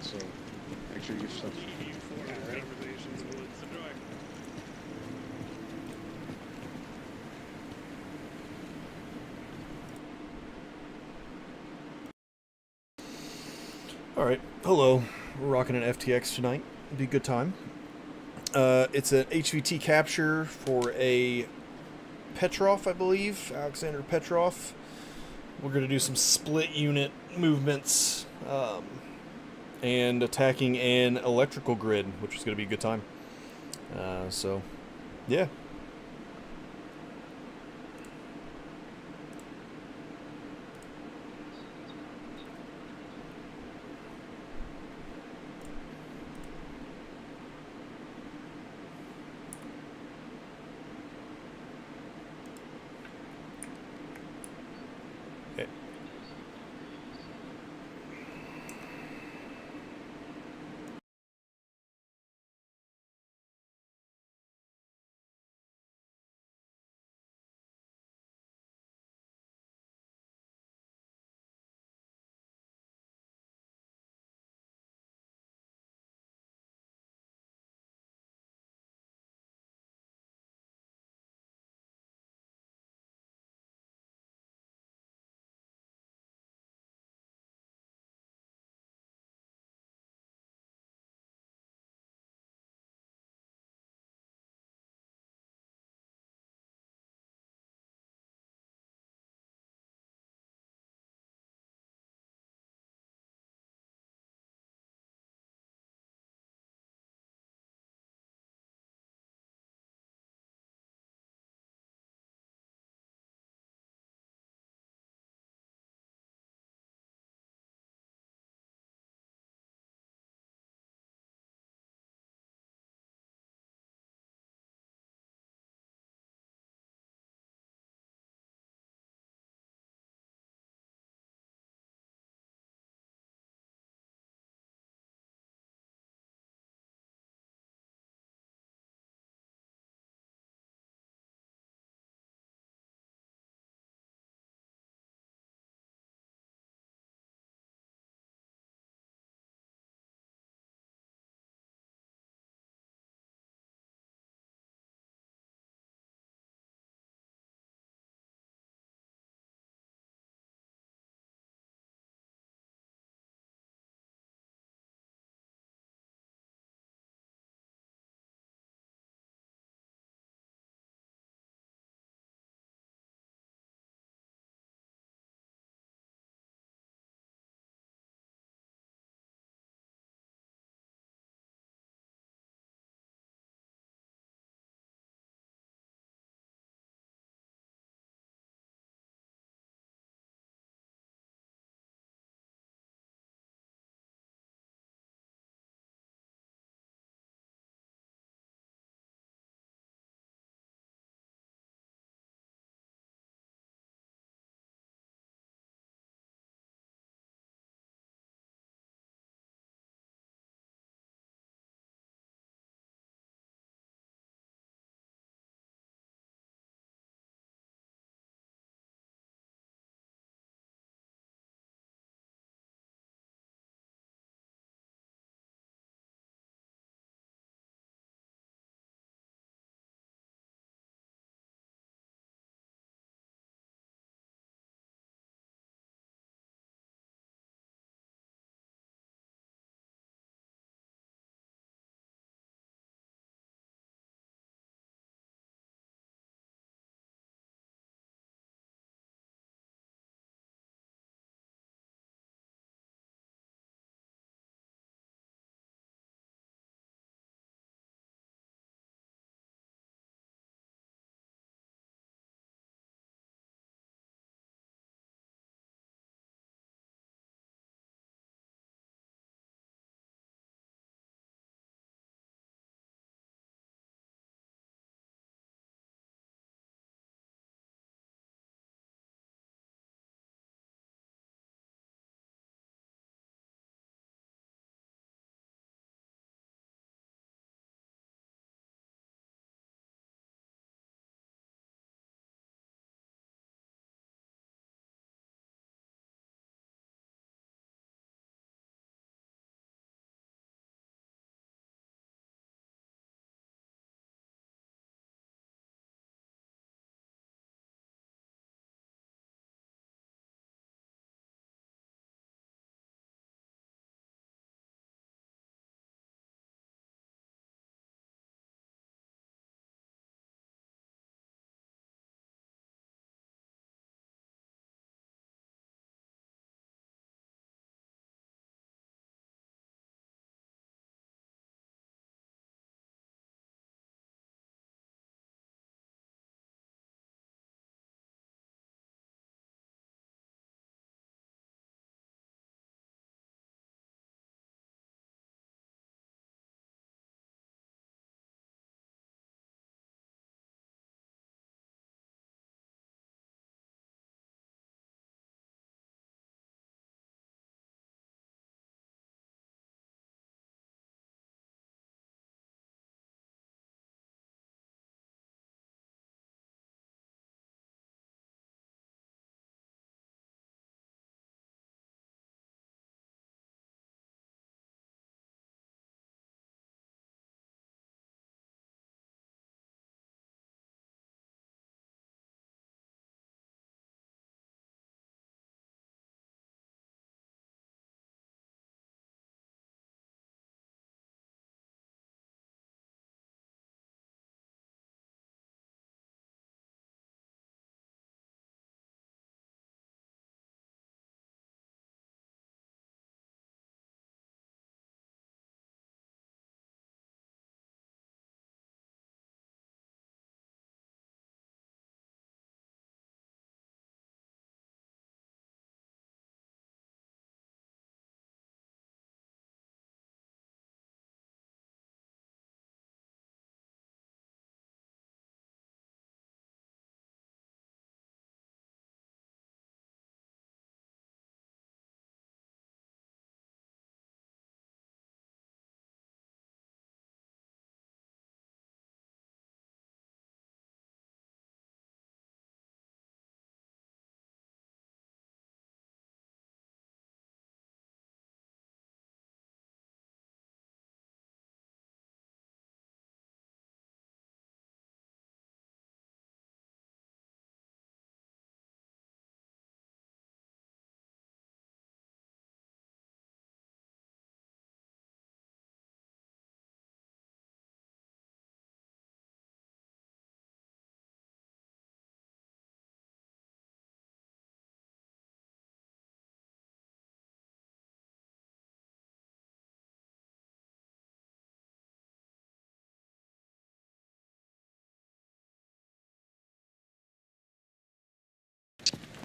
so make sure you get yourself. Alright, hello. We're rocking an FTX tonight. It'll be a good time. It's an HVT capture for a Petrov, I believe. Alexander Petrov. We're going to do some split unit movements and attacking an electrical grid, which is going to be a good time. So, yeah.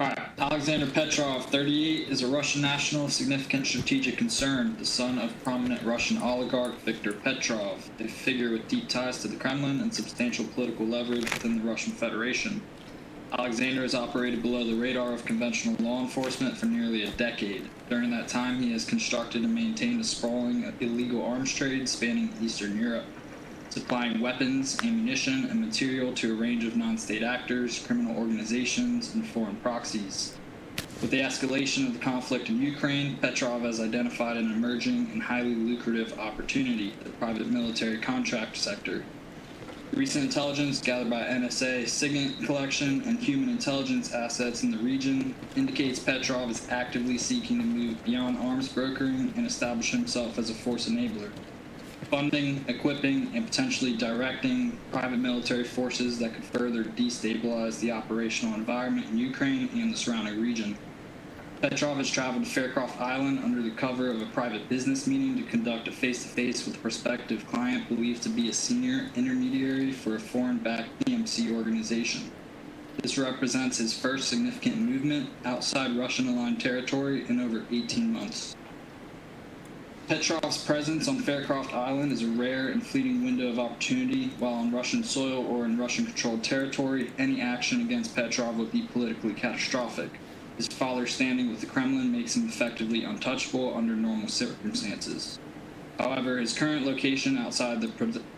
Alright, Alexander Petrov, 38, is a Russian national of significant strategic concern, the son of prominent Russian oligarch Viktor Petrov, a figure with deep ties to the Kremlin and substantial political leverage within the Russian Federation. Alexander has operated below the radar of conventional law enforcement for nearly a decade. During that time, he has constructed and maintained a sprawling illegal arms trade spanning Eastern Europe, supplying weapons, ammunition, and material to a range of non-state actors, criminal organizations, and foreign proxies. With the escalation of the conflict in Ukraine, Petrov has identified an emerging and highly lucrative opportunity, the private military contract sector. Recent intelligence gathered by NSA SIGINT collection and human intelligence assets in the region indicates Petrov is actively seeking to move beyond arms brokering and establish himself as a force enabler, funding, equipping, and potentially directing private military forces that could further destabilize the operational environment in Ukraine and the surrounding region. Petrov has traveled to Faircroft Island under the cover of a private business meeting to conduct a face-to-face with a prospective client believed to be a senior intermediary for a foreign-backed PMC organization. This represents his first significant movement outside Russian-aligned territory in over 18 months. Petrov's presence on Faircroft Island is a rare and fleeting window of opportunity. While on Russian soil or in Russian-controlled territory, any action against Petrov would be politically catastrophic. His father's standing with the Kremlin makes him effectively untouchable under normal circumstances. However, his current location outside the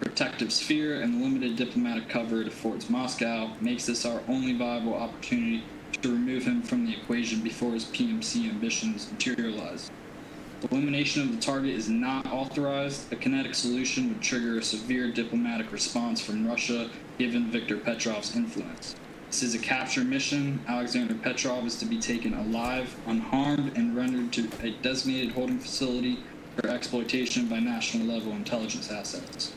protective sphere and the limited diplomatic cover it affords Moscow makes this our only viable opportunity to remove him from the equation before his PMC ambitions materialize. Elimination of the target is not authorized. A kinetic solution would trigger a severe diplomatic response from Russia given Viktor Petrov's influence. This is a capture mission. Alexander Petrov is to be taken alive, unharmed, and rendered to a designated holding facility for exploitation by national-level intelligence assets.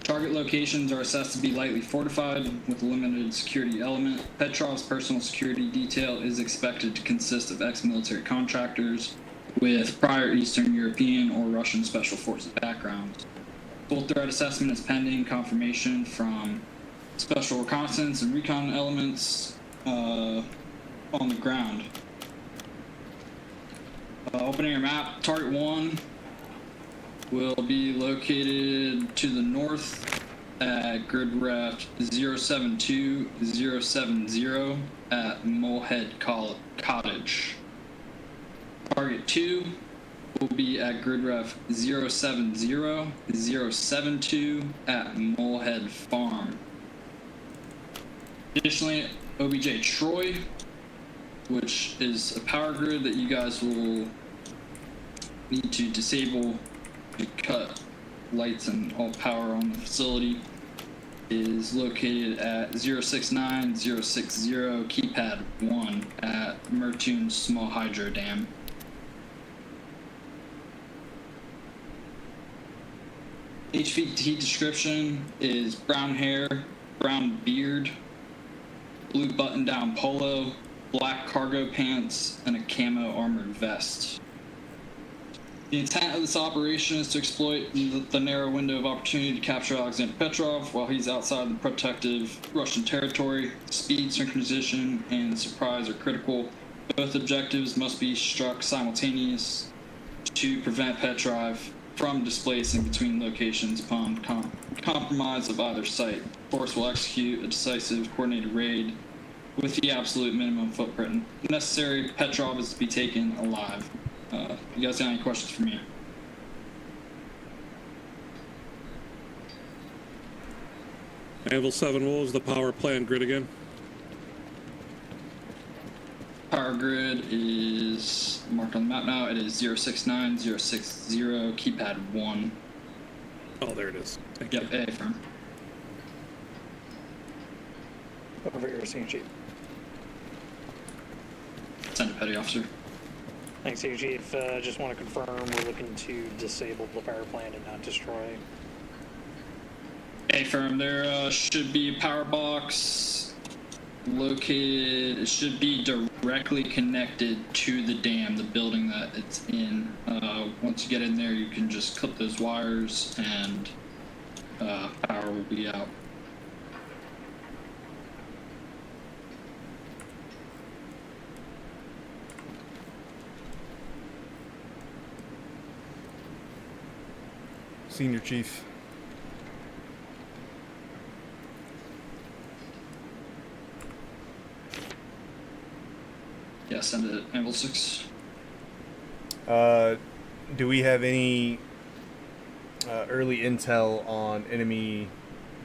Target locations are assessed to be lightly fortified with a limited security element. Petrov's personal security detail is expected to consist of ex-military contractors with prior Eastern European or Russian Special Forces backgrounds. Full threat assessment is pending confirmation from special reconnaissance and recon elements on the ground. Opening your map, target 1 will be located to the north at grid ref 072070 at Molehead Cottage. Target 2 will be at grid ref 070072 at Molehead Farm. Additionally, OBJ Troy, which is a power grid that you guys will need to disable to cut lights and all power on the facility, is located at 069060 keypad 1 at Mertoon Small Hydro Dam. HVT description is brown hair, brown beard, blue button-down polo, black cargo pants, and a camo armored vest. The intent of this operation is to exploit the narrow window of opportunity to capture Alexander Petrov while he's outside the protective Russian territory. Speed, synchronization, and surprise are critical. Both objectives must be struck simultaneous to prevent Petrov from displacing between locations upon compromise of either site. Force will execute a decisive, coordinated raid with the absolute minimum footprint necessary. Petrov is to be taken alive. You guys got any questions for me? Anvil 7, what was the power plant grid again? Power grid is marked on the map now. It is 069060 keypad 1. Oh, there it is. Thank Yep, you. A firm. Over here, Senior Chief. Send a petty officer. Thanks, Senior Chief. Just want to confirm we're looking to disable the power plant and not destroy. A firm. There should be a power box located. It should be directly connected to the dam, the building that it's in. Once you get in there, you can just clip those wires and power will be out. Senior Chief. Yeah, send it Anvil 6. Do we have any early intel on enemy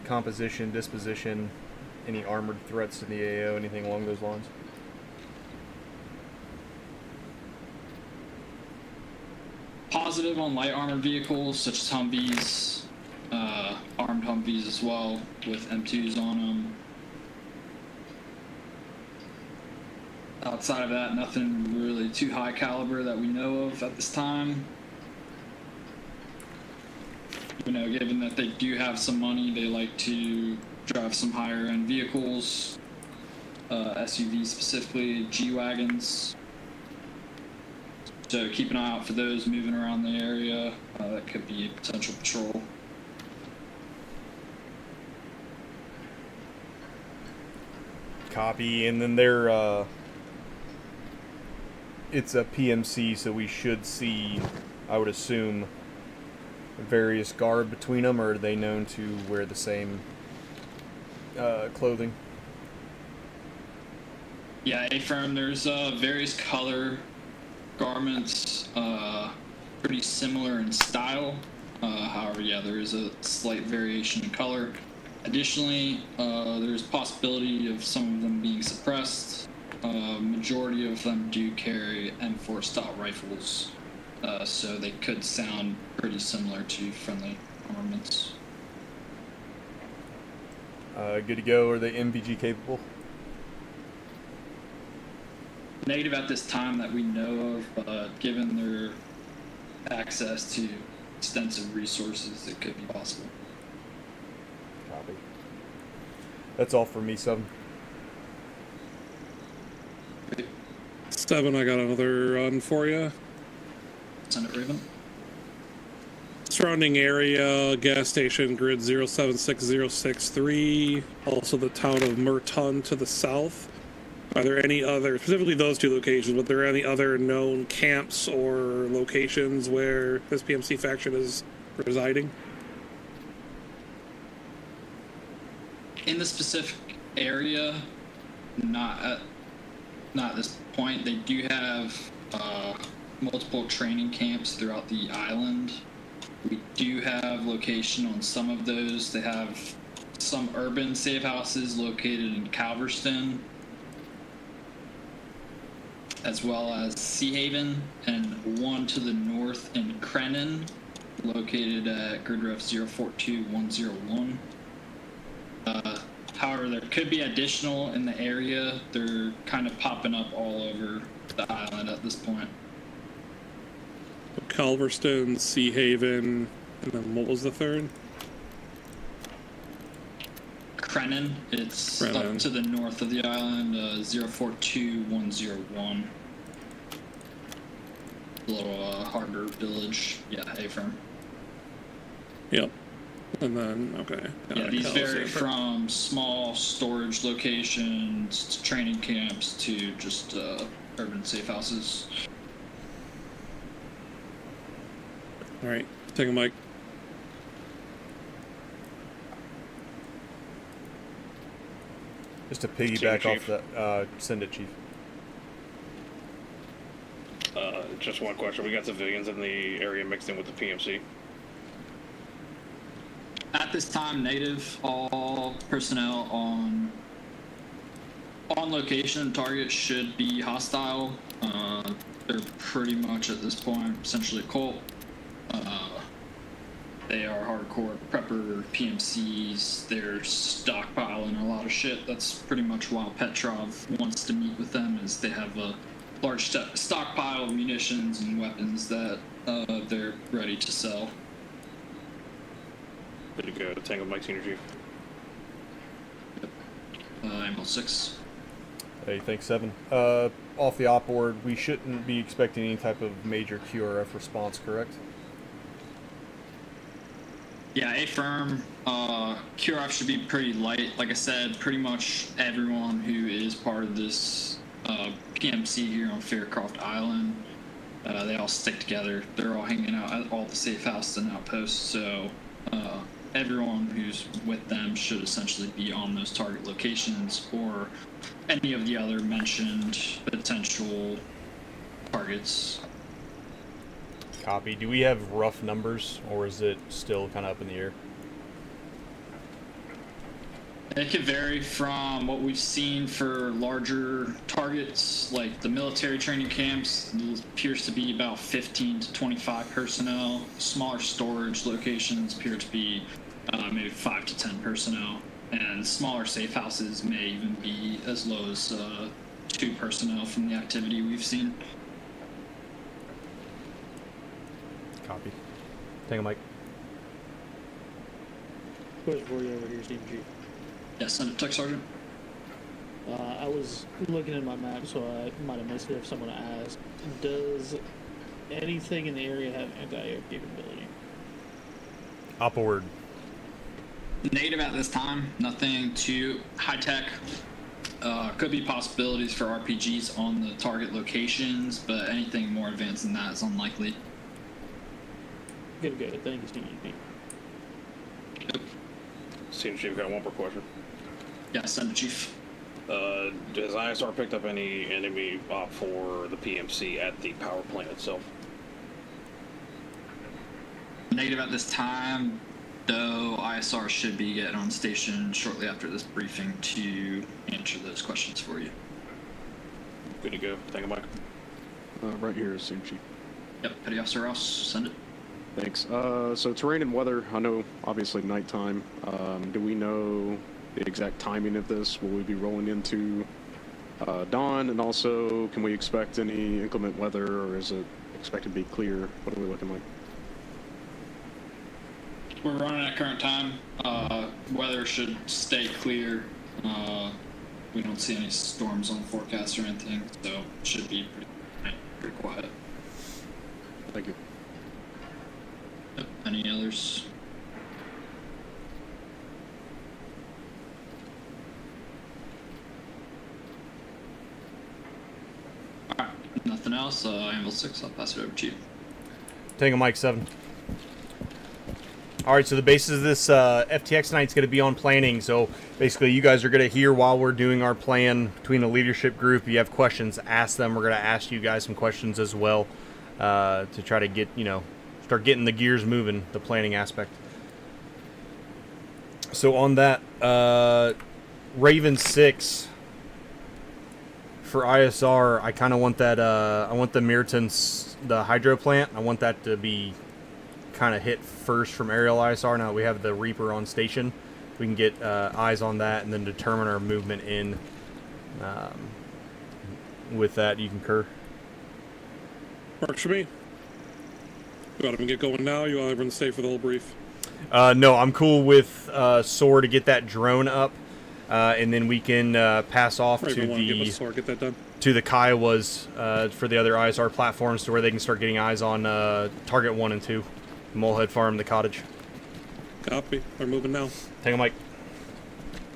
composition, disposition, any armored threats to the AO, anything along those lines? Positive on light armored vehicles such as Humvees, armed Humvees as well with M2s on them. Outside of that, nothing really too high caliber that we know of at this time. You know, given that they do have some money, they like to drive some higher end vehicles, SUVs specifically, G-Wagons. So keep an eye out for those moving around the area. That could be a potential patrol. Copy, and then they're it's a PMC, so we should see, I would assume, various garb between them, or are they known to wear the same clothing? Yeah, A-firm, there's various color garments, pretty similar in style. However, yeah, there is a slight variation in color. Additionally, there's possibility of some of them being suppressed. Majority of them do carry M4 style rifles, so they could sound pretty similar to friendly armaments. Good to go. Are they MVG capable? Negative at this time that we know of, but given their access to extensive resources, it could be possible. Copy. That's all for me, 7. 7, I got another run for you. Send it, Raven. Surrounding area, gas station, grid 076063, also the town of Merton to the south. Are there any other, specifically those two locations, but are there any other known camps or locations where this PMC faction is residing? In the specific area, not at this point. They do have multiple training camps throughout the island. We do have location on some of those. They have some urban safe houses located in Calverston, as well as Sea Haven, and one to the north in Kremlin, located at grid ref 042101. However, there could be additional in the area. They're kind of popping up all over the island at this point. Calverston, Sea Haven, and then what was the third? Kremlin. It's Kremlin. up to the north of the island, 042101. A little harbor village. Yeah, A-firm. Yep. And then, okay. Yeah, these vary from small storage locations to training camps to just urban safe houses. All right, take a mic. Just to piggyback off that, send it, Chief. Just one question. We got civilians in the area mixed in with the PMC. At this time, native, all personnel on location and target should be hostile. They're pretty much at this point essentially a cult. They are hardcore prepper PMCs. They're stockpiling a lot of shit. That's pretty much why Petrov wants to meet with them, is they have a large stockpile of munitions and weapons that they're ready to sell. Good to go. Tango Mike Senior Chief. Ammo 6. Hey, thanks, 7. Off the op board, we shouldn't be expecting any type of major QRF response, correct? Yeah, A-firm. QRF should be pretty light. Like I said, pretty much everyone who is part of this PMC here on Faircroft Island They all stick together. They're all hanging out at all the safe houses and outposts. So everyone who's with them should essentially be on those target locations or any of the other mentioned potential targets. Copy. Do we have rough numbers, or is it still kind of up in the air? It could vary from what we've seen for larger targets, like the military training camps. It appears to be about 15 to 25 personnel. Smaller storage locations appear to be maybe 5 to 10 personnel. And smaller safe houses may even be as low as 2 personnel from the activity we've seen. Copy. Take a mic. Question for you over here, Stephen Chief. Yes, Send it, Tech Sergeant. I was looking at my map, so I might have missed it if someone asked. Does anything in the area have anti-air capability? Upward. Native at this time, nothing too high tech. Could be possibilities for RPGs on the target locations, but anything more advanced than that is unlikely. Good. Thank you, Stephen Chief. Seems you've got one more question. Yeah, Send it, Chief. Has ISR picked up any enemy op for the PMC at the power plant itself? Negative at this time, though ISR should be getting on station shortly after this briefing to answer those questions for you. Good to go. Thank you, Mike. Right here is Student Chief. Yep, Petty Officer Rouse, send it. Thanks. So terrain and weather, I know obviously nighttime. Do we know the exact timing of this? Will we be rolling into dawn? And also, can we expect any inclement weather, or is it expected to be clear? What are we looking like? We're running at current time. Weather should stay clear. We don't see any storms on the forecast or anything, so it should be pretty quiet. Thank you. Yep. Any others? Alright, nothing else. Anvil 6, I'll pass it over to you. Take a mic 7. All right, so the basis of this FTX tonight's going to be on planning. So basically, you guys are going to hear while we're doing our plan between the leadership group. If you have questions, ask them. We're going to ask you guys some questions as well to try to get, start getting the gears moving, the planning aspect. So on that, Raven 6 for ISR, I kind of want that. I want the Meriton's, the hydro plant. I want that to be kind of hit first from aerial ISR. Now that we have the Reaper on station, we can get eyes on that and then determine our movement in. With that, you concur? Works for me. You want them to get going now? You want everyone to stay for the whole brief? No, I'm cool with SOAR to get that drone up, and then we can pass off to the SOAR, get that done. To the Kiowas for the other ISR platforms, to where they can start getting eyes on target 1 and 2, Molehead Farm, the cottage. Copy. We're moving now. Take a mic.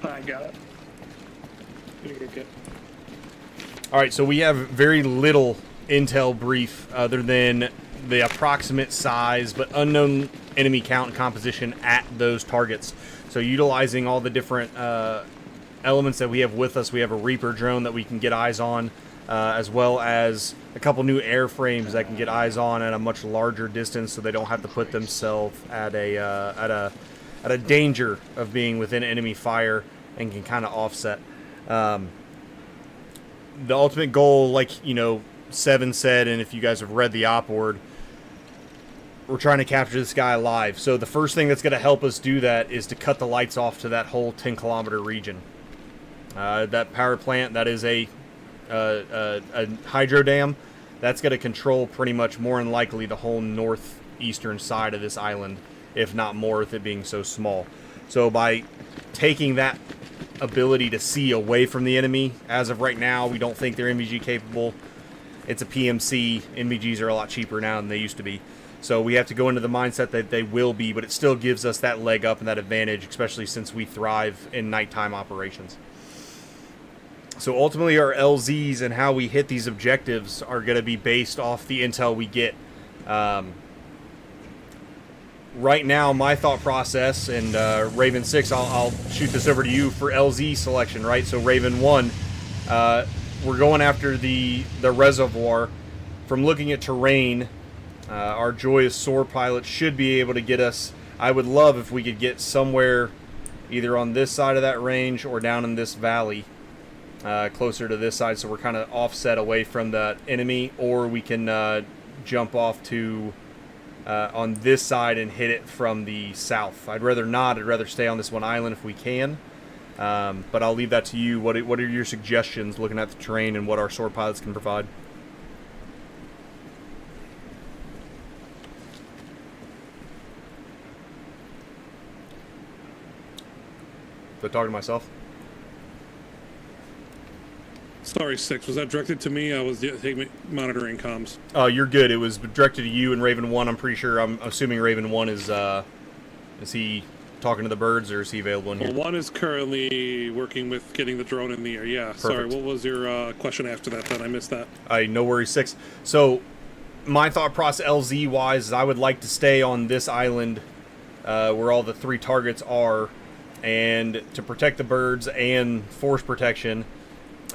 I got it. Good. All right, so we have very little intel brief other than the approximate size but unknown enemy count and composition at those targets. So utilizing all the different elements that we have with us, we have a Reaper drone that we can get eyes on, as well as a couple new airframes that can get eyes on at a much larger distance, so they don't have to put themselves at a danger of being within enemy fire, and can kind of offset. The ultimate goal, like Seven said, and if you guys have read the op word, we're trying to capture this guy alive. So the first thing that's going to help us do that is to cut the lights off to that whole 10-kilometer region. That power plant, that is a hydro dam, that's going to control pretty much more than likely the whole northeastern side of this island, if not more, with it being so small. So by taking that ability to see away from the enemy, as of right now, we don't think they're NVG capable. It's a PMC. NVGs are a lot cheaper now than they used to be. So we have to go into the mindset that they will be, but it still gives us that leg up and that advantage, especially since we thrive in nighttime operations. So ultimately, our LZs and how we hit these objectives are going to be based off the intel we get. Right now, my thought process, and Raven 6, I'll shoot this over to you for LZ selection, right? So Raven 1, we're going after the reservoir. From looking at terrain, our Joyous Soar pilot should be able to get us. I would love if we could get somewhere either on this side of that range or down in this valley, closer to this side, so we're kind of offset away from the enemy, or we can jump off to on this side and hit it from the south. I'd rather not. I'd rather stay on this one island if we can, but I'll leave that to you. What are your suggestions looking at the terrain and what our sword pilots can provide? Did I talk to myself? Sorry, 6. Was that directed to me? I was monitoring comms. Oh, you're good. It was directed to you and Raven 1. I'm pretty sure. I'm assuming Raven 1 is he talking to the birds, or is he available in here? Well, 1 is currently working with getting the drone in the air. Yeah. Perfect. Sorry, what was your question after that then? I missed that. No worries, 6. So my thought process LZ-wise is I would like to stay on this island where all the 3 targets are, and to protect the birds and force protection,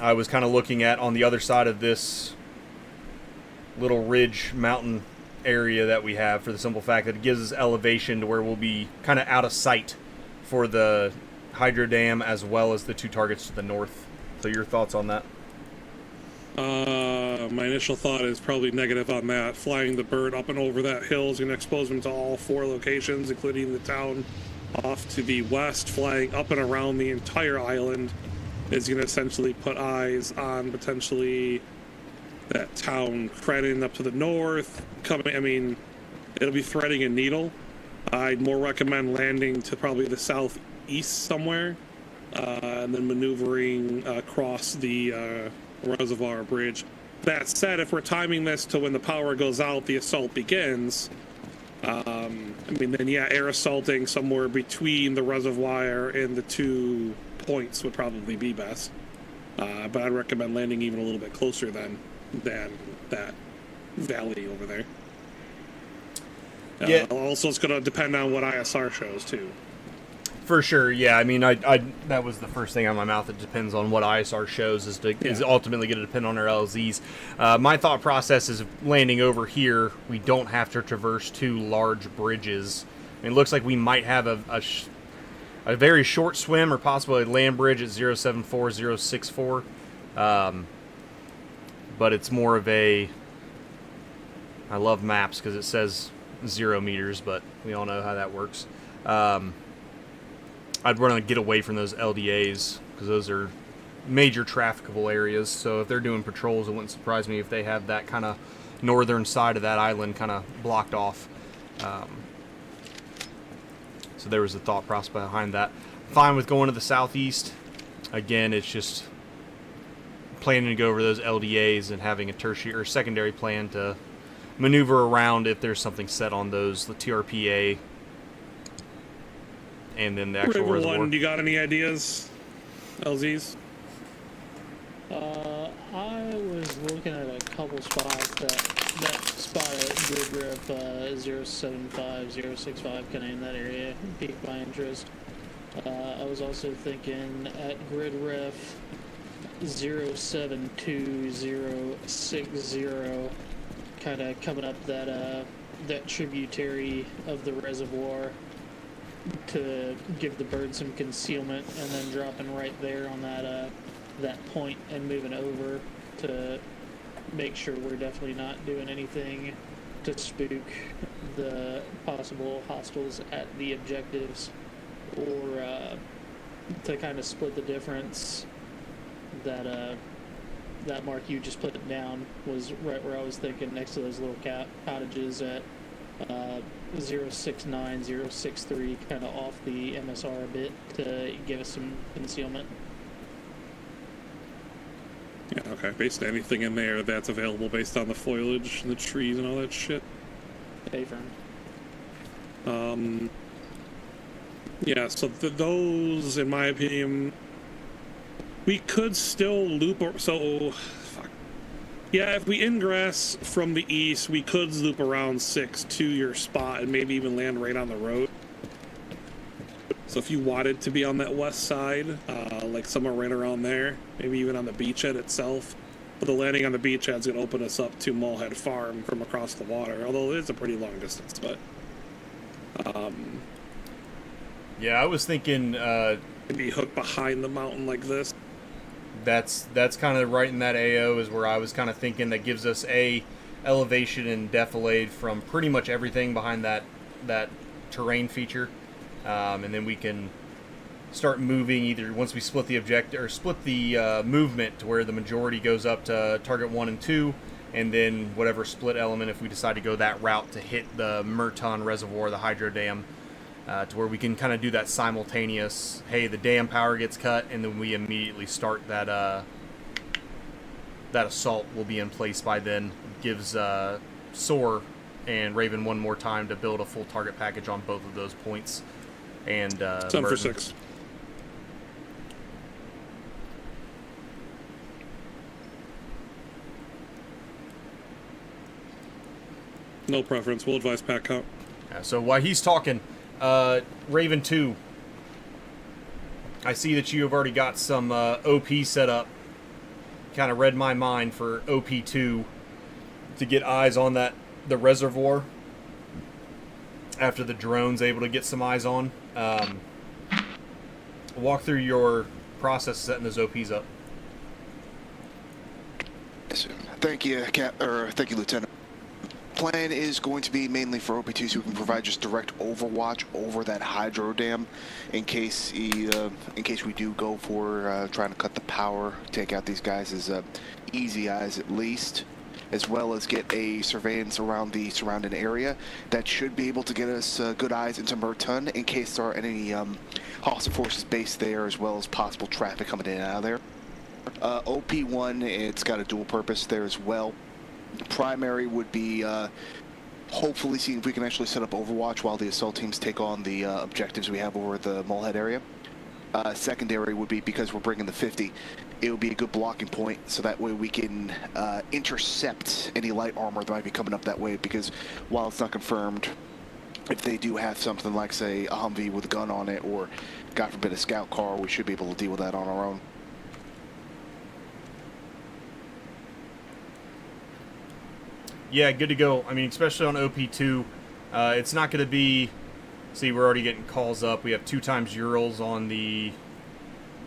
I was kind of looking at on the other side of this little ridge mountain area that we have, for the simple fact that it gives us elevation to where we'll be kind of out of sight for the hydro dam as well as the 2 targets to the north. So your thoughts on that? My initial thought is probably negative on that. Flying the bird up and over that hill is going to expose them to all 4 locations, including the town off to the west. Flying up and around the entire island is going to essentially put eyes on potentially that town Kremlin up to the north. It'll be threading a needle. I'd more recommend landing to probably the southeast somewhere, and then maneuvering across the reservoir bridge. That said, if we're timing this to when the power goes out, the assault begins, then yeah, air assaulting somewhere between the reservoir and the 2 points would probably be best. But I'd recommend landing even a little bit closer than that valley over there. Yeah. Also, it's going to depend on what ISR shows too. For sure, yeah. I that was the first thing on my mouth. It depends on what ISR shows. Is ultimately going to depend on our LZs. My thought process is landing over here. We don't have to traverse 2 large bridges. It looks like we might have a very short swim, or possibly a land bridge at 074064. But it's more of a... I love maps because it says 0 meters, but we all know how that works. I'd want to get away from those LDAs because those are major trafficable areas. So if they're doing patrols, it wouldn't surprise me if they have that kind of northern side of that island kind of blocked off. So there was a thought process behind that. Fine with going to the southeast. Again, it's just planning to go over those LDAs and having a tertiary or secondary plan to maneuver around if there's something set on those, the TRPA, and then the actual reservoir. 1, you got any ideas, LZs? I was looking at a couple spots. That spot at grid ref 075, 065, kind of in that area, piqued my interest. I was also thinking at grid ref 072060, kind of coming up that tributary of the reservoir, to give the bird some concealment, and then dropping right there on that point and moving over to make sure we're definitely not doing anything to spook the possible hostiles at the objectives, or to kind of split the difference. That mark you just put it down was right where I was thinking, next to those little cottages at 069, 063, kind of off the MSR a bit to give us some concealment. Yeah, okay. Basically anything in there that's available based on the foliage and the trees and all that shit. A-firm. Yeah, so those, in my opinion, We could still loop, fuck. Yeah, if we ingress from the east, we could loop around 6 to your spot and maybe even land right on the road. So if you wanted to be on that west side, like somewhere right around there, maybe even on the beachhead itself. But the landing on the beachhead's going to open us up to Mulhead Farm from across the water, although it is a pretty long distance, but... Yeah, I was thinking... maybe hooked behind the mountain like this. That's kind of right in that AO is where I was kind of thinking that gives us elevation and defilade from pretty much everything behind that terrain feature, and then we can start moving either once we split the objective or split the movement to where the majority goes up to target 1 and 2, and then whatever split element if we decide to go that route to hit the Merton reservoir, the hydro dam. To where we can kind of do that simultaneous, hey, the dam power gets cut, and then we immediately start that that assault will be in place by then. Gives Soar and Raven one more time to build a full target package on both of those points. And 7 for 6. No preference. We'll advise pack count. So while he's talking... Raven 2, I see that you have already got some OP set up. Kind of read my mind for OP2 to get eyes on the reservoir after the drone's able to get some eyes on. Walk through your process setting those OPs up. Yes, sir. Thank you, thank you, Lieutenant. Plan is going to be mainly for OP2 so we can provide just direct overwatch over that hydro dam in case we do go for trying to cut the power, take out these guys as easy eyes at least, as well as get a surveillance around the surrounding area that should be able to get us good eyes into Merton in case there are any hostile forces based there, as well as possible traffic coming in and out of there. OP1, it's got a dual purpose there as well. Primary would be hopefully seeing if we can actually set up overwatch while the assault teams take on the objectives we have over the Mulhead area. Secondary would be, because we're bringing the 50, it would be a good blocking point, so that way we can intercept any light armor that might be coming up that way, because while it's not confirmed, if they do have something like, say, a Humvee with a gun on it, or, God forbid, a scout car, we should be able to deal with that on our own. Yeah, good to go. I mean, especially on OP2, it's not going to be... See, we're already getting calls up. We have 2 times Urals on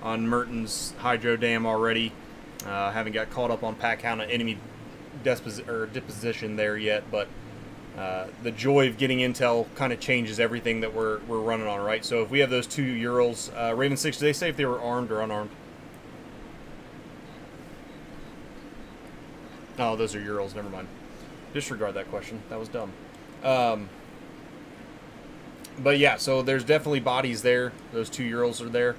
Merton's hydro dam already. Haven't got caught up on pack count of enemy deposition there yet, but the joy of getting intel kind of changes everything that we're running on, right? So if we have those 2 Urals, Raven 6, did they say if they were armed or unarmed? Oh, those are Urals. Never mind. Disregard that question. That was dumb. But yeah, so there's definitely bodies there. Those 2 Urals are there.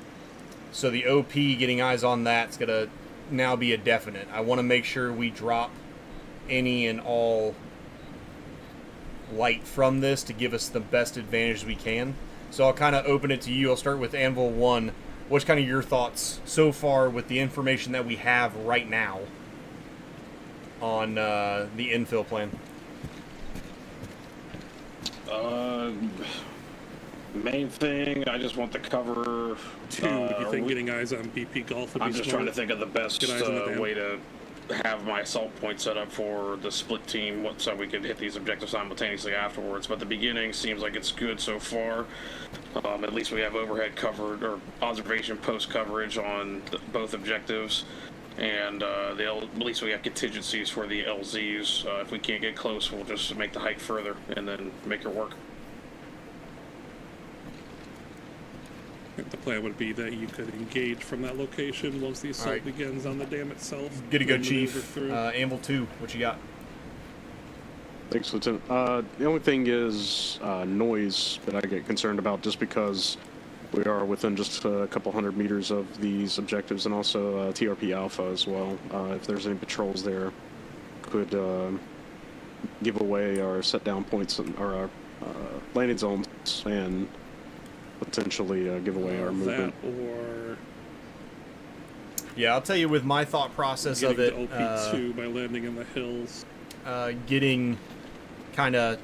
So the OP, getting eyes on that's going to now be a definite. I want to make sure we drop any and all light from this to give us the best advantage we can. So I'll kind of open it to you. I'll start with Anvil 1. What's kind of your thoughts so far with the information that we have right now on the infill plan? Main thing, I just want the cover. 2, you think getting eyes on BP Gulf would be I'm just smart? trying to think of the best way to have my assault point set up for the split team, so we could hit these objectives simultaneously afterwards. But the beginning seems like it's good so far. At least we have overhead covered, or observation post coverage on both objectives. And at least we have contingencies for the LZs. If we can't get close, we'll just make the hike further and then make it work. The plan would be that you could engage from that location once the assault begins on the dam itself. Good to go, Chief. Anvil 2, what you got? Thanks, Lieutenant. The only thing is noise that I get concerned about, just because we are within just a couple hundred meters of these objectives, and also TRP Alpha as well. If there's any patrols there, could give away our set down points or our landing zones, and potentially give away our movement. That or Yeah, I'll tell you with my thought process of it, Getting to OP2 by landing in the hills. getting kind of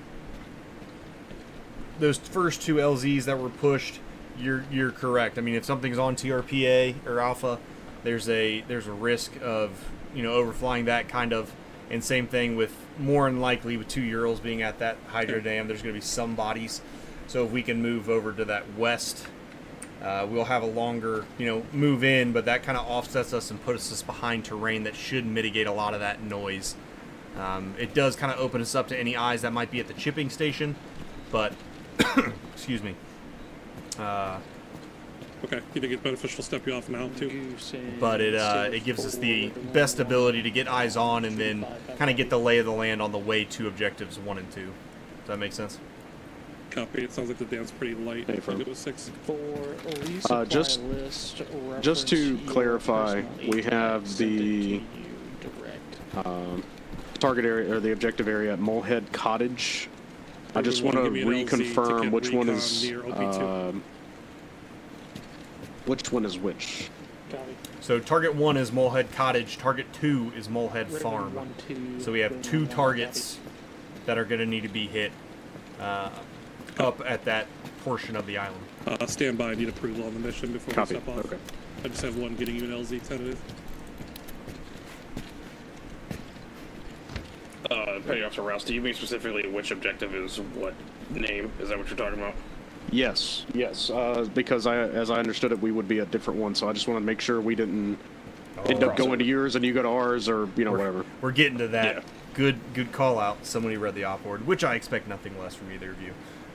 those first two LZs that were pushed, you're correct. I mean, if something's on TRPA or Alpha, there's a risk of overflying that kind of, and same thing with more than likely with 2 Urals being at that hydro dam, there's going to be some bodies. So if we can move over to that west, we'll have a longer move in, but that kind of offsets us and puts us behind terrain that should mitigate a lot of that noise. It does kind of open us up to any eyes that might be at the chipping station, but excuse me. Okay, you think it's beneficial to step you off now too? But it gives us the best ability to get eyes on and then kind of get the lay of the land on the way to objectives 1 and 2. Does that make sense? Copy. It sounds like the dam's pretty light. Hey, I think it was 6. Just to clarify, we have the target area or the objective area at Molehead Cottage. I just want to reconfirm which one is which. So target 1 is Molehead Cottage. Target 2 is Molehead Farm. So we have 2 targets that are going to need to be hit up at that portion of the island. Stand by. I need approval on the mission before we step off. Okay. I just have one getting you an LZ tentative. Petty Officer Rouse, do you mean specifically which objective is what name? Is that what you're talking about? Yes. Because as I understood it, we would be at different ones, so I just want to make sure we didn't end up going to yours and you go to ours, or whatever. We're getting to that. Yeah. Good call out. Somebody read the op board, which I expect nothing less from either of you.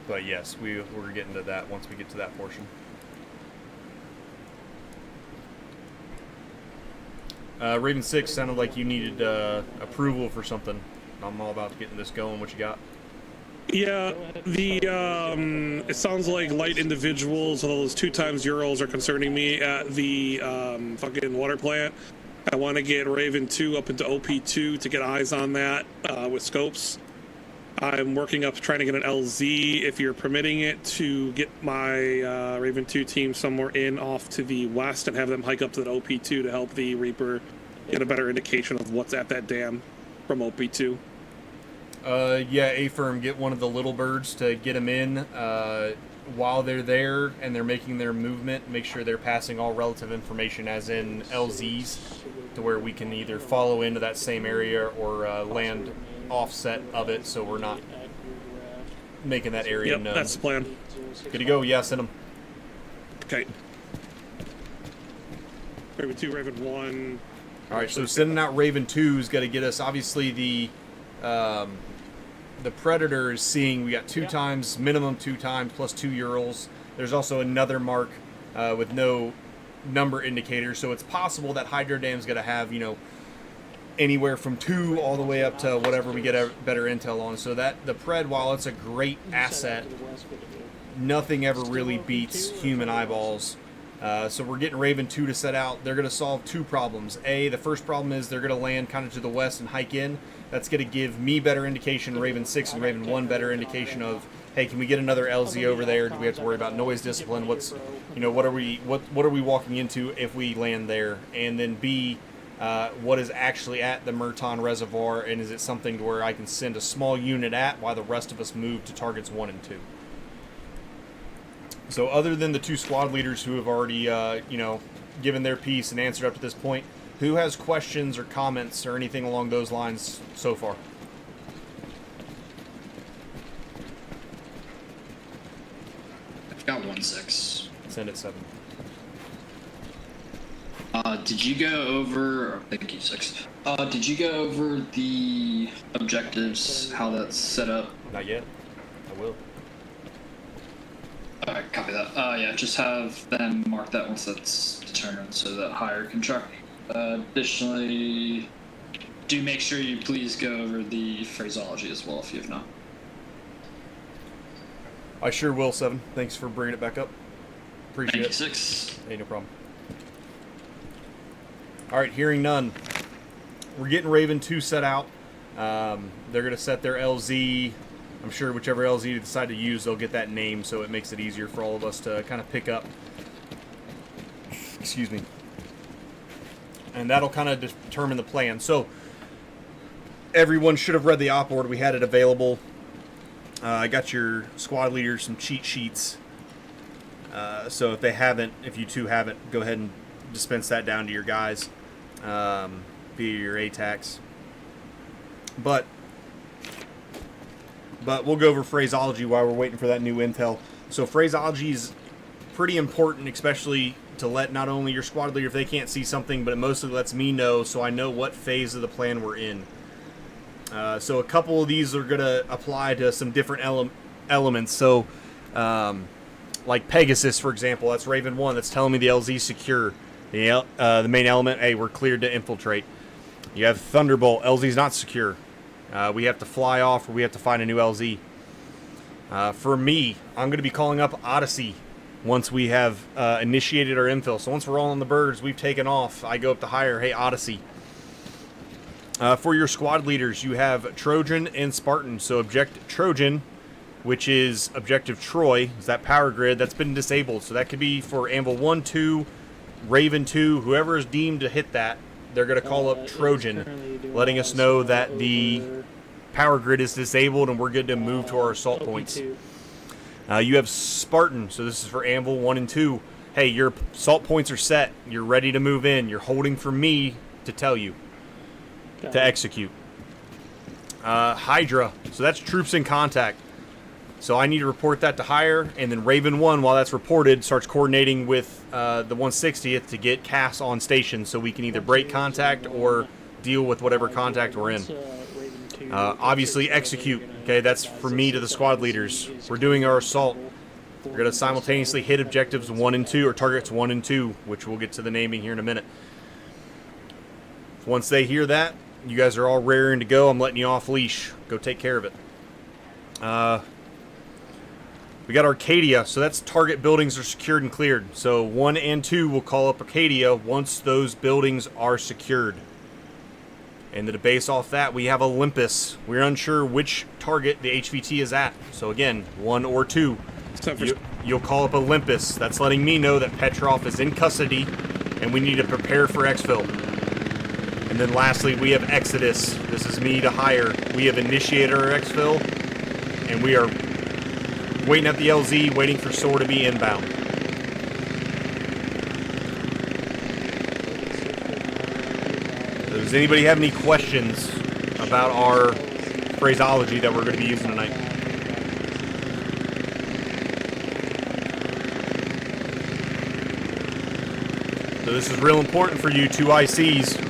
But yes, we're getting to that once we get to that portion. Raven 6 sounded like you needed approval for something. I'm all about getting this going. What you got? Yeah, it sounds like light individuals, although those 2 times Urals are concerning me at the fucking water plant. I want to get Raven 2 up into OP2 to get eyes on that with scopes. I'm working up trying to get an LZ, if you're permitting it, to get my Raven 2 team somewhere off to the west and have them hike up to that OP2 to help the Reaper get a better indication of what's at that dam from OP2. Yeah, A-Firm, get one of the little birds to get them in while they're there and they're making their movement. Make sure they're passing all relative information, as in LZs, to where we can either follow into that same area or land offset of it, so we're not making that area known. Yep, that's the plan. Good to go. Yeah, send them. Okay. Raven 2, Raven 1. All right, so sending out Raven 2 is going to get us, obviously, the Predator is seeing we got 2 times, minimum 2 times, plus 2 Urals. There's also another mark with no number indicator, so it's possible that Hydro Dam's going to have, anywhere from 2 all the way up to whatever we get a better intel on. So that the Pred, while it's a great asset, nothing ever really beats human eyeballs. So we're getting Raven 2 to set out. They're going to solve 2 problems. The first problem is they're going to land kind of to the west and hike in. That's going to give me better indication, Raven 6 and Raven 1 better indication of, hey, can we get another LZ over there? Do we have to worry about noise discipline? What's, what are we walking into if we land there? And then B, what is actually at the Merton Reservoir, and is it something to where I can send a small unit at while the rest of us move to targets 1 and 2? So other than the 2 squad leaders who have already, given their piece and answered up to this point, who has questions or comments or anything along those lines so far? I've got 1-6. Send it 7. Did you go over? Thank you, 6. Did you go over the objectives? How that's set up? Not yet. I will. Alright, copy that. Yeah, just have them mark that once that's determined, so that hire can track. Additionally, do make sure you please go over the phraseology as well if you have not. I sure will, 7. Thanks for bringing it back up. Appreciate it. Thank you, 6. Hey, no problem. Alright, hearing none. We're getting Raven 2 set out. They're going to set their LZ. I'm sure whichever LZ you decide to use, they'll get that name, so it makes it easier for all of us to kind of pick up. Excuse me. And that'll kind of determine the plan. So everyone should have read the op board. We had it available. I got your squad leaders some cheat sheets. So if you two haven't, go ahead and dispense that down to your guys via your ATACs. But we'll go over phraseology while we're waiting for that new intel. So phraseology is pretty important, especially to let not only your squad leader, if they can't see something, but it mostly lets me know so I know what phase of the plan we're in. So a couple of these are going to apply to some different elements. So like Pegasus, for example, that's Raven 1. That's telling me the LZ secure. The main element, hey, we're cleared to infiltrate. You have Thunderbolt. LZ's not secure. We have to fly off or we have to find a new LZ. For me, I'm going to be calling up Odyssey once we have initiated our infill. So once we're all on the birds, we've taken off, I go up to hire, hey, Odyssey. For your squad leaders, you have Trojan and Spartan. So Trojan, which is Objective Troy, is that power grid that's been disabled. So that could be for Anvil 1, 2, Raven 2, whoever is deemed to hit that, they're going to call up Trojan, letting us know that the power grid is disabled and we're good to move to our assault points. You have Spartan, so this is for Anvil 1 and 2. Hey, your assault points are set. You're ready to move in. You're holding for me to tell you to execute. Hydra, so that's troops in contact. So I need to report that to hire, and then Raven 1, while that's reported, starts coordinating with the 160th to get CAS on station so we can either break contact or deal with whatever contact we're in. Obviously, execute. Okay, that's for me to the squad leaders. We're doing our assault. We're going to simultaneously hit objectives 1 and 2, or targets 1 and 2, which we'll get to the naming here in a minute. Once they hear that, you guys are all raring to go. I'm letting you off leash. Go take care of it. We got Arcadia, so that's target buildings are secured and cleared. So 1 and 2 will call up Arcadia once those buildings are secured. And to base off that, we have Olympus. We're unsure which target the HVT is at. So again, 1 or 2. You'll call up Olympus. That's letting me know that Petrov is in custody and we need to prepare for exfil. And then lastly, we have Exodus. This is me to hire. We have initiated our exfil and we are waiting at the LZ, waiting for SOAR to be inbound. Does anybody have any questions about our phraseology that we're going to be using tonight? So this is real important for you, 2 ICs.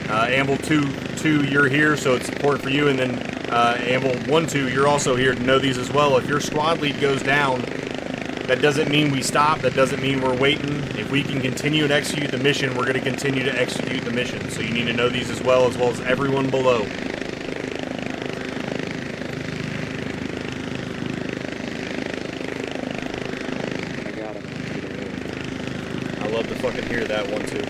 Anvil 2, you're here, so it's important for you. And then Anvil 1, 2, you're also here to know these as well. If your squad lead goes down, that doesn't mean we stop. That doesn't mean we're waiting. If we can continue and execute the mission, we're going to continue to execute the mission. So you need to know these as well as everyone below. I got it. I love to fucking hear that one too.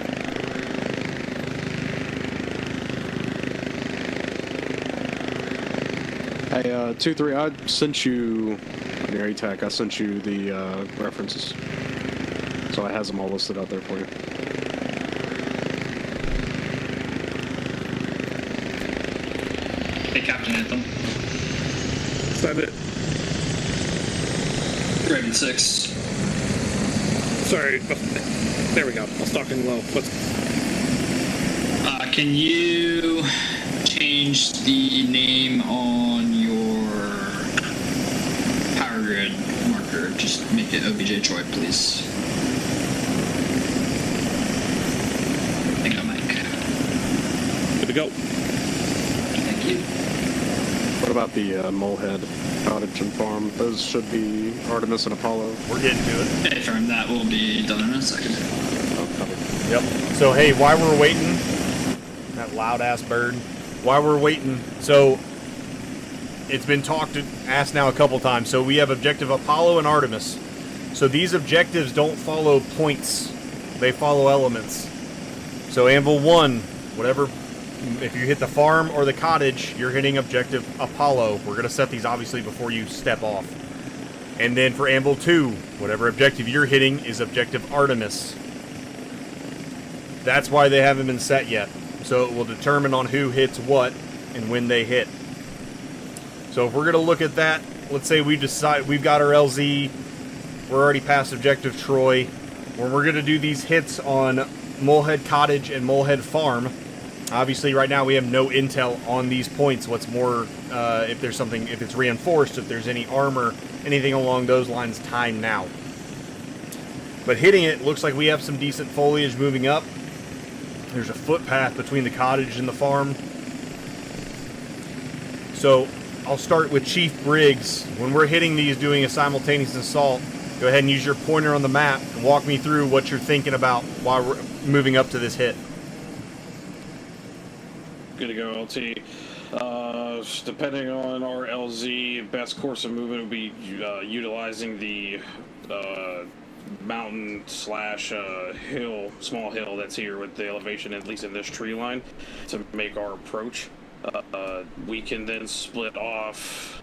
Hey, 2-3, I sent you, on your ATAC, I sent you the references. So I has them all listed out there for you. Hey, Captain Anthem. Send it. Raven 6. Sorry. There we go. I was talking low. Can you change the name on your power grid marker? Just make it OBJ Troy, please. Thank you, Mike. Good to go. Thank you. What about the Molehead Cottage and Farm? Those should be Artemis and Apollo. We're getting to it. Hey, firm, that will be done in a second. Oh, covered. Yep. So hey, while we're waiting, that loud ass bird. While we're waiting, so it's been asked now a couple times. So we have objective Apollo and Artemis. So these objectives don't follow points; they follow elements. So Anvil 1, whatever, if you hit the farm or the cottage, you're hitting objective Apollo. We're gonna set these obviously before you step off. And then for Anvil 2, whatever objective you're hitting is objective Artemis. That's why they haven't been set yet. So it will determine on who hits what and when they hit. So if we're going to look at that, let's say we decide we've got our LZ, we're already past objective Troy. When we're going to do these hits on Molehead Cottage and Molehead Farm, obviously right now we have no intel on these points. What's more, if there's something, if it's reinforced, if there's any armor, anything along those lines, time now. But hitting it, looks like we have some decent foliage moving up. There's a footpath between the cottage and the farm. So I'll start with Chief Briggs. When we're hitting these, doing a simultaneous assault, go ahead and use your pointer on the map and walk me through what you're thinking about while we're moving up to this hit. Good to go, LT. Depending on our LZ, best course of movement would be utilizing the mountain slash hill, small hill that's here with the elevation, at least in this tree line, to make our approach. We can then split off,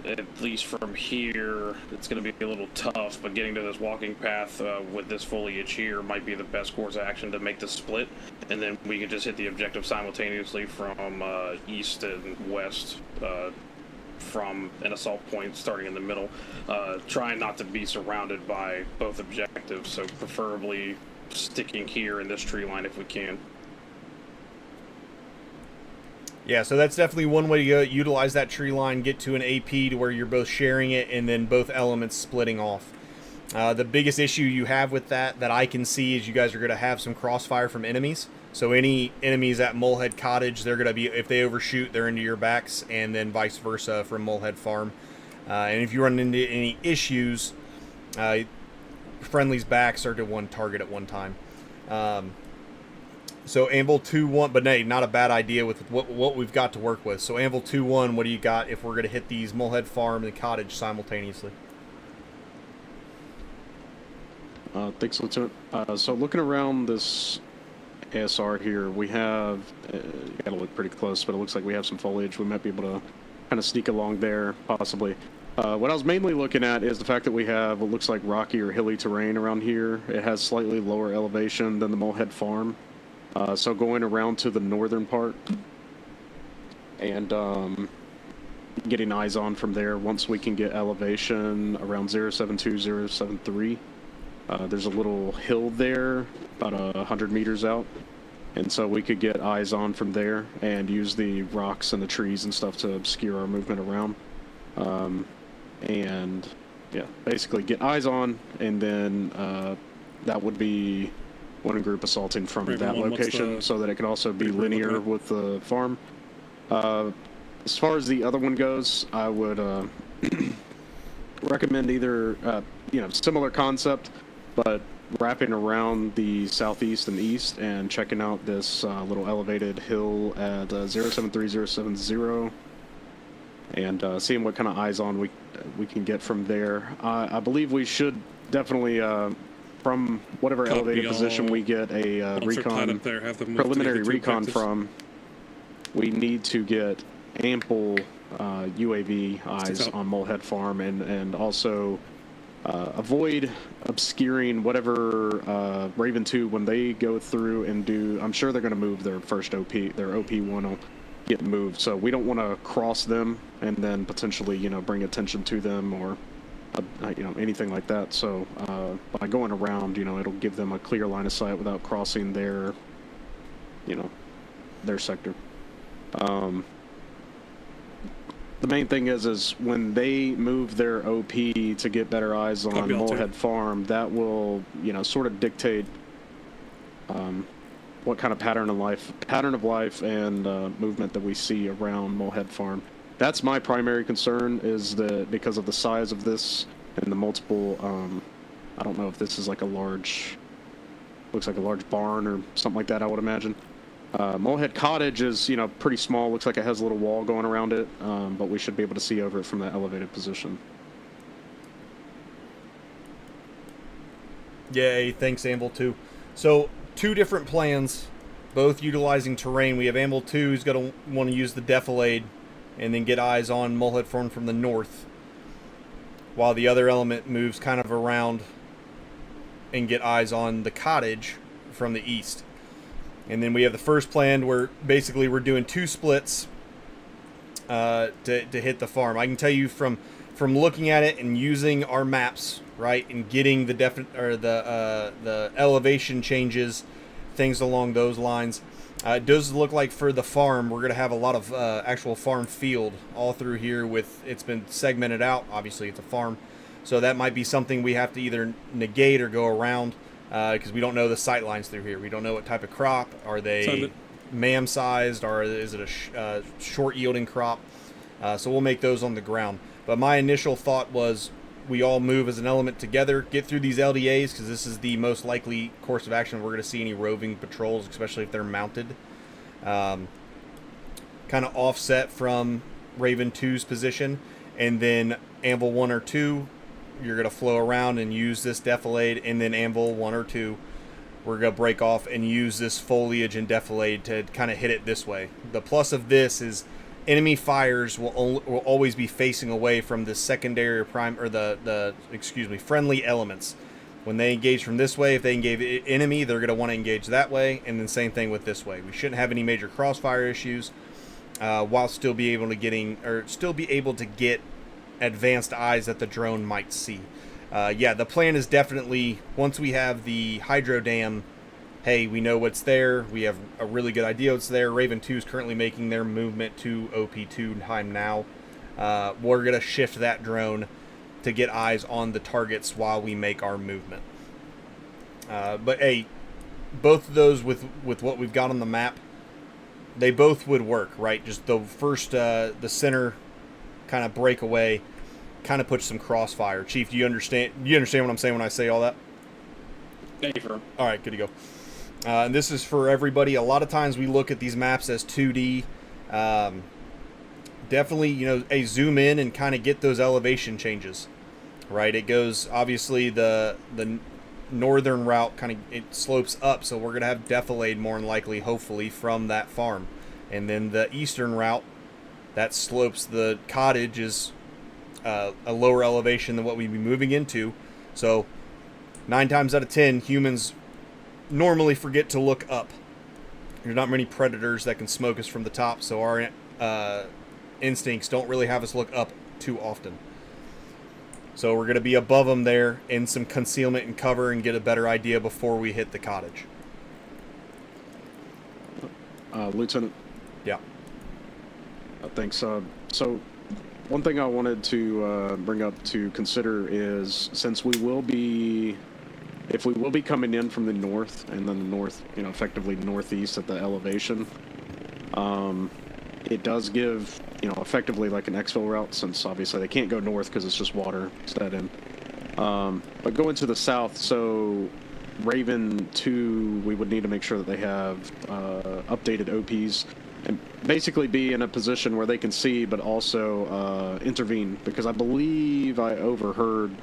at least from here. It's going to be a little tough, but getting to this walking path with this foliage here might be the best course of action to make the split, and then we can just hit the objective simultaneously from east and west from an assault point starting in the middle, trying not to be surrounded by both objectives, so preferably sticking here in this tree line if we can. Yeah, so that's definitely one way to go. Utilize that tree line, get to an AP to where you're both sharing it, and then both elements splitting off. The biggest issue you have with that I can see is you guys are going to have some crossfire from enemies. So any enemies at Molehead Cottage, they're going to be, if they overshoot, they're into your backs, and then vice versa from Molehead Farm. And if you run into any issues, friendly's backs are to one target at one time. So Anvil 2-1, but hey, not a bad idea with what we've got to work with. So Anvil 2-1, what do you got if we're going to hit these Molehead Farm and Cottage simultaneously? Thanks, Lieutenant. So looking around this ASR here, we have, you gotta look pretty close, but it looks like we have some foliage. We might be able to kind of sneak along there, possibly. What I was mainly looking at is the fact that we have what looks like rocky or hilly terrain around here. It has slightly lower elevation than the Molehead Farm. So going around to the northern part and getting eyes on from there once we can get elevation around 072, 073. There's a little hill there about 100 meters out, and so we could get eyes on from there and use the rocks and the trees and stuff to obscure our movement around. And yeah, basically get eyes on, and then that would be one group assaulting from that location, so that it can also be linear with the farm. As far as the other one goes, I would recommend either similar concept, but wrapping around the southeast and east and checking out this little elevated hill at 073070 and seeing what kind of eyes on we can get from there. I believe we should definitely from whatever elevated position we get a recon, preliminary recon from, we need to get ample UAV eyes on Molehead Farm, and also avoid obscuring whatever Raven 2, when they go through and do, I'm sure they're going to move their first OP, their OP1 will get moved, so we don't want to cross them and then potentially, bring attention to them or anything like that. So by going around, it'll give them a clear line of sight without crossing their, their sector. The main thing is when they move their OP to get better eyes on Molehead Farm, that will, sort of dictate what kind of pattern of life and movement that we see around Molehead Farm. That's my primary concern, is that because of the size of this and the multiple, I don't know if this is like looks like a large barn or something like that, I would imagine. Molehead Cottage is, pretty small. Looks like it has a little wall going around it, but we should be able to see over it from that elevated position. Yay, thanks, Anvil 2. So, two different plans, both utilizing terrain. We have Anvil 2 who's going to want to use the defilade and then get eyes on Molehead Farm from the north, while the other element moves kind of around and get eyes on the cottage from the east. And then we have the first plan where basically we're doing 2 splits to hit the farm. I can tell you from looking at it and using our maps, right, and getting the the elevation changes, things along those lines. It does look like for the farm, we're going to have a lot of actual farm field all through here. It's been segmented out. Obviously, it's a farm. So that might be something we have to either negate or go around because we don't know the sight lines through here. We don't know what type of crop. Are they mam-sized or is it a short-yielding crop? So we'll make those on the ground. But my initial thought was we all move as an element together, get through these LDAs, because this is the most likely course of action we're going to see any roving patrols, especially if they're mounted. Kind of offset from Raven 2's position, and then Anvil 1 or 2, you're going to flow around and use this defilade, and then Anvil 1 or 2, we're going to break off and use this foliage and defilade to kind of hit it this way. The plus of this is enemy fires will always be facing away from the secondary or prime or the friendly elements. When they engage from this way, if they engage enemy, they're going to want to engage that way, and then same thing with this way. We shouldn't have any major crossfire issues, while still be able to get advanced eyes that the drone might see. Yeah, the plan is definitely once we have the hydro dam. Hey, we know what's there. We have a really good idea what's there. Raven 2 is currently making their movement to OP2 time now. We're going to shift that drone to get eyes on the targets while we make our movement. But hey, both of those with what we've got on the map, they both would work, right? Just the first, the center kind of breakaway kind of puts some crossfire. Chief, do you understand what I'm saying when I say all that? All right, good to go. And this is for everybody. A lot of times we look at these maps as 2D. Definitely, zoom in and kind of get those elevation changes, right? It goes, obviously, the northern route it slopes up, so we're going to have defilade more than likely, hopefully, from that farm. And then the eastern route, that slopes, the cottage is a lower elevation than what we'd be moving into. So 9 times out of 10, humans normally forget to look up. There's not many predators that can smoke us from the top, so our instincts don't really have us look up too often. So we're going to be above them there in some concealment and cover and get a better idea before we hit the cottage. Lieutenant? Yeah. Thanks. So one thing I wanted to bring up to consider is, since we will be coming in from the north, and then the north, effectively northeast at the elevation, it does give, effectively like an exfil route, since obviously they can't go north because it's just water, it's dead end. But going to the south, so Raven 2, we would need to make sure that they have updated OPs and basically be in a position where they can see, but also intervene, because I believe I overheard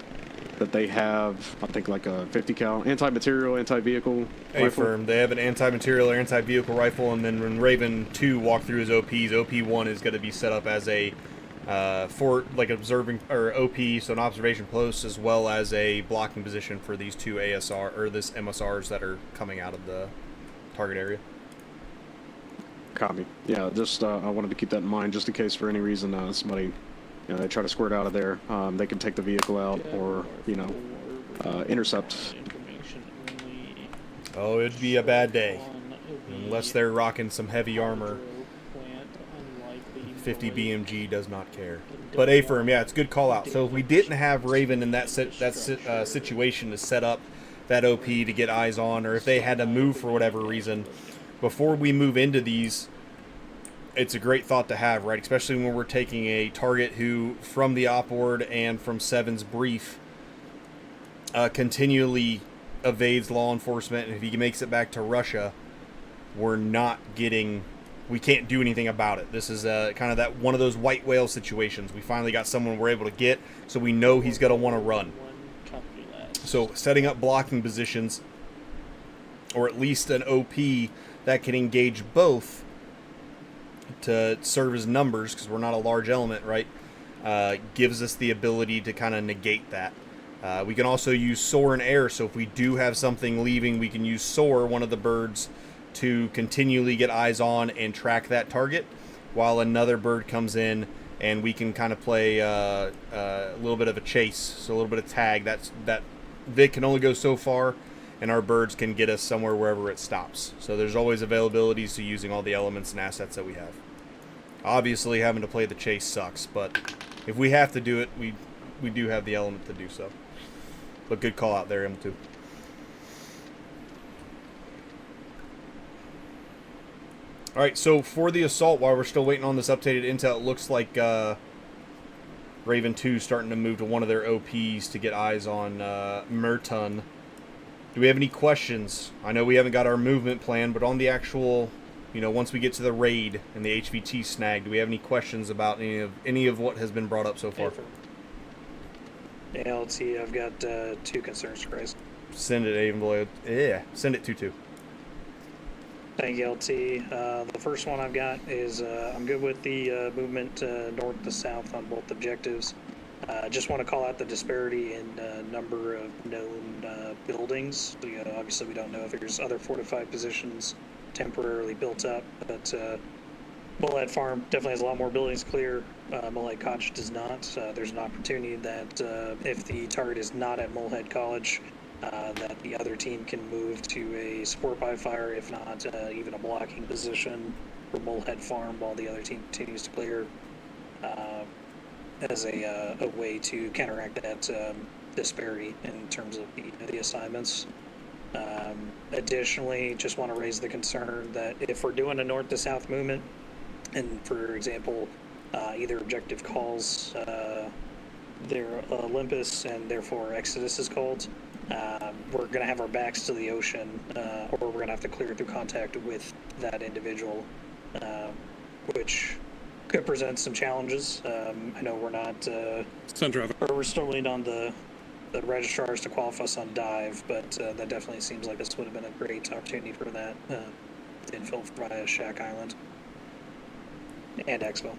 that they have, I think, like a 50 cal anti-material, anti-vehical rifle. Affirm. They have an anti-material or anti-vehicle rifle, and then when Raven 2 walk through his OPs, OP1 is going to be set up as a observing, or OP, so an observation post, as well as a blocking position for these 2 ASR or this MSRs that are coming out of the target area. Copy. Yeah, just I wanted to keep that in mind, just in case for any reason somebody, they try to squirt out of there. They can take the vehicle out, or intercept. Oh, it'd be a bad day unless they're rocking some heavy armor. 50 BMG does not care. But A-firm, yeah, it's a good call out. So if we didn't have Raven in that situation to set up that OP to get eyes on, or if they had to move for whatever reason, before we move into these, it's a great thought to have, right? Especially when we're taking a target who, from the op board and from Seven's brief, continually evades law enforcement, and if he makes it back to Russia, we can't do anything about it. This is kind of that one of those white whale situations. We finally got someone we're able to get, so we know he's going to want to run. So setting up blocking positions, or at least an OP that can engage both to serve as numbers, because we're not a large element, right, gives us the ability to kind of negate that. We can also use soar and air, so if we do have something leaving, we can use soar, one of the birds, to continually get eyes on and track that target, while another bird comes in and we can kind of play a little bit of a chase, so a little bit of tag. That Vic can only go so far, and our birds can get us somewhere wherever it stops. So there's always availabilities to using all the elements and assets that we have. Obviously, having to play the chase sucks, but if we have to do it, we do have the element to do so. But good call out there, M2. All right, so for the assault, while we're still waiting on this updated intel, it looks like Raven 2 starting to move to one of their OPs to get eyes on Merton. Do we have any questions? I know we haven't got our movement plan, but on the actual, once we get to the raid and the HVT snag, do we have any questions about any of what has been brought up so far? Yeah, let's see. I've got 2 concerns to raise. Send it, Avon. Yeah, send it 2-2. Thank you, LT. The first one I've got is I'm good with the movement north to south on both objectives. Just want to call out the disparity in number of known buildings. Obviously, we don't know if there's other fortified positions temporarily built up, but Bullhead Farm definitely has a lot more buildings clear. Molehead Cottage does not. There's an opportunity that if the target is not at Molehead College, that the other team can move to a support by fire, if not even a blocking position for Bullhead Farm while the other team continues to clear, as a way to counteract that disparity in terms of the assignments. Additionally, just want to raise the concern that if we're doing a north to south movement, and for example, either objective calls their Olympus and therefore Exodus is called, we're going to have our backs to the ocean, or we're going to have to clear through contact with that individual, which could present some challenges. I know we're not, or we're still waiting on the registrars to qualify us on dive, but that definitely seems like this would have been a great opportunity for that infill via Shack Island and Expo.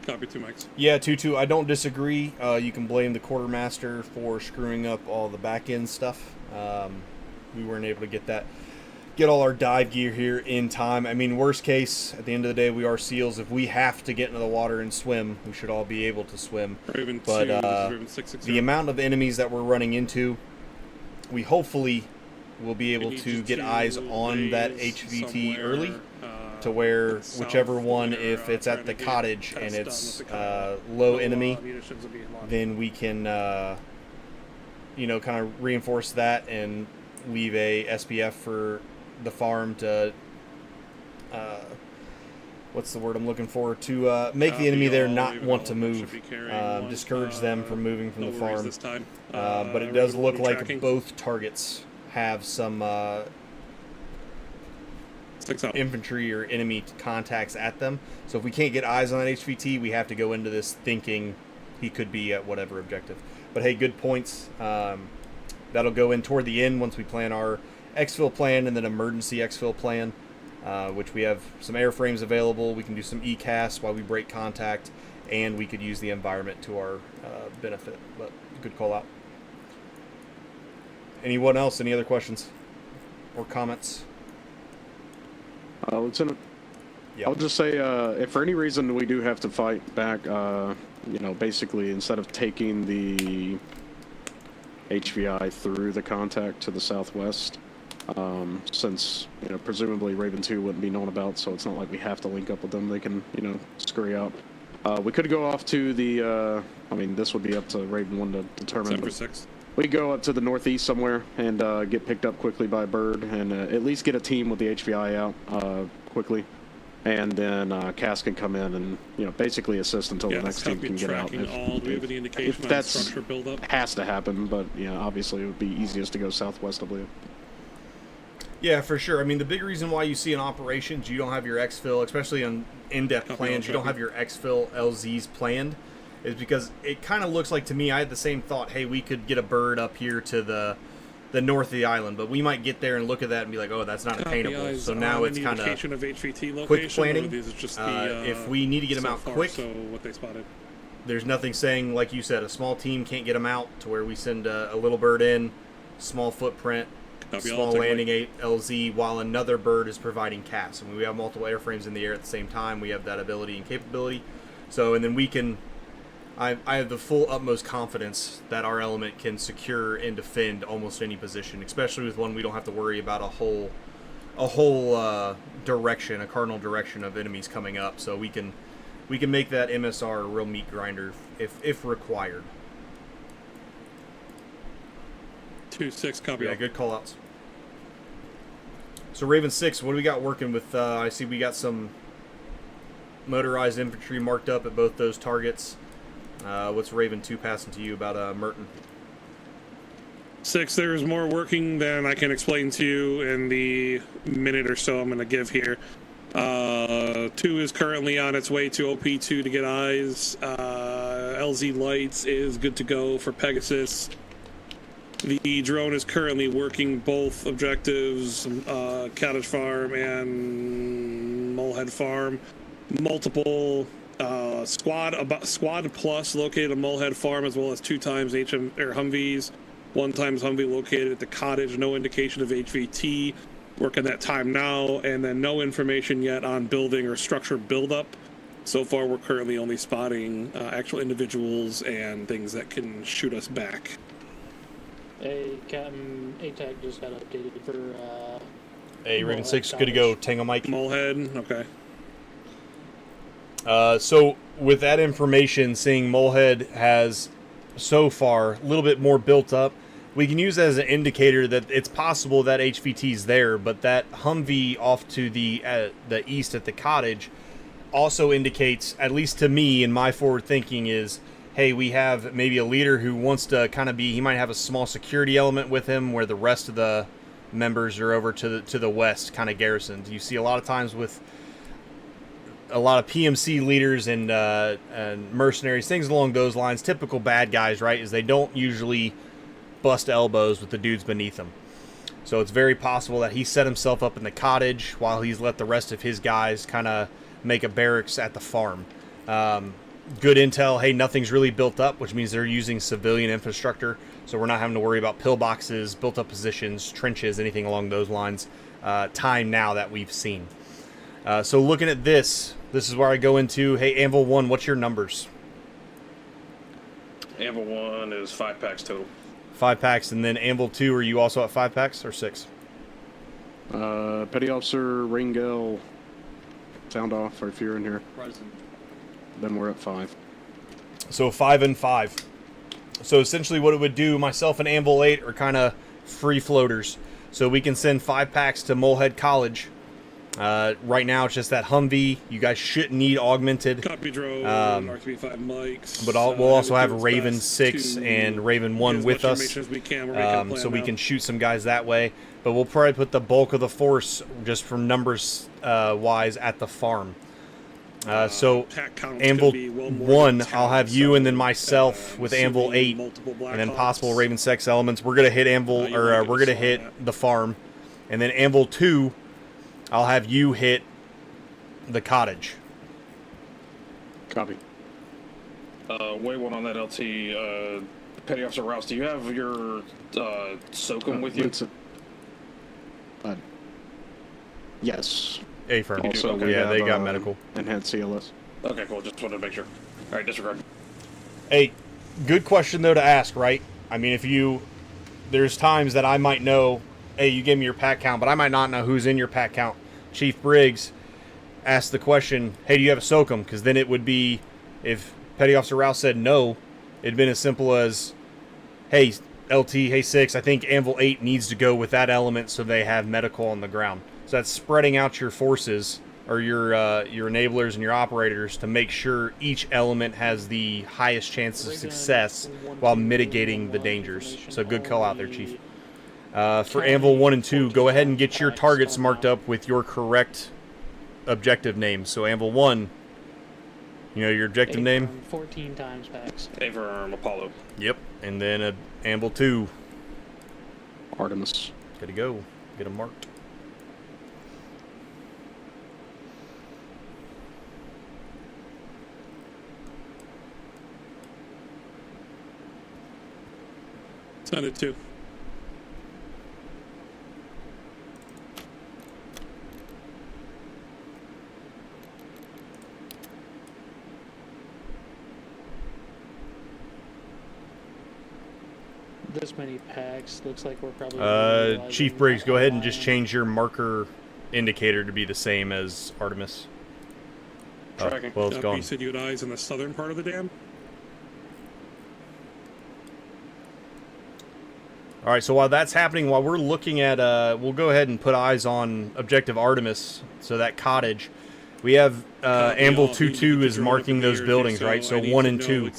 Copy, 2 mics. Yeah, 2-2. I don't disagree. You can blame the quartermaster for screwing up all the back end stuff. We weren't able to get all our dive gear here in time. I mean, worst case, at the end of the day, we are SEALs. If we have to get into the water and swim, we should all be able to swim. Raven but 2, Raven 660. the amount of enemies that we're running into, we hopefully will be able to get eyes on that HVT early, to where whichever one, if it's at the cottage and it's low enemy, then we can kind of reinforce that and leave a SPF for the farm to what's the word I'm looking for, to make the enemy there not want to move, discourage them from moving from the farm. But it does look like both targets have some infantry or enemy contacts at them. So if we can't get eyes on that HVT, we have to go into this thinking he could be at whatever objective. But hey, good points. That'll go in toward the end once we plan our exfil plan and then emergency exfil plan, which we have some airframes available. We can do some ECAS while we break contact, and we could use the environment to our benefit. But good call out. Anyone else? Any other questions or comments? Lieutenant, I'll just say, if for any reason we do have to fight back, basically instead of taking the HVI through the contact to the southwest, since, presumably Raven 2 wouldn't be known about, so it's not like we have to link up with them. They can, scurry out. We could go off to the, this would be up to Raven 1 to determine. 7 for 6. We go up to the northeast somewhere and get picked up quickly by a bird and at least get a team with the HVI out quickly. And then Cass can come in and, basically assist until the next team can get out. Do we have any indication on that's structure buildup? Has to happen, but, obviously it would be easiest to go southwest, I believe. Yeah, for sure. I mean, the big reason why you see in operations you don't have your exfil, especially on in-depth plans, you don't have your exfil LZs planned, is because it kind of looks like, to me, I had the same thought, hey, we could get a bird up here to the north of the island, but we might get there and look at that and be like, oh, that's not attainable. So now it's kind of quick planning. If we need to get them out quick, so what they spotted. There's nothing saying, like you said, a small team can't get them out, to where we send a little bird in, small footprint, Copy all, small take landing Mike. 8 LZ, while another bird is providing CAS. I mean, we have multiple airframes in the air at the same time. We have that ability and capability. So, and then we can, I have the full utmost confidence that our element can secure and defend almost any position, especially with one we don't have to worry about a whole direction, a cardinal direction of enemies coming up. So we can make that MSR a real meat grinder if required. 2-6, copy Yeah, all. good call outs. So Raven 6, what do we got working with? I see we got some motorized infantry marked up at both those targets. What's Raven 2 passing to you about Merton? 6, there's more working than I can explain to you in the minute or so I'm going to give here. 2 is currently on its way to OP2 to get eyes. LZ Lights is good to go for Pegasus. The drone is currently working both objectives, Cottage Farm and Molehead Farm. Multiple squad plus located at Molehead Farm, as well as 2 times Humvees. 1 times Humvee located at the cottage. No indication of HVT. Working that time now, and then no information yet on building or structure buildup. So far, we're currently only spotting actual individuals and things that can shoot us back. Hey, Captain ATAC just got updated for. Hey, Raven Molehead 6, good to go. Cottage. Tango Mike. Molehead, okay. So with that information, seeing Molehead has so far a little bit more built up, we can use that as an indicator that it's possible that HVT is there, but that Humvee off to the east at the cottage also indicates, at least to me in my forward thinking, is, hey, we have maybe a leader who wants to kind of be, he might have a small security element with him where the rest of the members are over to the west, kind of garrisoned. You see a lot of times with a lot of PMC leaders and mercenaries, things along those lines, typical bad guys, right, is they don't usually bust elbows with the dudes beneath him. So it's very possible that he set himself up in the cottage while he's let the rest of his guys kind of make a barracks at the farm. Good intel, hey, nothing's really built up, which means they're using civilian infrastructure, so we're not having to worry about pillboxes, built-up positions, trenches, anything along those lines. Time now that we've seen. So looking at this is where I go into, hey, Anvil 1, what's your numbers? Anvil 1 is 5 packs total. 5 packs, and then Anvil 2, are you also at 5 packs or 6? Petty Officer Ringel, sound off if you're in here. Present. Then we're at 5. So 5 and 5. So essentially what it would do, myself and Anvil 8 are kind of free floaters. So we can send 5 packs to Molehead College. Right now it's just that Humvee. You guys shouldn't need augmented. Copy drone, R35 mics. But we'll also have Raven 6 and Raven 1 with us. So we can shoot some guys that way. But we'll probably put the bulk of the force, just from numbers wise, at the farm. So Anvil 1, I'll have you and then myself with Anvil 8, and then possible Raven 6 elements. We're gonna hit Anvil, or we're gonna hit the farm, and then Anvil 2, I'll have you hit the cottage. Copy. Way one on that LT. Petty Officer Rouse, do you have your SOCOM with you? Yes. A-firm. Also, okay. we Yeah, have, they got medical. Enhanced CLS. Okay, cool. Just wanted to make sure. All right, disregard. Hey, good question though to ask, right? I mean, there's times that I might know, hey, you gave me your pack count, but I might not know who's in your pack count. Chief Briggs asked the question, hey, do you have a SOCOM? Because then it would be, if Petty Officer Rouse said no, it'd been as simple as, hey, LT, hey, 6, I think Anvil 8 needs to go with that element so they have medical on the ground. So that's spreading out your forces, or your enablers and your operators, to make sure each element has the highest chance of success while mitigating the dangers. So good call out there, Chief. For Anvil 1 and 2, go ahead and get your targets marked up with your correct objective names. So Anvil 1, you know your objective name? 14 times packs. A for Apollo. Yep. And then Anvil 2. Artemis. Good to go. Get them marked. Send it to. this many packs, looks like we're probably... Chief Briggs, go ahead and just change your marker indicator to be the same as Artemis. Tracking. Well, it's gone. You said you had eyes in the southern part of the dam? All right, so while that's happening, while we're looking at, we'll go ahead and put eyes on objective Artemis, so that cottage. We have Amble 2-2 is marking those buildings, right? So 1 and 2.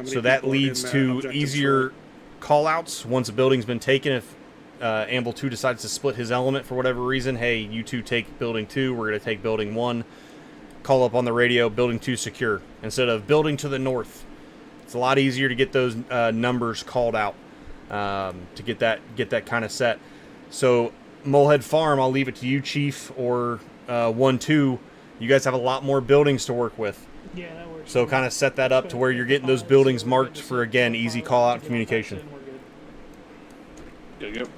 So that leads to easier call-outs once a building's been taken. If Amble 2 decides to split his element for whatever reason, hey, you two take building 2, we're going to take building 1. Call up on the radio, building 2 secure. Instead of building to the north. It's a lot easier to get those numbers called out. To get that kind of set. So Molehead Farm, I'll leave it to you, Chief, or 1-2. You guys have a lot more buildings to work with. Yeah, that works. So kind of set that up to where you're getting those buildings marked for, again, easy call-out communication. Good, good.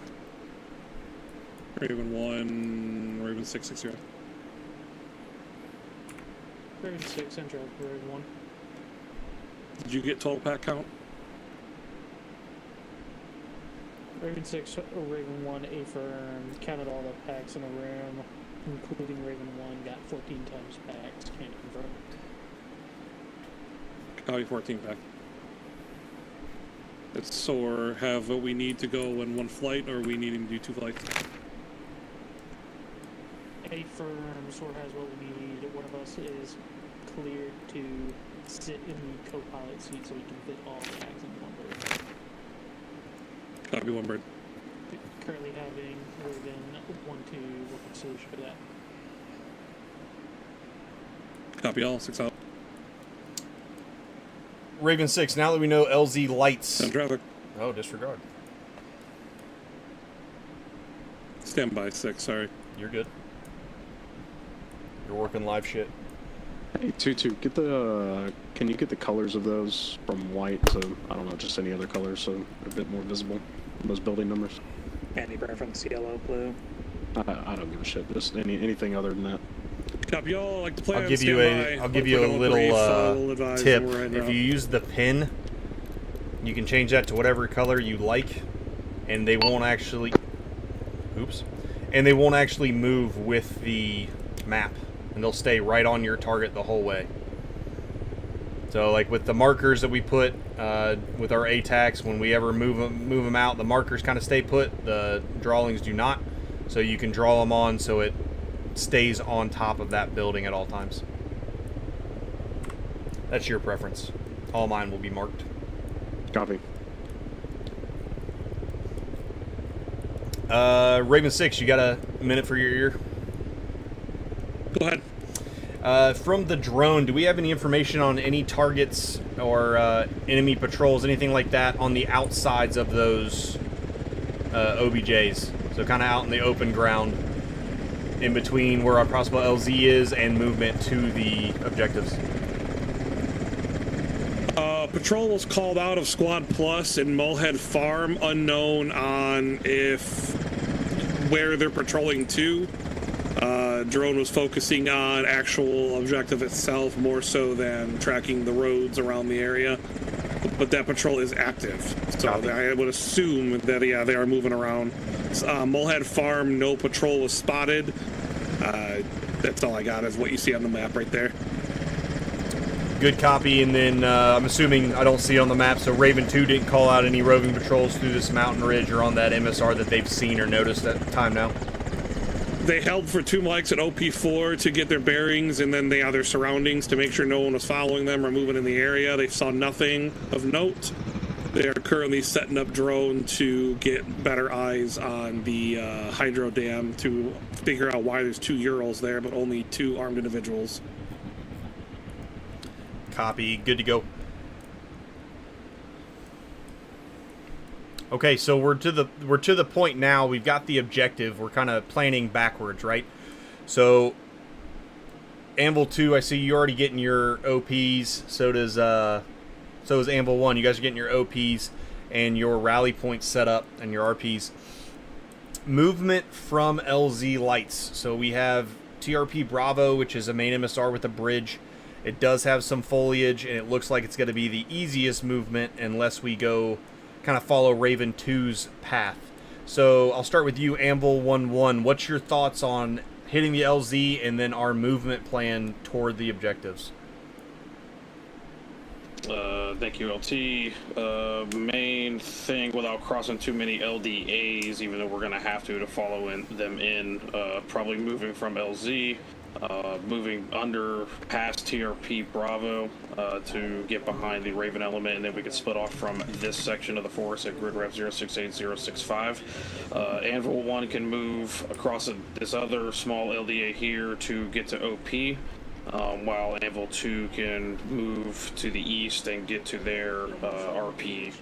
Raven 1, Raven 660. Raven 6, enter Raven 1. Did you get total pack count? Raven 6, Raven 1, affirm, counted all the packs in the room, including Raven 1, got 14 times packs, can't confirm. Copy 14 pack. It's SOAR have what we need to go in 1 flight, or are we needing to do 2 flights? Affirm, SOAR has what we need, one of us is cleared to sit in the co-pilot seat so we can fit all the packs in one bird. Copy 1 bird. Currently having Raven 1-2 work a solution for that. Copy all, 6 out. Raven 6, now that we know LZ lights. Send traffic. Oh, disregard. Stand by 6, sorry. You're good. You're working live shit. Hey, 2-2, get the, can you get the colors of those from white to, I don't know, just any other color so they're a bit more visible, those building numbers? Any preference, yellow, blue? I don't give a shit, just anything other than that. Copy all, like the plan. I'll give you a little tip. If you use the pin, you can change that to whatever color you like, and they won't actually, and they won't actually move with the map, and they'll stay right on your target the whole way. So, like with the markers that we put with our ATACs, when we ever move them out, the markers kind of stay put. The drawings do not. So you can draw them on so it stays on top of that building at all times. That's your preference. All mine will be marked. Copy. Raven 6, you got a minute for your ear? Go ahead. From the drone, do we have any information on any targets or enemy patrols, anything like that, on the outsides of those OBJs? So kind of out in the open ground, in between where our possible LZ is and movement to the objectives. Patrol was called out of Squad Plus in Molehead Farm, unknown on where they're patrolling to. Drone was focusing on actual objective itself more so than tracking the roads around the area. But that patrol is active, so I would assume that, yeah, they are moving around. Molehead Farm, no patrol was spotted. That's all I got is what you see on the map right there. Good copy, and then I'm assuming I don't see it on the map, so Raven 2 didn't call out any roving patrols through this mountain ridge or on that MSR that they've seen or noticed at the time now? They held for 2 mics at OP4 to get their bearings, and then they have their surroundings to make sure no one was following them or moving in the area. They saw nothing of note. They are currently setting up drone to get better eyes on the hydro dam to figure out why there's 2 Urals there, but only 2 armed individuals. Copy. Good to go. Okay, so we're to the point now. We've got the objective. We're kind of planning backwards, right? So Amble 2, I see you already getting your OPs. So does Amble 1. You guys are getting your OPs and your rally points set up and your RPs. Movement from LZ lights. So we have TRP Bravo, which is a main MSR with a bridge. It does have some foliage, and it looks like it's going to be the easiest movement unless we go kind of follow Raven 2's path. So I'll start with you, Anvil 1-1. What's your thoughts on hitting the LZ and then our movement plan toward the objectives? Thank you, LT. Main thing, without crossing too many LDAs, even though we're going to have to follow them in, probably moving from LZ, moving under past TRP Bravo to get behind the Raven element, and then we can split off from this section of the force at grid ref 068065. Anvil 1 can move across this other small LDA here to get to OP. While Anvil 2 can move to the east and get to their RP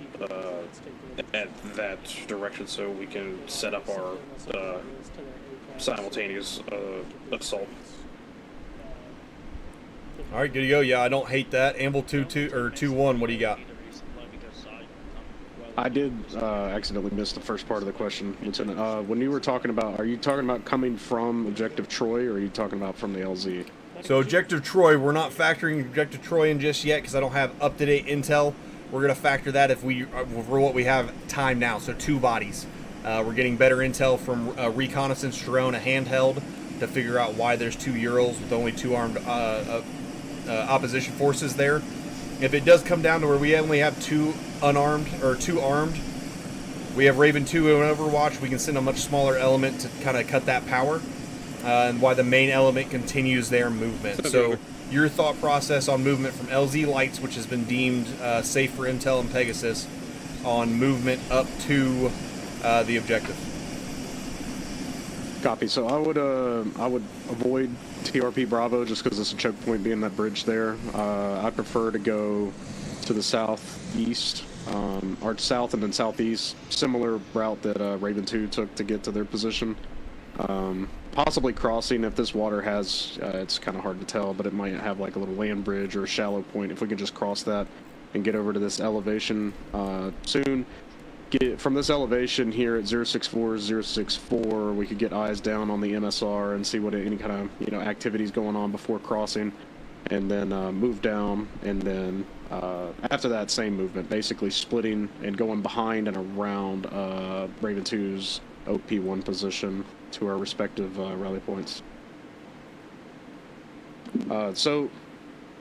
at that direction, so we can set up our simultaneous assault. All right, good to go. Yeah, I don't hate that. Anvil 2-1. What do you got? I did accidentally miss the first part of the question, Lieutenant. When you were talking about, are you talking about coming from Objective Troy, or are you talking about from the LZ? So Objective Troy, we're not factoring Objective Troy in just yet because I don't have up-to-date intel. We're going to factor that if for what we have time now. So 2 bodies. We're getting better intel from a reconnaissance drone, a handheld, to figure out why there's 2 Urals with only 2 armed opposition forces there. If it does come down to where we only have 2 unarmed or 2 armed, we have Raven 2 in Overwatch. We can send a much smaller element to kind of cut that power. And why the main element continues their movement. So your thought process on movement from LZ Lights, which has been deemed safe for Intel and Pegasus, on movement up to the objective. Copy. So I would avoid TRP Bravo just because it's a choke point being that bridge there. I prefer to go to the southeast, or south and then southeast, similar route that Raven 2 took to get to their position. Possibly crossing if this water has, it's kind of hard to tell, but it might have like a little land bridge or a shallow point. If we could just cross that and get over to this elevation soon. Get from this elevation here at 064, we could get eyes down on the MSR and see what any kind of activities going on before crossing, and then move down, and then after that same movement, basically splitting and going behind and around Raven 2's OP1 position to our respective rally points. So,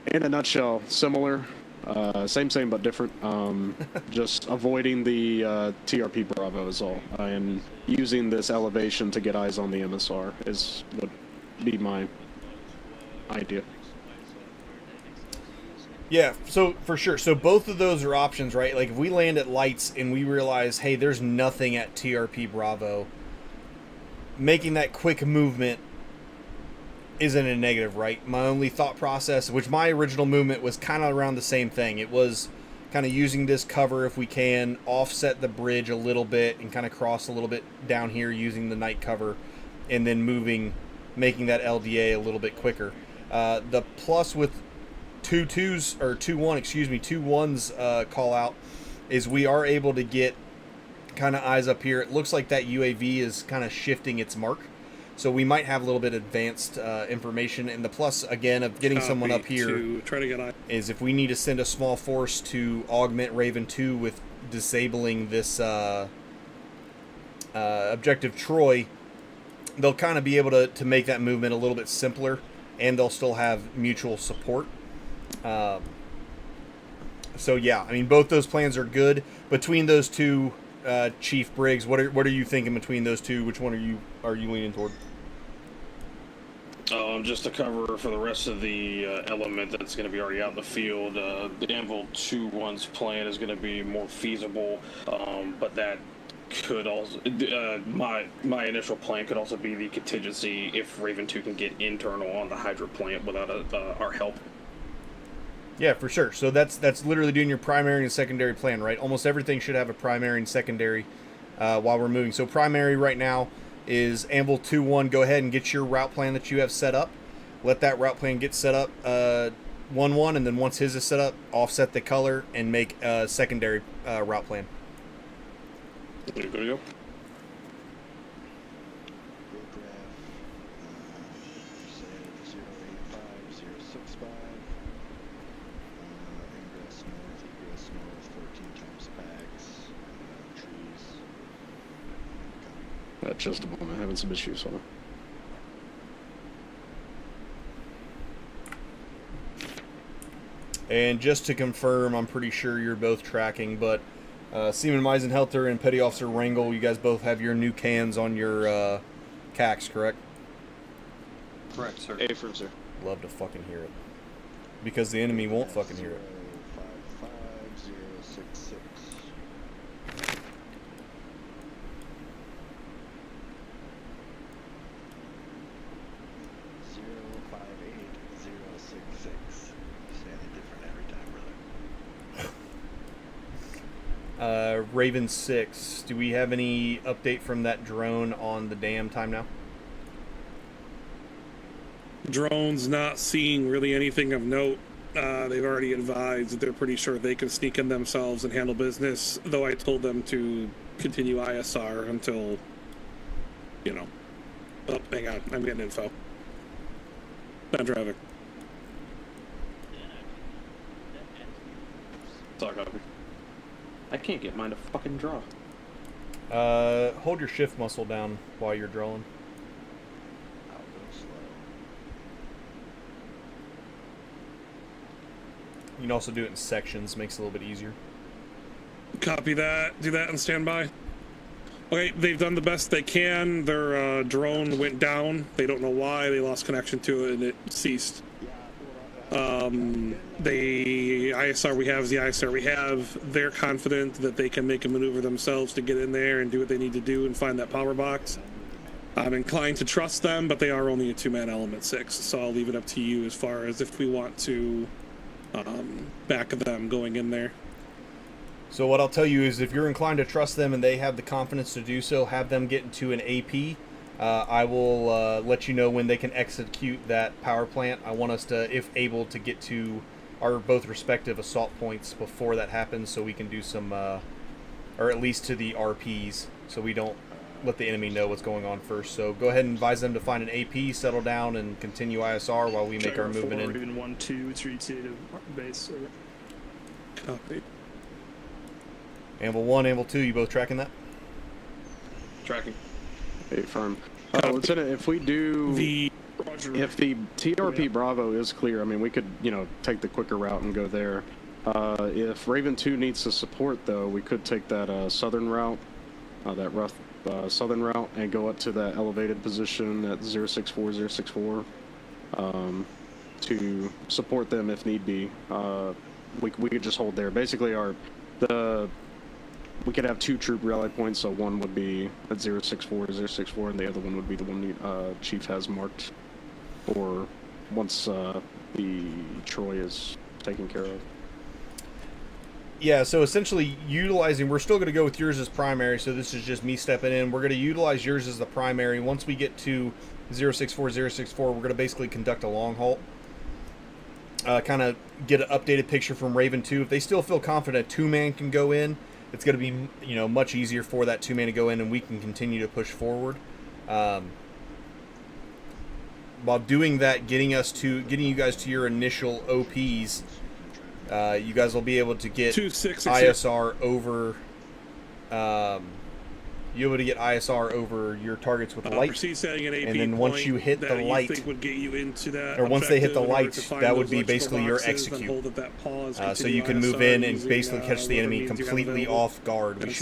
in a nutshell, similar, same but different. Just avoiding the TRP Bravo is all, and using this elevation to get eyes on the MSR would be my idea. Yeah, so for sure. So both of those are options, right? Like if we land at Lights and we realize, hey, there's nothing at TRP Bravo, making that quick movement isn't a negative, right? My only thought process, which my original movement was kind of around the same thing. It was kind of using this cover if we can, offset the bridge a little bit and kind of cross a little bit down here using the night cover, and then making that LDA a little bit quicker. The plus with 2-1's call out is we are able to get kind of eyes up here. It looks like that UAV is kind of shifting its mark, so we might have a little bit advanced information. And the plus again of getting someone up here to try to get is if we need to send a small force to augment Raven 2 with disabling this Objective Troy, they'll kind of be able to make that movement a little bit simpler, and they'll still have mutual support. So yeah, I mean both those plans are good. Between those two, Chief Briggs, what are you thinking between those two? Which one are you leaning toward? Just to cover for the rest of the element that's going to be already out in the field, the Anvil 2-1's plan is going to be more feasible, but that could also my initial plan could also be the contingency if Raven 2 can get internal on the Hydra plant without our help. Yeah, for sure. So that's literally doing your primary and secondary plan, right? Almost everything should have a primary and secondary while we're moving. So primary right now is Anvil 2-1. Go ahead and get your route plan that you have set up. Let that route plan get set up 1-1, and then once his is set up, offset the color and make a secondary route plan. Good to go. Just a moment, having some issues on it. And just to confirm, I'm pretty sure you're both tracking, but Seaman Meisenhelter and Petty Officer Rangel, you guys both have your new cans on your CACs, correct? Correct, sir. Affirm, sir. Love to fucking hear it. Because the enemy won't fucking hear it. 55066. Sounded different every time, brother. Raven 6, do we have any update from that drone on the dam time now? Drones not seeing really anything of note. They've already advised that they're pretty sure they can sneak in themselves and handle business, though I told them to continue ISR until, you know. Oh, hang on, I'm getting info. I'm driving. Sorry, I can't get mine to fucking draw. Hold your shift muscle down while you're drawing. I'll go slow. You can also do it in sections, makes it a little bit easier. Copy that. Do that and stand by. Okay, they've done the best they can. Their drone went down. They don't know why. They lost connection to it and it ceased. The ISR we have is the ISR we have. They're confident that they can make a maneuver themselves to get in there and do what they need to do and find that power box. I'm inclined to trust them, but they are only a two-man element 6, so I'll leave it up to you as far as if we want to back them going in there. So what I'll tell you is if you're inclined to trust them and they have the confidence to do so, have them get into an AP. I will let you know when they can execute that power plant. I want us to, if able, to get to our both respective assault points before that happens so we can do some, or at least to the RPs, so we don't let the enemy know what's going on first. So go ahead and advise them to find an AP, settle down, and continue ISR while we make our movement in. Even 1-2, 3-2 to base. Copy. Anvil 1, Anvil 2, you both tracking that? Tracking. Hey, firm. Lieutenant, if we do, if the TRP Bravo is clear, I mean, we could, you know, take the quicker route and go there. If Raven 2 needs to support, though, we could take that southern route, that rough southern route, and go up to that elevated position at 064064 to support them if need be. We could just hold there. Basically, we could have 2 troop rally points, so one would be at 064064, and the other one would be the one Chief has marked, or once the Troy is taken care of. Yeah, so essentially utilizing, we're still going to go with yours as primary, so this is just me stepping in. We're going to utilize yours as the primary. Once we get to 064064, we're going to basically conduct a long halt. Kind of get an updated picture from Raven 2. If they still feel confident 2-man can go in, it's going to be, you know, much easier for that 2-man to go in, and we can continue to push forward. While doing that, getting you guys to your initial OPs, you guys will be able to get ISR over. You'll be able to get ISR over your targets with light, and then once you hit the light, or once they hit the light, that would be basically your execute. So you can move in and basically catch the enemy completely off guard. They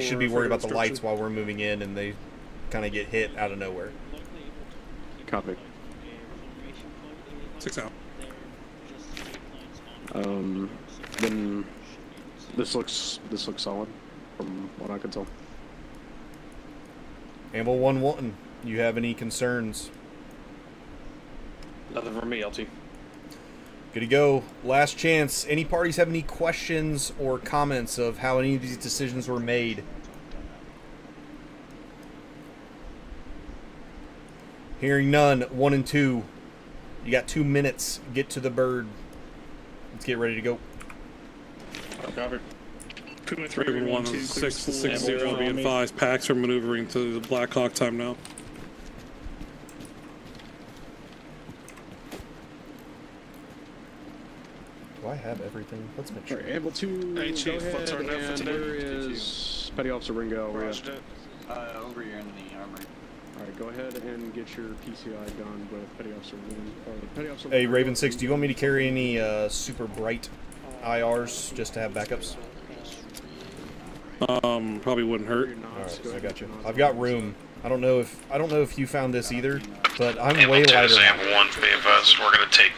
should be worried about the lights while we're moving in, and they kind of get hit out of nowhere. Copy. 6 out. Then this looks solid from what I can tell. Amble 1-1, you have any concerns? Nothing from me, LT. Good to go. Last chance. Any parties have any questions or comments of how any of these decisions were made? Hearing none. 1 and 2. You got 2 minutes. Get to the bird. Let's get ready to go. Copy. 1-6-6-0. Be advised, packs are maneuvering to the Black Hawk time now. Do I have everything? Let's make sure. Right, able to Hey, Chief, go ahead, what's our note for and today? where is Petty Officer Ringo? Over here in the armory. All right, go ahead and get your PCI done with Petty Officer Moon. Petty Officer Hey, Raven 6, do you want me to carry any super bright IRs just to have backups? Probably wouldn't hurt. Alright, I got you. I've got room. I don't know if you found this either, but I'm way lighter. One, to be advised, we're gonna take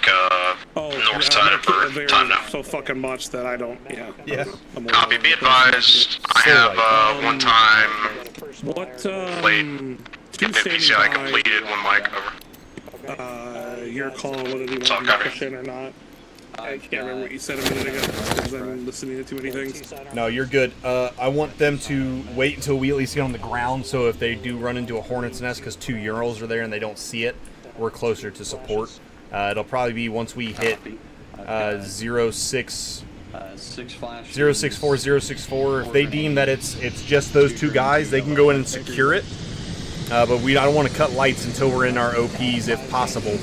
north side of Bird. Time now. So fucking much that I don't. Yeah. Copy. Be advised. I have one time. What? Late. Get the PCI completed. One mic over. Your call whether you want to push in or not. I can't remember what you said a minute ago because I'm listening to too many things. No, you're good. I want them to wait until we at least get on the ground, so if they do run into a hornet's nest because 2 Urals are there and they don't see it, we're closer to support. It'll probably be once we hit 064064. If they deem that it's just those 2 guys, they can go in and secure it. But I don't want to cut lights until we're in our OPs if possible.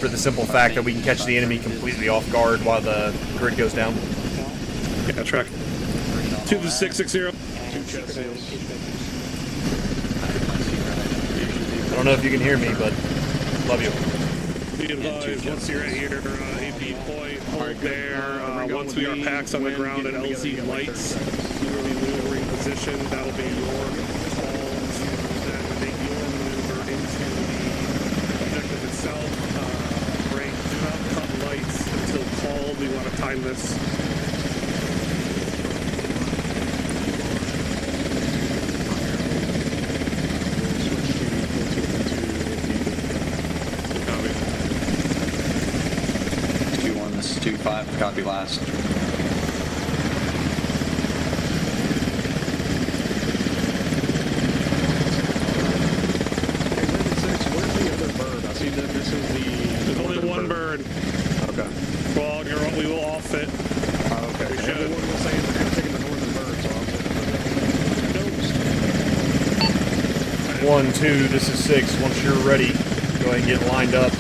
For the simple fact that we can catch the enemy completely off guard while the grid goes down. Yeah, track. 2 to 660. Two chest seals. I don't know if you can hear me, but love you. Be advised, once you're at your AP point, hold there. Once we are packs on the ground at LZ lights, we will be maneuvering position. That'll be your call to then make your maneuver into the objective itself. Break, do not cut lights until called. We want to time this. This is 2-5, copy last. There's only one bird. Okay. Well, we will all fit. Okay. We should. Everyone was saying they're taking the northern bird, so I'll 1, 2, this is 6. Once you're ready, go ahead and get lined up.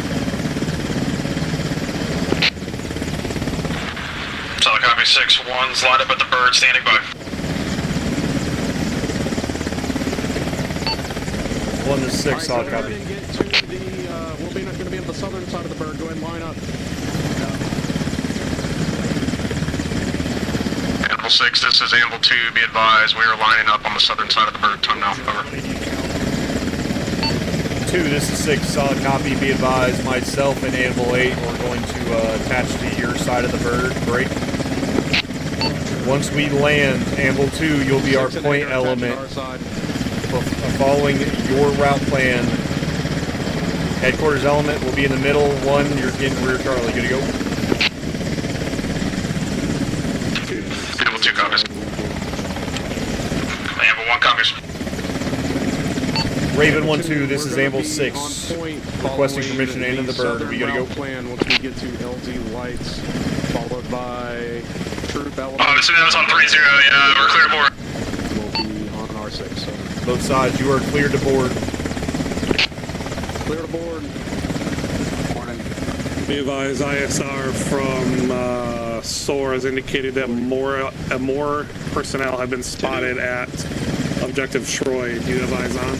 Solid copy. 6-1's lined up at the bird, standing by. 1 to 6, solid copy. Get to the, we're going to be on the southern side of the bird. Go ahead and line up. Anvil 6, this is Anvil 2. Be advised, we are lining up on the southern side of the bird. Time now. Over. 2, this is 6, solid copy. Be advised, myself and Anvil 8, we're going to attach to your side of the bird. Break. Once we land, Anvil 2, you'll be our point element. Following your route plan, headquarters element will be in the middle. 1, you're getting rear Charlie. Good to go. Anvil 2 copies. Anvil 1 copies. Raven 1-2, this is Anvil 6. Requesting permission to enter the bird. Are we good to go? Plan once we get to LZ lights, followed by troop element. Oh, this was on 3-0. Yeah, we're clear to board. We'll be on R6. So. Both sides, you are cleared to board. Clear to board. Morning. Be advised, ISR from SOAR has indicated that more personnel have been spotted at Objective Troy. Do you have eyes on?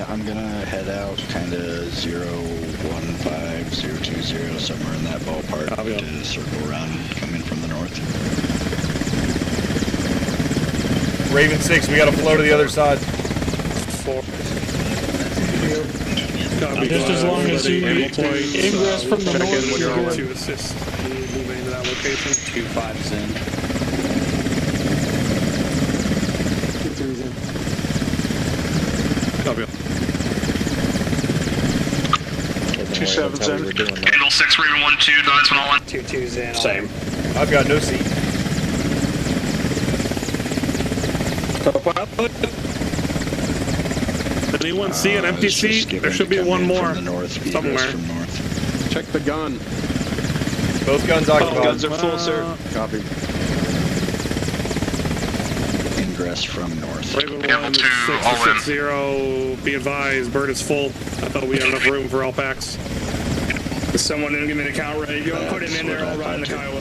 I'm gonna head out kind of 015, 020, somewhere in that ballpark to circle around and come in from the north. Raven 6, we got to flow to the other side. 4. Just as long as you ingress from the north, you're good. To assist moving to that location. 2-5's in. 2-3's in. Copy. 2-7's in. Anvil 6, Raven 1-2, guys, 1-1. 2-2's in. Same. I've got no seat. Anyone see an empty seat? There should be one more somewhere. Check the gun. Both guns occupied. Guns are full, sir. Copy. Ingress from north. Raven 1, Anvil 2, all in. 660. Be advised, bird is full. I thought we had enough room for all packs. Someone didn't give me the count right. If you want to put him in there, I'll ride in the Kiowa.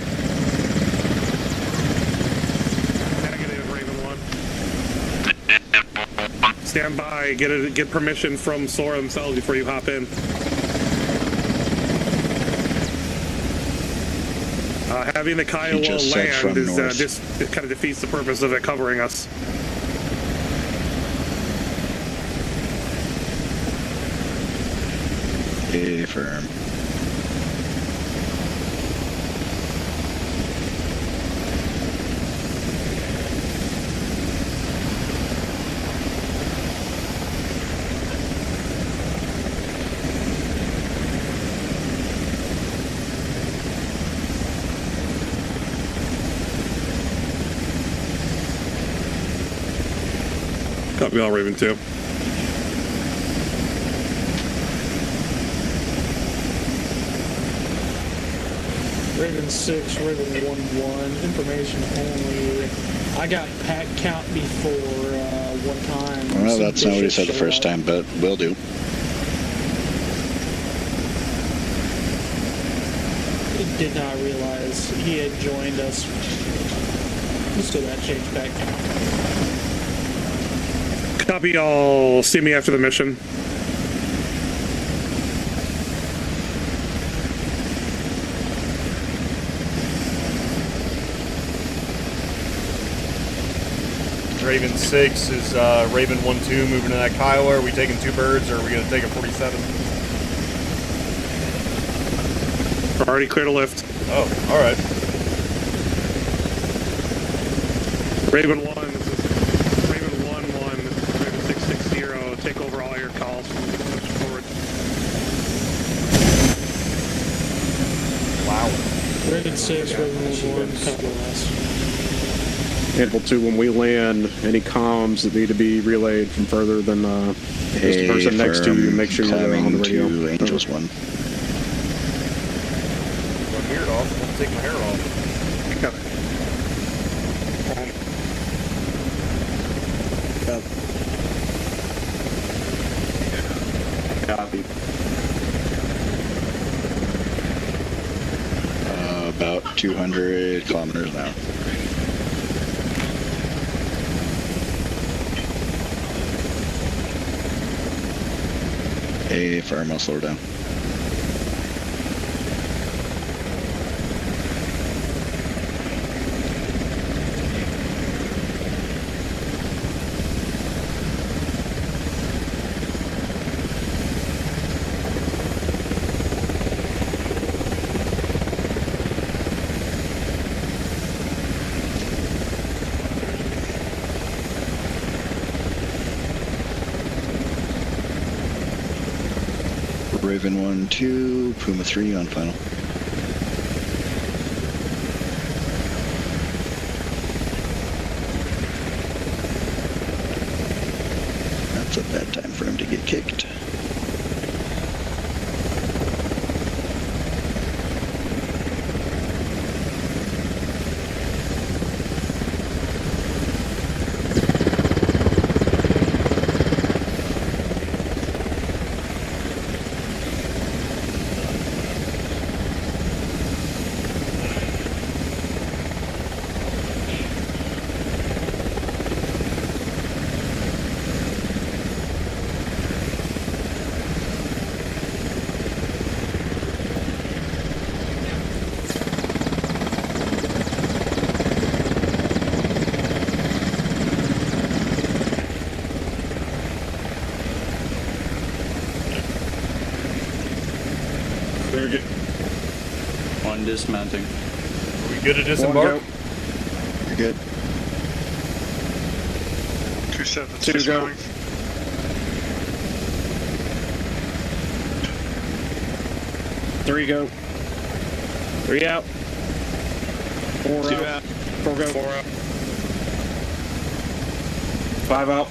Negative, Raven 1. Stand by. Get permission from Sora themselves before you hop in. Having the Kiowa land is just it kind of defeats the purpose of it covering us. Affirm. Copy all, Raven 2. Raven 6, Raven 1-1, information only. I got pack count before one time. Well, that's not what he said the first time, but will do. Did not realize he had joined us. Still got changed back count. Copy all. See me after the mission. Raven 6 is Raven 1-2 moving to that Kiowa. Are we taking 2 birds or are we going to take a 47? Already cleared a lift. Oh, alright. Raven 1, this is Raven 1-1, Raven 660, take over all your calls from forward. Wow. Raven 6, Raven 1-1, copy last. Handful 2, when we land, any comms that need to be relayed from further than just the person next to you, make sure you're on the radio. To Angels 1. My beard off, I'm take my hair off. Copy. About 200 kilometers an hour. Affirm, I'll slow her down. Raven 1-2, Puma 3 on final. That's a bad time for him to get kicked. Very good. One dismounting. Are we good to disembark? You're good. 2-7, 2 go. 3 go. 3 out. 4 2 out. out. 4 go. 4 out. 5 out.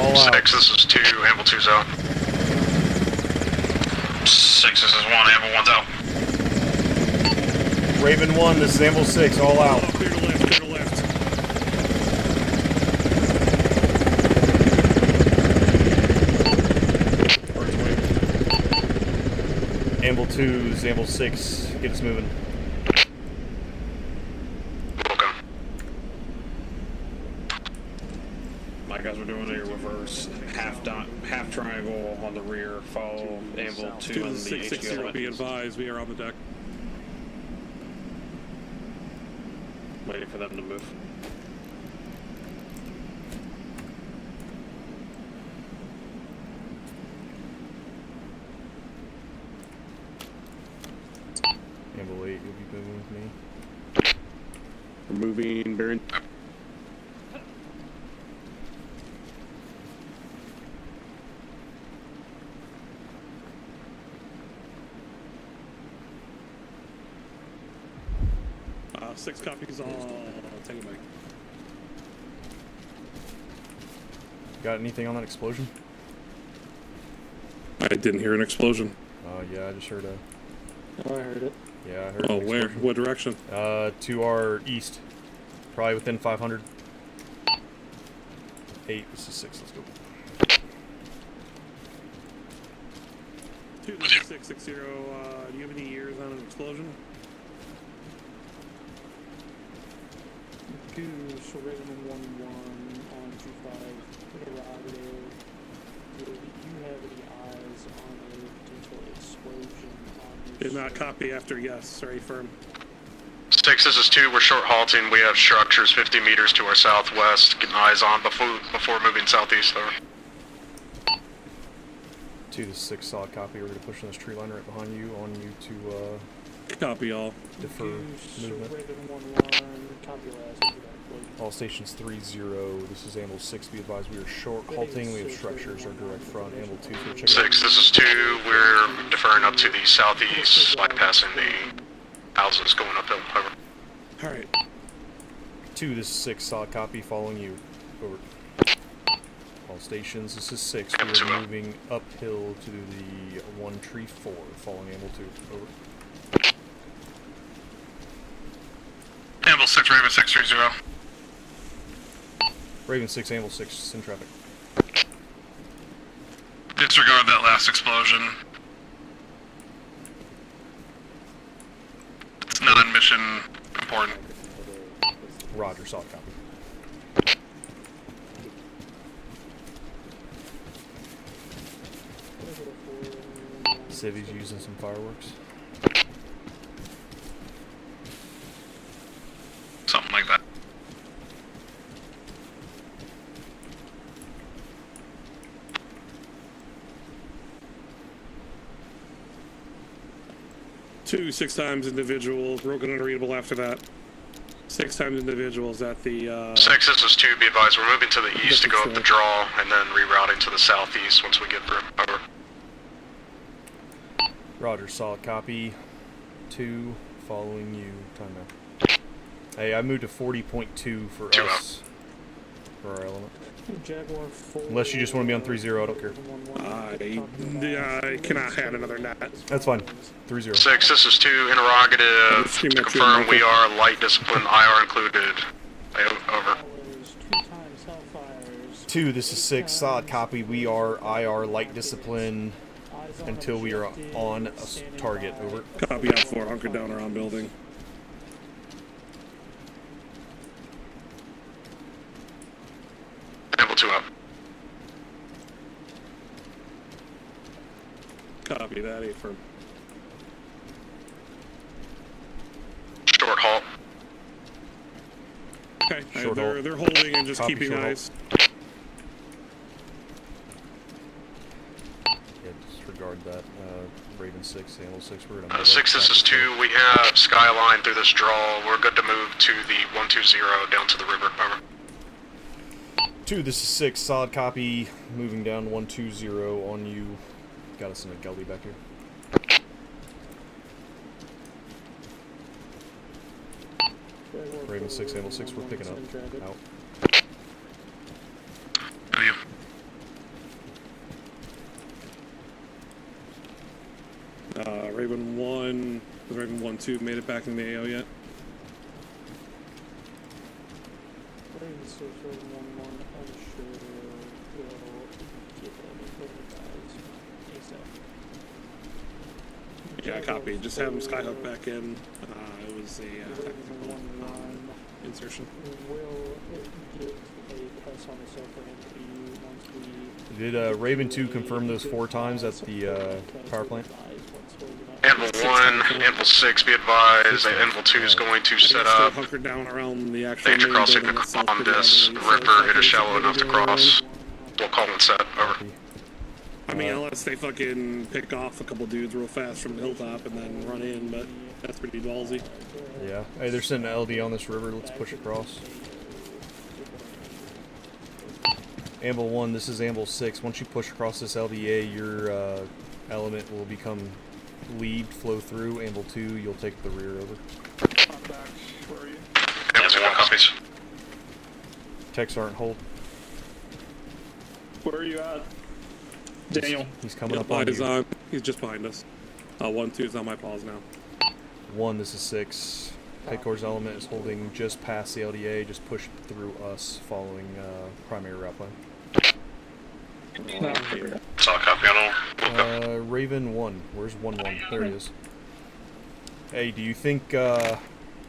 all out. 6, this is 2, Amble 2's out. 6, this is 1, Amble 1's out. Raven 1, this is Amble 6, all out. Oh, clear to left, clear to left. Amble 2's Amble 6, get us moving. Okay. My guys are doing a reverse half triangle on the rear. Follow Amble 2 and the 660, be advised, we are on the deck. Waiting for them to move. Amble 8, you'll be moving with me. We're moving, Baron. 6 copies on. Take it back. Got anything on that explosion? I didn't hear an explosion. Yeah, I just heard a... Oh, I heard it. Yeah, I heard Oh, an where? explosion. What direction? To our east. Probably within 500. 8, this is 6, let's go. 2 to 660, do you have any years on an explosion? Goose, Raven 1-1 on 2-5, interrogative. Do you have any eyes on a potential explosion on your Did not copy after yes, or affirm. 6, this is 2, we're short halting. We have structures 50 meters to our southwest. Getting eyes on before moving southeast there. 2 to 6, solid copy. We're going to push on this tree line right behind you, on you to Copy all. defer Goose, movement. Raven 1-1, copy last. All stations 3-0. This is Amble 6. Be advised, we are short halting. We have structures. Our direct front. Amble 2. So check 6, this is 2, we're deferring up to the southeast, bypassing the houses going uphill. Over. Alright. 2, this is 6. Solid copy. Following you. Over. All stations. This is 6. We are moving uphill to the 134. Following Amble 2. Over. Amble 6, Raven 630. Raven 6, Amble 6, in traffic. Disregard that last explosion. It's non-mission important. Roger, solid copy. Civi's using some fireworks. Something like that. Two 6 times individuals, broken unreadable after that. 6 times individuals at the 6, this is 2, be advised, we're moving to the east to go up the draw, and then rerouting to the southeast once we get through. Over. Roger, solid copy. 2, following you. Time now. Hey, I moved to 40.2 for us. For our element. Jaguar 4. Unless you just want to be on 3-0, I don't care. I cannot add another net. That's fine. 3-0. 6, this is 2, interrogative. To confirm we are light discipline, IR included. Over. 2, this is 6, solid copy. We are IR light discipline until we are on a target. Over. Copy out 4, hunker down around building. Amble 2 up. Copy that, affirm. Short halt. Okay, Short halt. they're holding and just Copy, keeping short eyes. Yeah, disregard that. Raven 6, Amble 6, we're gonna move 6, up this is back 2, we have skyline through this draw. We're good to move to the 120 down to the river. Over. 2, this is 6, solid copy. Moving down 120 on you. Got us in a gully back here. Raven 6, Amble 6, we're picking up. Out. Raven 1, has Raven 1-2 made it back in the AO yet? Raven 6, Raven 1-1, unsure. Will get that ASAP. Yeah, copy. Just have him skyhook back in. It was a technical insertion. Will get a press on the cell for him to you once we... Did Raven 2 confirm those 4 times at the power plant? Anvil 1, Anvil 6, be advised that Anvil 2 is going to set up hunkered down around the actual danger main crossing building itself, on this ripper. It is shallow enough to cross. We'll call and set. Over. I mean, unless they fucking pick off a couple dudes real fast from the hilltop and then run in, but that's pretty ballsy. Yeah. Hey, they're sending an LD on this river. Let's push across. Anvil 1, this is Anvil 6. Once you push across this LDA, your element will become lead, flow through. Anvil 2, you'll take the rear over. I'm back. Where are you? Anvil 1 copies. Tech Sergeant, hold. Where are you at? Daniel. He's coming up on you. He's just behind us. 1-2 is on my pause now. 1, this is 6. Paycor's element is holding just past the LDA, just push through us following primary route plan. Solid copy on all. Raven 1. Where's 1-1? There he is. Hey, do you think,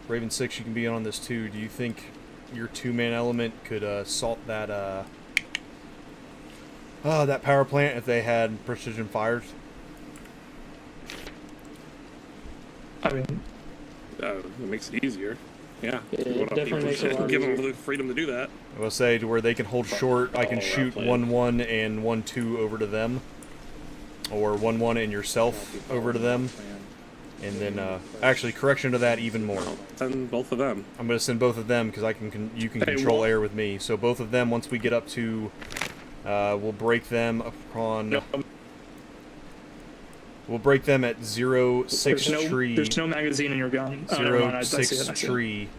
Raven 6, you can be on this too. Do you think your 2-man element could assault that, that power plant if they had precision fires? I mean, it makes it easier. Yeah, it definitely makes it a lot give them easier. the freedom to do that. I will say to where they can hold short. I can shoot 1-1 and 1-2 over to them, or 1-1 and yourself over to them, and then actually correction to that even more. Send both of them. I'm going to send both of them because you can control air with me. So both of them, once we get up to, we'll break them upon. We'll break them at 0-6 tree. There's no magazine in your gun. 0-6 tree.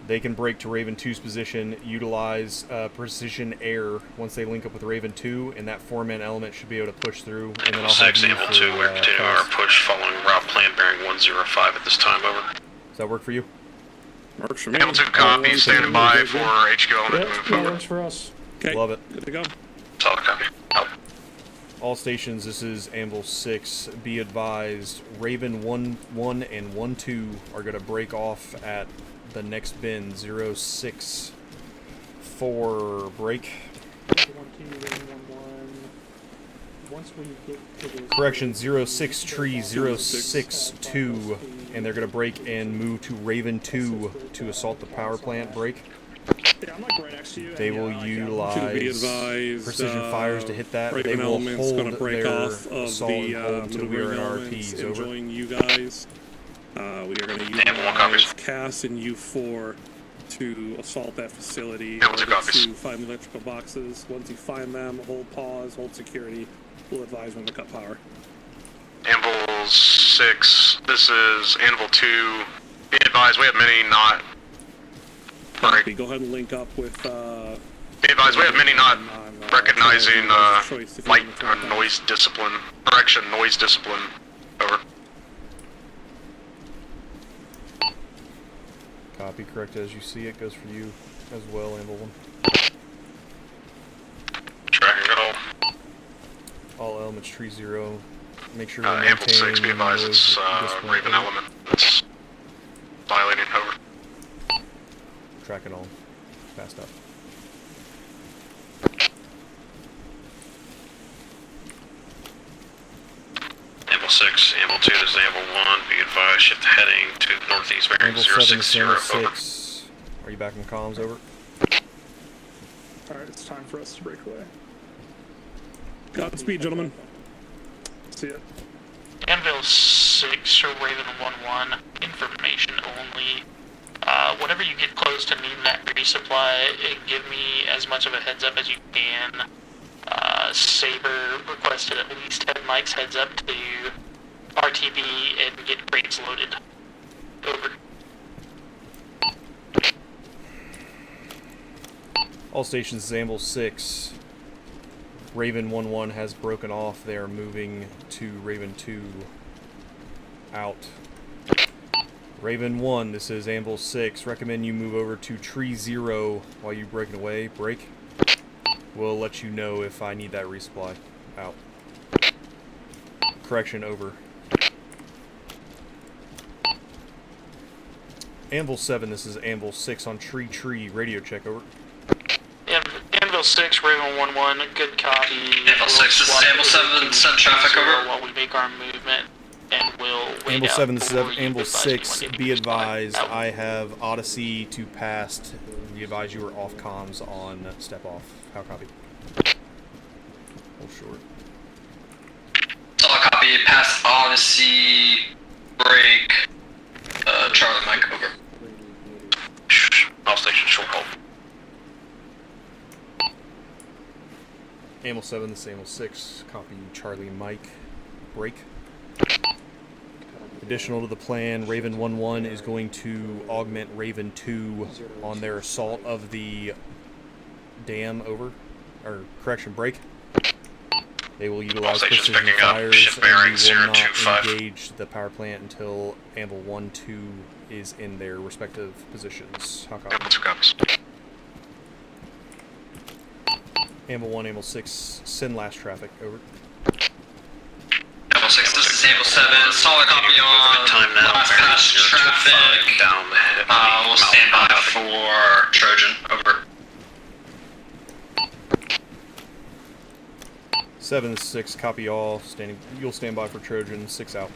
They can break to Raven 2's position, utilize precision air once they link up with Raven 2, and that 4-man element should be able to push through. And then I'll have you Anvil for, 2, we're continuing our push following route plan bearing 105 at this time. Over. Does that work for you? Works for me. Anvil 2 copy, standing by for HQ element to move That forward. works for us. Okay. Love it. Good to go. Solid copy. Out. All stations, this is Anvil 6. Be advised, Raven 1-1 and 1-2 are going to break off at the next bin. 0-6 for break. 1-2, Raven 1-1. Once we get to this... Correction, 0-6 tree, 0-6-2, and they're going to break and move to Raven 2 to assault the power plant. Break. Yeah, I'm like right next to you. They will utilize precision fires to hit that. They will hold break their off of assault and hold until we are in RPs. Over. Enjoying you guys. We are going to utilize CAS and U4 to assault that facility to find the electrical boxes. Once you find them, hold pause, hold security. We'll advise when to cut power. Anvil 6, this is Anvil 2. Be advised, we have many not... Copy. Go ahead and link up with... Be advised, we have many not recognizing light or noise discipline. Correction, noise discipline. Over. Copy, correct as you see it. Goes for you as well, Anvil 1. Tracking it all. All elements, tree 0. Make sure we Anvil 6, be maintain advised, it's discipline. Raven element. It's violating. Over. Tracking all. Fast up. Anvil 6, Anvil 2, this is Anvil 1. Be advised, shift heading to northeast bearing Anvil 7 060. Over. 6. Are you back in comms? Over. Alright, it's time for us to break away. Godspeed, gentlemen. See ya. Anvil 6 or Raven 1-1, information only. Whenever you get close to needing that resupply, give me as much of a heads up as you can. Saber requested at least 10 mics heads up to RTB and get crates loaded. Over. All stations, Anvil 6. Raven 1-1 has broken off. They are moving to Raven 2. Out. Raven 1, this is Anvil 6. Recommend you move over to Tree 0 while you breaking away. Break. We'll let you know if I need that resupply. Out. Correction, over. Anvil 7, this is Anvil 6 on Tree. Radio check, over. Anvil 6, Raven 1-1, good copy. Anvil 6, this is Anvil 7, send traffic over. While we make our movement, and we'll wait Anvil out 7, this is for you. Anvil Advise me 6. when to Be resupply. advised, Out. I have Odyssey to past. Be advised you are off comms on step off. How copy? Hold short. Solid copy, pass Odyssey, break, Charlie Mike, over. All station short hold. Anvil 7, this is Anvil 6. Copy Charlie Mike. Break. Additional to the plan, Raven 1-1 is going to augment Raven 2 on their assault of the dam, over. Or, correction, break. They will utilize precision fires, and we will not engage the power plant until Anvil 1-2 is in their respective positions. How copy? Anvil 1, Anvil 6, send last traffic, over. Anvil 6, this is Anvil 7, solid copy on last pass traffic. We'll stand by for Trojan, over. 7 is 6, copy all. Standing. You'll stand by for Trojan. 6 out.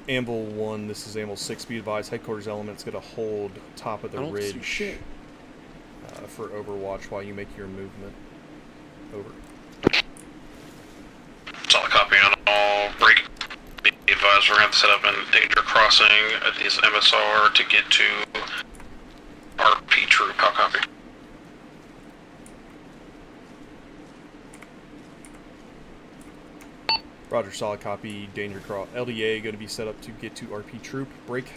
Anvil 1, this is Anvil 6. Be advised, headquarters element's going to hold top of the ridge for overwatch while you make your movement. Over. Solid copy on all. Break. Be advised, we're going to have to set up a danger crossing at this MSR to get to RP troop. How copy? Roger, solid copy. Danger cross. LDA going to be set up to get to RP troop. Break.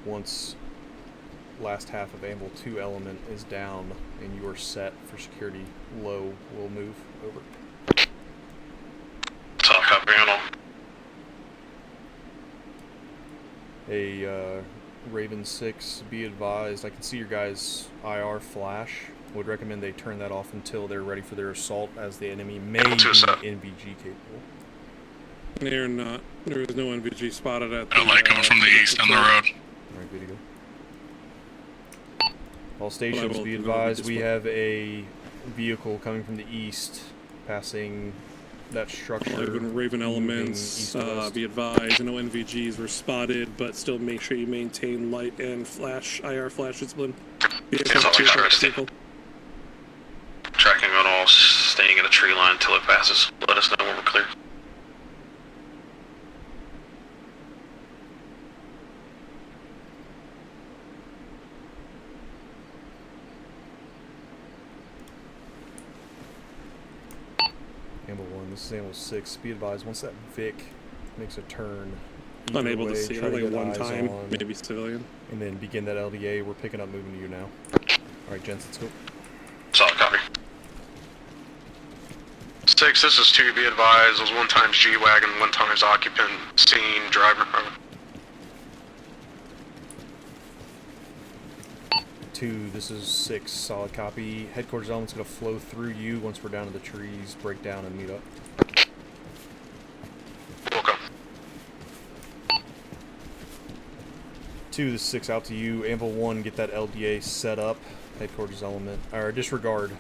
Once last half of Anvil 2 element is down and you are set for security low, we'll move. Over. Solid copy on all. A Raven 6, be advised, I can see your guys' IR flash. Would recommend they turn that off until they're ready for their assault, as the enemy may be NVG capable. They're not. There is no NVG spotted at the... light coming from the east on the road. Alright, good to go. All stations, be advised, we have a vehicle coming from the east, passing that structure. Raven elements, be advised, no NVGs were spotted, but still make sure you maintain light and flash, IR flash discipline. Tracking on all, staying in a tree line until it passes. Let us know when we're clear. Anvil 1, this is Anvil 6. Be advised, once that Vic makes a turn, unable to see it, like one time, maybe civilian. And then begin that LDA. We're picking up moving to you now. Alright, gents, let's go. Solid copy. 6, this is 2, be advised, those 1 times G-Wagon, 1 times occupant, scene, driver. 2, this is 6, solid copy. Headquarters element's going to flow through you once we're down to the trees, break down and meet up. Welcome. 2, this is 6, out to you. Anvil 1, get that LDA set up. Headquarters element, or disregard.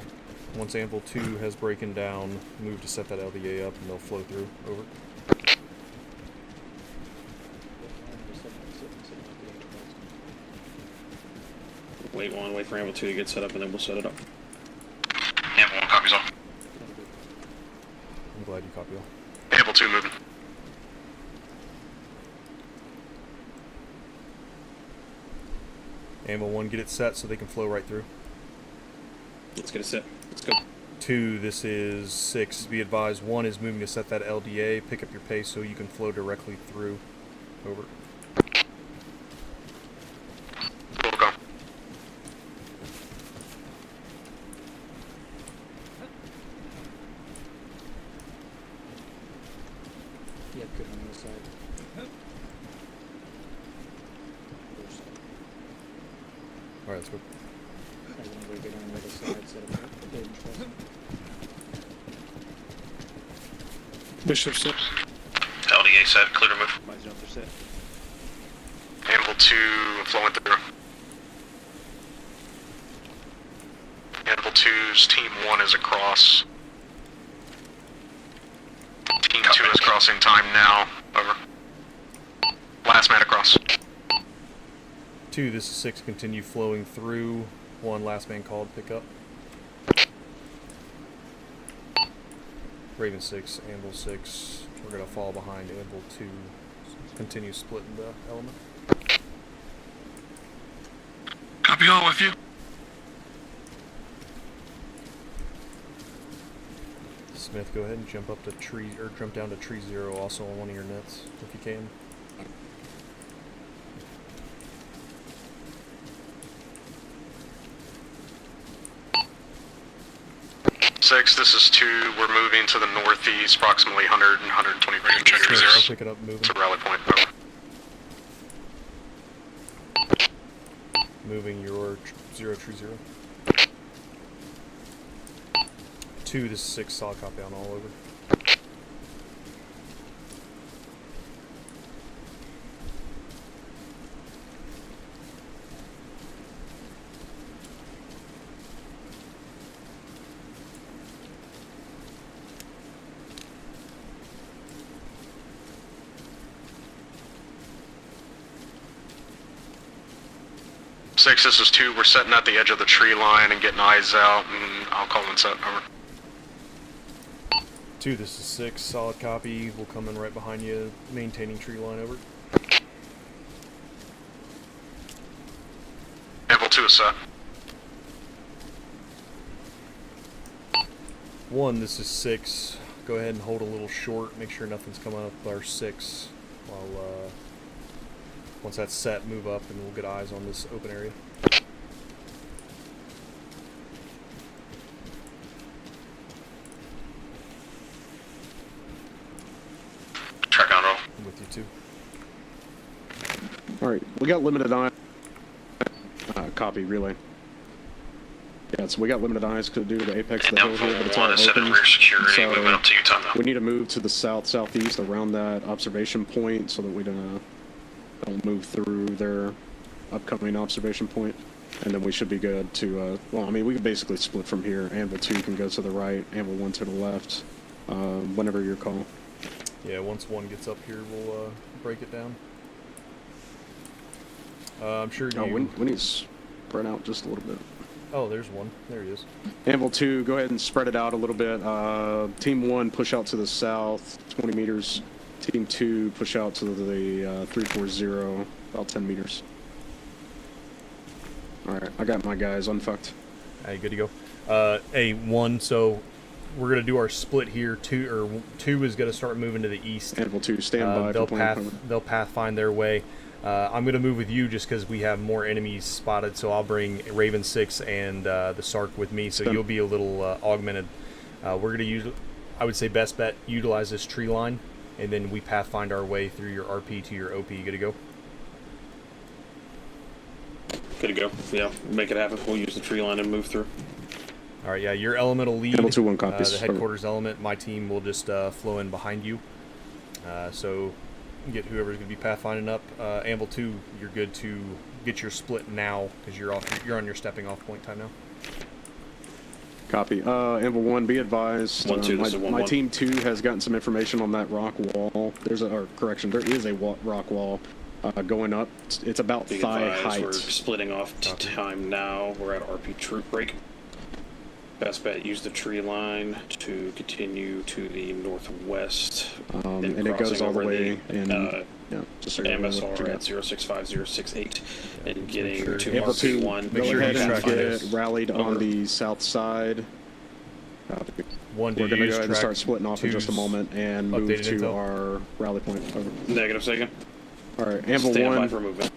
Once Anvil 2 has broken down, move to set that LDA up and they'll flow through. Over. Wait for Anvil 2 to get set up and then we'll set it up. Anvil 1 copies all. I'm glad you copy all. Anvil 2 moving. Anvil 1, get it set so they can flow right through. Let's get it set. Let's go. 2, this is 6. Be advised, 1 is moving to set that LDA. Pick up your pace so you can flow directly through. Over. Alright, let's go. I think we get on the other side, set up a good trust. Bishop 6. LDA set, clear to move. My jumper set. Anvil 2 flowing through. Anvil 2's team 1 is across. Team 2 is crossing time now. Over. Last man across. 2, this is 6, continue flowing through. 1, last man called, pick up. Raven 6, Anvil 6, we're going to fall behind Anvil 2, continue splitting the element. Copy all with you. Smith, go ahead and jump up to tree, or jump down to tree 0 also on one of your nets, if you can. Six, this is 2. We're moving to the northeast, approximately 100 and 120 degrees. Check your zeros. Pick it up, moving. It's a rally point. Over. Moving your 0 tree 0. 2, this is 6, solid copy on all over. Six, this is 2. We're setting at the edge of the tree line and getting eyes out, and I'll call in set. Over. 2, this is 6, solid copy. We'll come in right behind you, maintaining tree line. Over. Anvil 2 is set. 1, this is 6. Go ahead and hold a little short. Make sure nothing's coming up our 6. While once that's set, move up, and we'll get eyes on this open area. Track on roll. I'm with you too. Alright, we got limited eye. Copy, relay. Yeah, so we got limited eyes due to the apex of the hill here, but it's all open. Rear security, So moving up to Utah now. we need to move to the south-southeast around that observation point so that we don't move through their upcoming observation point. And then we should be good to, well, I mean, we can basically split from here. Anvil 2 can go to the right, Anvil 1 to the left, whenever your call. Yeah, once 1 gets up here, we'll break it down. I'm sure you... Oh, we need to spread out just a little bit. Oh, there's 1. There he is. Anvil 2, go ahead and spread it out a little bit. Team 1, push out to the south, 20 meters. Team 2, push out to the 340, about 10 meters. Alright, I got my guys unfucked. Hey, good to go. Hey, 1, so we're going to do our split here. 2 is going to start moving to the east. Anvil 2, stand by. They'll pathfind their way. I'm going to move with you just because we have more enemies spotted, so I'll bring Raven 6 and the Sark with me, so you'll be a little augmented. We're going to use, I would say best bet, utilize this tree line, and then we pathfind our way through your RP to your OP. You good to go? Good to go. Yeah, make it happen. We'll use the tree line and move through. All right, yeah, your elemental lead, Anvil 2, 1 copies. the headquarters element, my team will just flow in behind you. So get whoever's going to be pathfinding up. Anvil 2, you're good to get your split now because you're on your stepping off point time now. Copy. Anvil 1, be advised. 1, 2, this is 1, my 1. team 2 has gotten some information on that rock wall. There is a rock wall going up. It's about Be thigh advised, height. we're splitting off time now. We're at RP troop break. Best bet, use the tree line to continue to the northwest. And it goes all the way in. Yeah, just so you're MSR at 065068 and getting to Anvil 2, RP1. go ahead and get this. rallied on the south side. One, We're going to go ahead and start splitting off in just a moment and move to intel. our rally point. Over. Negative second. Alright, Anvil Stand by 1. for movement.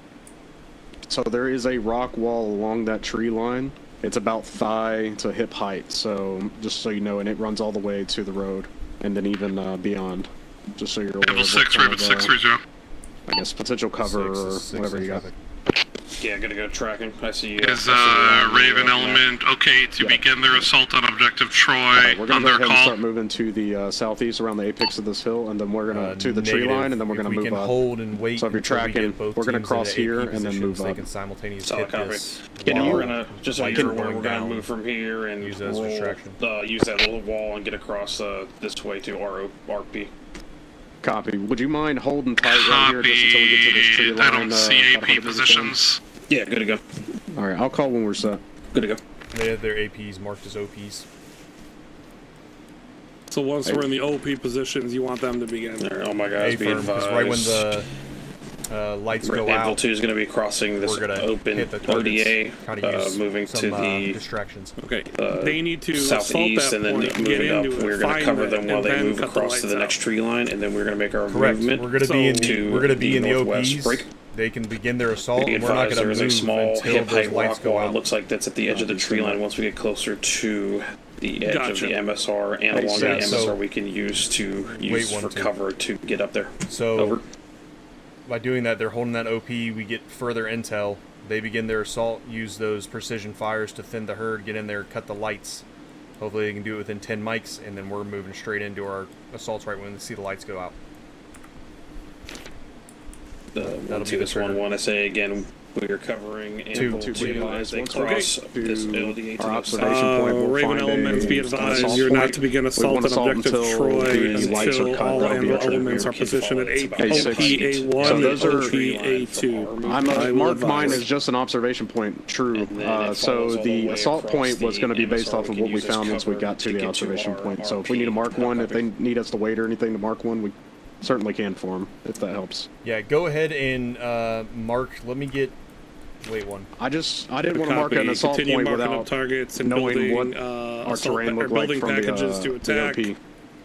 So there is a rock wall along that tree line. It's about thigh to hip height, so just so you know, and it runs all the way to the road, and then even beyond. Just so you're aware. Anvil 6, Raven 630. I guess potential cover or whatever you got. Yeah, gotta go tracking. I see. Is Raven element okay to begin their assault on objective Troy Right, we're on gonna go their ahead and call? start moving to the southeast around the apex of this hill, and then we're gonna to the tree negative. line, and then we're If gonna we move can up. hold and wait So if you're until we tracking, get both we're gonna teams cross into here AP and then move positions, they up. can simultaneously Solid hit copy. this. Yeah, while we're gonna just so lights you're are aware, going we're gonna down. move from here and Use that as roll, distraction. use that little wall and get across this way to RP. Copy. Would you mind holding tight right here just until we get to this tree line? I don't see about AP 100 meters positions. Yeah, good to go. All right, I'll call when we're set. Good to go. They have their APs marked as OPs. So once we're in the OP positions, you want them to begin. Oh my guys, be A-firm, advised. because right when the lights go Anvil out, 2 is going to be crossing this we're gonna open hit the targets, ODA, kinda use moving some, to the distractions. Okay, they need to southeast, assault and that then point, get moving up. into it, We're going to find cover it, them while and they then move cut across to the lights next out. tree line, and then we're going to make our Correct. movement. We're gonna be in to we're gonna be in the northwest OPs. break. They can begin their assault, Be and we're not advised, gonna there is move a small until hip those height lights rock go wall. out. It looks like that's at the edge of the tree line. Once we get closer to the edge of the MSR and along the sense. MSR, So- we can use one, for two. cover to get up there. So Over. by doing that, they're holding that OP. We get further intel. They begin their assault. Use those precision fires to thin the herd. Get in there, cut the lights. Hopefully, they can do it within 10 mics, and then we're moving straight into our assaults right when we see the lights go out. That'll be this 1-1. I say again, we are covering Two. Anvil 2 as they Once cross we get this to LDA to our the observation south. point, we'll Raven find elements, be an advised, assault you're not point. to begin We assault won't on assault objective until Troy the lights are until cut. all That'll be Anvil a trigger. elements are We can positioned at follow it. It's AP, about OP, So A1, those are- OP, A2. I'm I will marked mine advise. as just an observation point. True. And then it So follows all the the way assault across point was the going to be based MSR. off of We what can we use as found once we cover got to to the get to observation our point. So if we need to mark one, if they need us to wait or anything to mark one, we certainly can for them, if that helps. Yeah, go ahead and mark. Let me get. Wait one. I didn't want to mark an assault Continue point marking up without targets and knowing building, what our assault terrain or looked like building from packages to the attack. OP.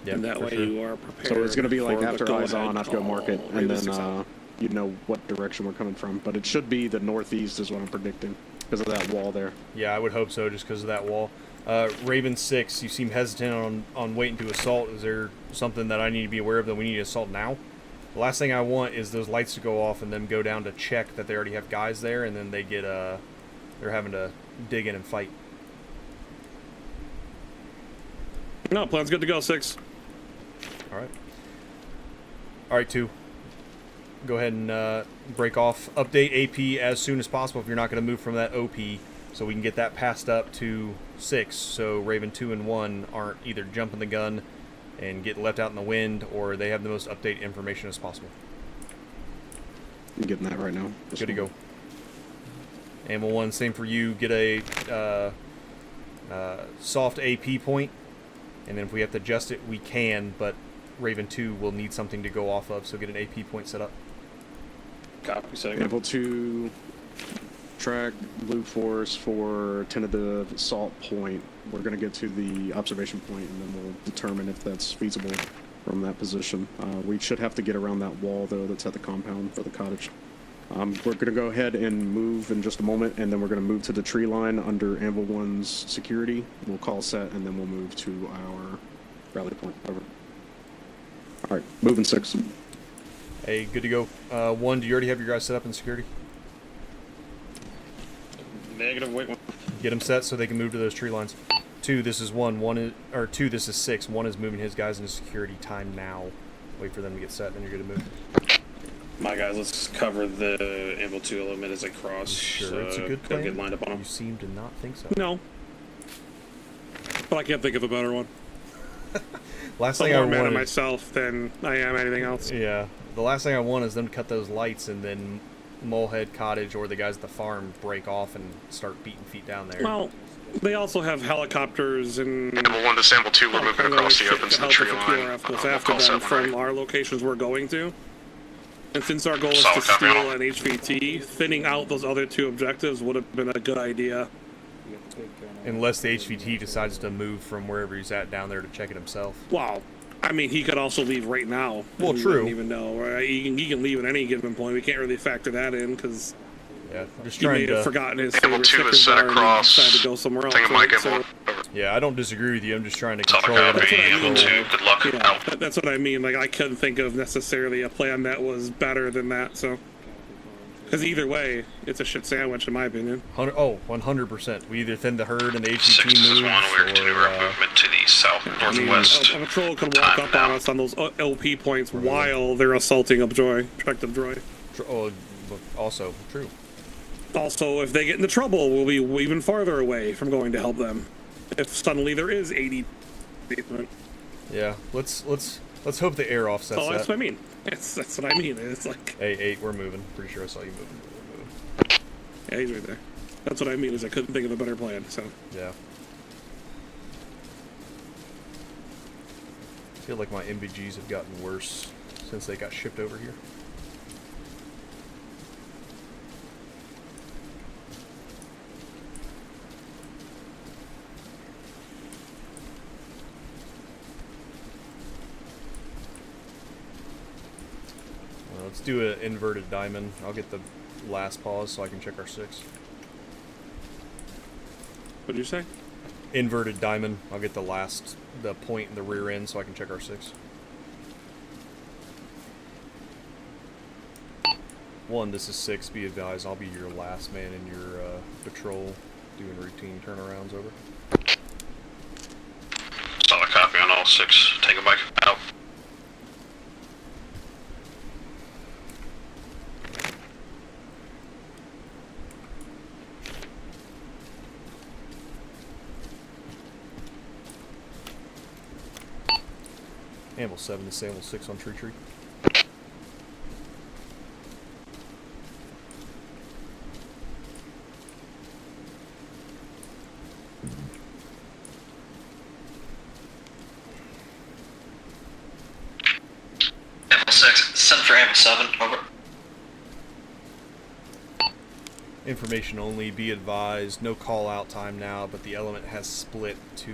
Yeah, And that for way sure. you are prepared. So it's going to be like for the after eyes go-ahead on, I'd go mark it, call. and Raven 6 then out. you know what direction we're coming from. But it should be the northeast is what I'm predicting because of that wall there. Yeah, I would hope so, just because of that wall. Raven 6, you seem hesitant on waiting to assault. Is there something that I need to be aware of that we need to assault now? The last thing I want is those lights to go off and then go down to check that they already have guys there, and then they get they're having to dig in and fight. No, plan's good to go, 6. All right, 2. Go ahead and break off. Update AP as soon as possible if you're not going to move from that OP, so we can get that passed up to 6, so Raven 2 and 1 aren't either jumping the gun and get left out in the wind, or they have the most update information as possible. I'm getting that right now. Good to go. Animal 1, same for you. Get a soft AP point, and then if we have to adjust it, we can, but Raven 2 will need something to go off of, so get an AP point set up. Copy, second. Able to track Blue Force for tentative assault point. We're going to get to the observation point, and then we'll determine if that's feasible from that position. We should have to get around that wall, though, that's at the compound for the cottage. We're going to go ahead and move in just a moment, and then we're going to move to the tree line under Anvil 1's security. We'll call set, and then we'll move to our rally point. Over. All right, moving 6. Hey, good to go. 1, do you already have your guys set up in security? Negative, wait one. Get them set so they can move to those tree lines. 2, this is 1. 1 is, or 2, this is 6. 1 is moving his guys into security. Time now. Wait for them to get set, then you're good to move. My guys, let's cover the Anvil 2 element as they cross. Sure, it's a good gotta plan. get lined up on them. You seem to not think so. No. But I can't think of a better one. Last I'm thing I more mad at wanted, myself than I am anything else. yeah, the last thing I want is them to cut those lights and then Molehead Cottage or the guys at the farm break off and start beating feet down there. Well, they also have helicopters and... Anvil 1 to Sample 2, we're moving across the open to the tree line. After them from our locations we're going to. And since our goal is Solid to copy, steal Al. an HVT, thinning out those other 2 objectives would have been a good idea. Unless the HVT decides to move from wherever he's at down there to check it himself. Wow. I mean, he could also leave right now. Well, We true. wouldn't even know. Right? He can leave at any given point. We can't really factor that in because Yeah, I'm just he trying may have to. forgotten his Anvil favorite 2 Snickers is set bar and across. decided to go somewhere else. Think it might right? get more. Yeah, I don't disagree with you. I'm just trying to Solid control what I copy, can Anvil control. 2, good luck. Yeah, Out. that's what I mean. Like, I couldn't think of necessarily a plan that was better than that, so... Because either way, it's a shit sandwich, in my opinion. 100%. We either thin the herd and the HVT 6, this is moves, 1. We're continuing our movement to the south-northwest. A patrol can walk up on us on those LP points while they're assaulting objective Joy. Also true. Also, if they get into trouble, we'll be even farther away from going to help them. If suddenly there is 80 basement. Yeah, let's hope the air offsets that. That's what I mean. That's what I mean. It's like... Hey, we're moving. Pretty sure I saw you moving. Yeah, he's right there. That's what I mean, is I couldn't think of a better plan, so... Yeah. I feel like my MBGs have gotten worse since they got shipped over here. Let's do an inverted diamond. I'll get the last pause so I can check our 6. What'd you say? Inverted diamond. I'll get the point in the rear end so I can check our 6. 1, this is 6. Be advised, I'll be your last man in your patrol doing routine turnarounds. Over. Solid copy on all 6. Take a bike out. Amble 7 to Sample 6 on tree. Amble 6, send for Amble 7, over. Information only, be advised, no call out time now, but the element has split to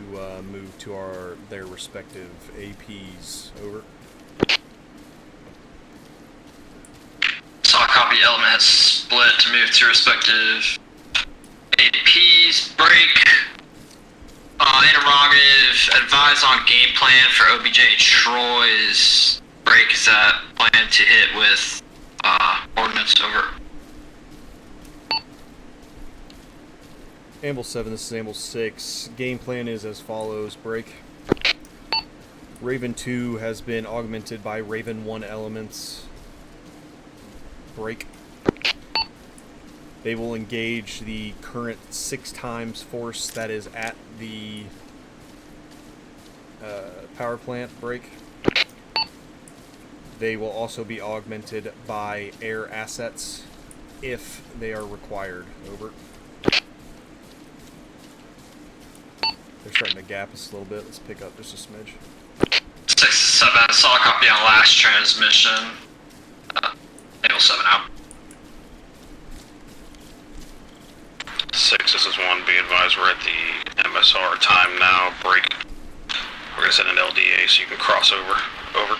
move to their respective APs. Over. Solid copy, element has split to move to respective APs. Break. Interrogative, advise on game plan for OBJ Troy's break. Is that plan to hit with ordnance? Over. Amble 7, this is Amble 6. Game plan is as follows. Break. Raven 2 has been augmented by Raven 1 elements. Break. They will engage the current 6 times force that is at the power plant. Break. They will also be augmented by air assets if they are required. Over. They're starting to gap us a little bit. Let's pick up just a smidge. 6-7, solid copy on last transmission. Amble 7 out. 6, this is 1. Be advised, we're at the MSR time now. Break. We're going to set an LDA so you can cross over. Over.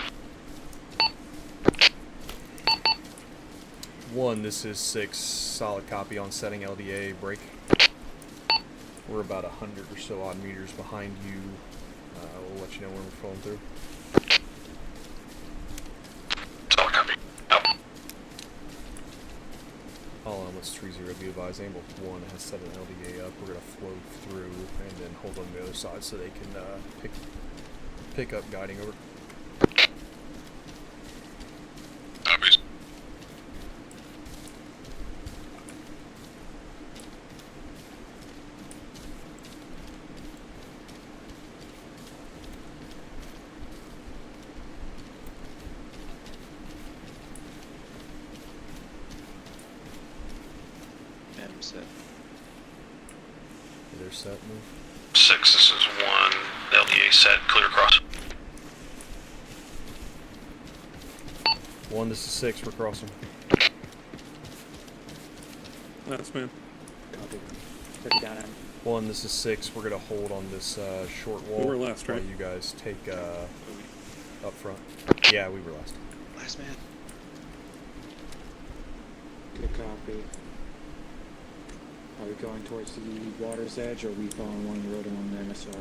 1, this is 6. Solid copy on setting LDA. Break. We're about 100 or so odd meters behind you. We'll let you know when we're falling through. Solid copy. Out. All elements 30, be advised. Amble 1 has set an LDA up. We're going to flow through and then hold on the other side so they can pick up guiding. Over. Copies. Set. They're set, move. 6, this is 1. LDA set, clear across. 1, this is 6, we're crossing. That's man. Copy. 30 down end. 1, this is 6, we're going to hold on this short wall. We were last, right? While you guys take up front. Yeah, we were last. Last man. Good copy. Are we going towards the water's edge, or are we following along the road along the MSR?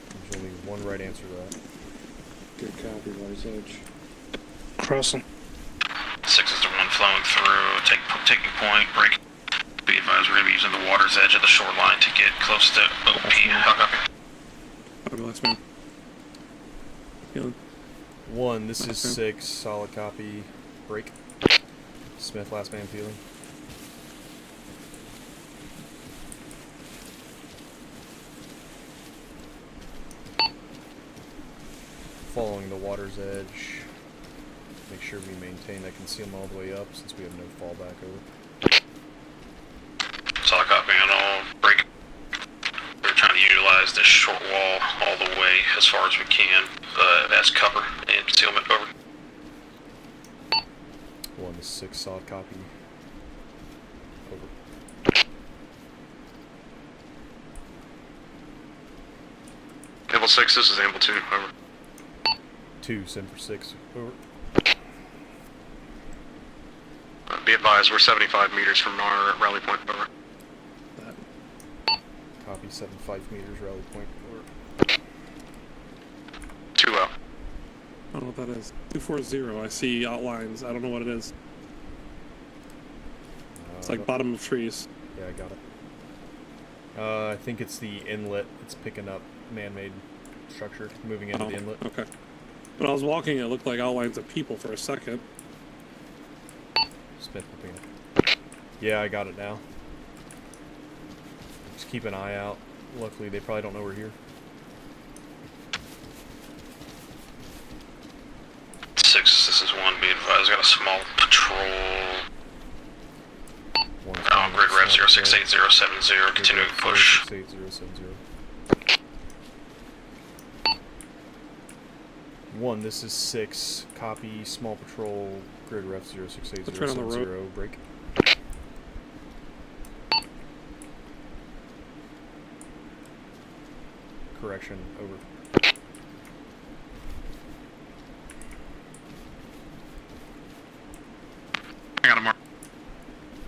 There's only one right answer to that. Good copy, water's edge. Crossing. 6 is the one flowing through, taking point, break. Be advised, we're going to be using the water's edge of the shoreline to get close to OP. How copy? Copy, last man. Healing. 1, this is 6, solid copy, break. Smith, last man feeling. Following the water's edge. Make sure we maintain that concealment all the way up since we have no fallback over. Solid copy on all break. We're trying to utilize this short wall all the way as far as we can as cover and concealment over. 1 to 6, solid copy. Over. Amble 6, this is Amble 2, over. 2, send for 6, over. Be advised, we're 75 meters from our rally point, over. Copy, 75 meters, rally point, over. 2 out. I don't know what that is. 240, I see outlines. I don't know what it is. It's like bottom of trees. Yeah, I got it. I think it's the inlet. It's picking up man-made structure, moving into the inlet. Okay. When I was walking, it looked like outlines of people for a second. Smith, yeah, I got it now. Just keep an eye out. Luckily, they probably don't know we're here. 6, this is 1, be advised, got a small patrol. Grid rep 068070, continuing push. 068070. 1, this is 6, copy, small patrol, grid ref 068070, break. Correction, over. I got a mark.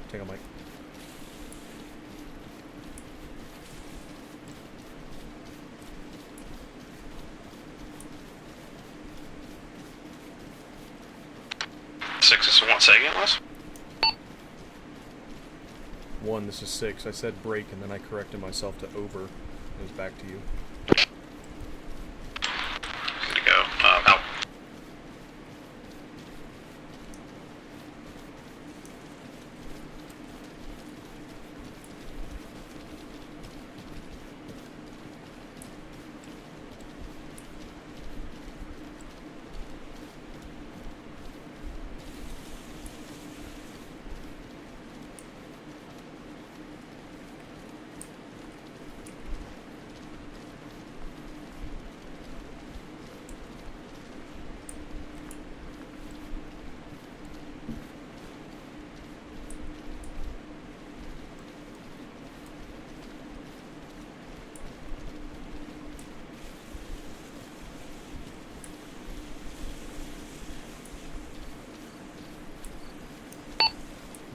Take a mic. Six is 1, say again, Les? 1, this is 6. I said break and then I corrected myself to over. It was back to you. Good to go. Out.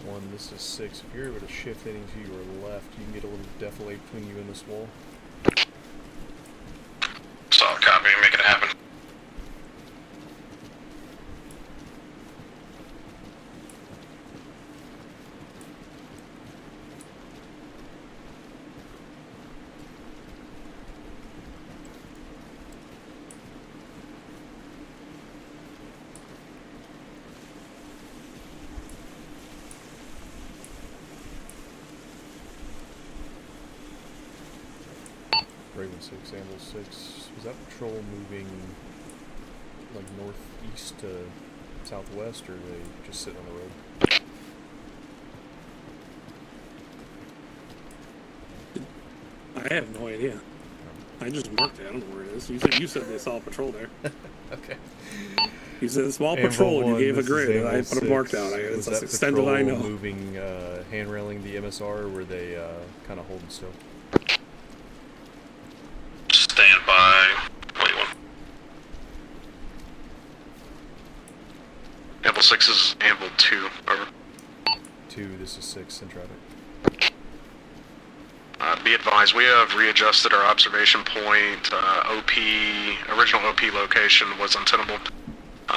1, this is 6. If you're able to shift heading to your left, you can get a little defilade between you and this wall. Solid copy, make it happen. Raven 6, Amble 6. Was that patrol moving like northeast to southwest, or are they just sitting on the road? I have no idea. I just marked it. I don't know where it is. You said they saw a patrol there. Okay. You said small patrol, and you gave a grid, and I put a mark down. Was that extended I know. Moving, hand-railing the MSR, or were they kind of holding still? Stand by. Wait, 1. Amble 6 is Amble 2, over. 2, this is 6 in traffic. Be advised, we have readjusted our observation point. Original OP location was untenable.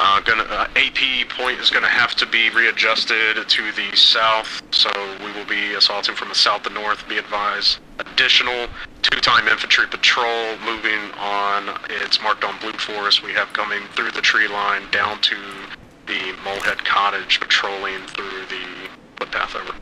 AP point is gonna have to be readjusted to the south, so we will be assaulting from the south to north, be advised. Additional 2-time infantry patrol moving on, it's marked on blue for us. We have coming through the tree line down to the Molehead Cottage, patrolling through the footpath over.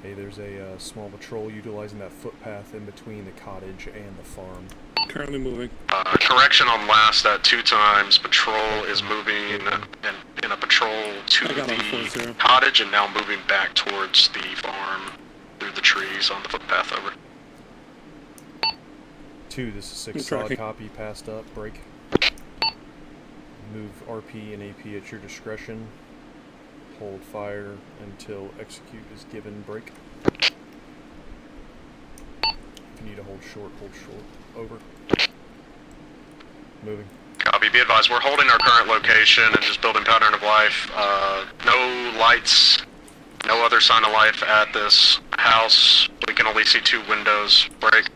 Hey, there's a small patrol utilizing that footpath in between the cottage and the farm. Currently moving. Correction on last, that 2 times patrol is moving in a patrol to the cottage and now moving back towards the farm through the trees on the footpath over. 2, this is 6, solid copy, passed up, break. Move RP and AP at your discretion. Hold fire until execute is given, break. If you need to hold short, over. Moving. Copy, be advised, we're holding our current location and just building pattern of life. No lights, no other sign of life at this house. We can only see 2 windows, break.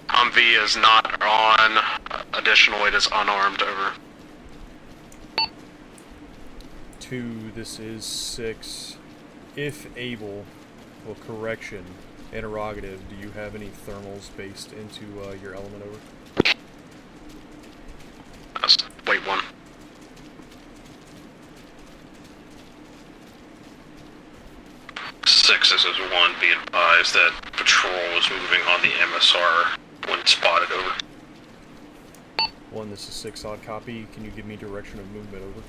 Humvee is not on, additionally it is unarmed, over. 2, this is 6. If able, well, correction, interrogative, do you have any thermals based into your element, over? Wait, 1. Six, this is 1, be advised that patrol is moving on the MSR when spotted, over. 1, this is 6, odd copy, can you give me direction of movement, over?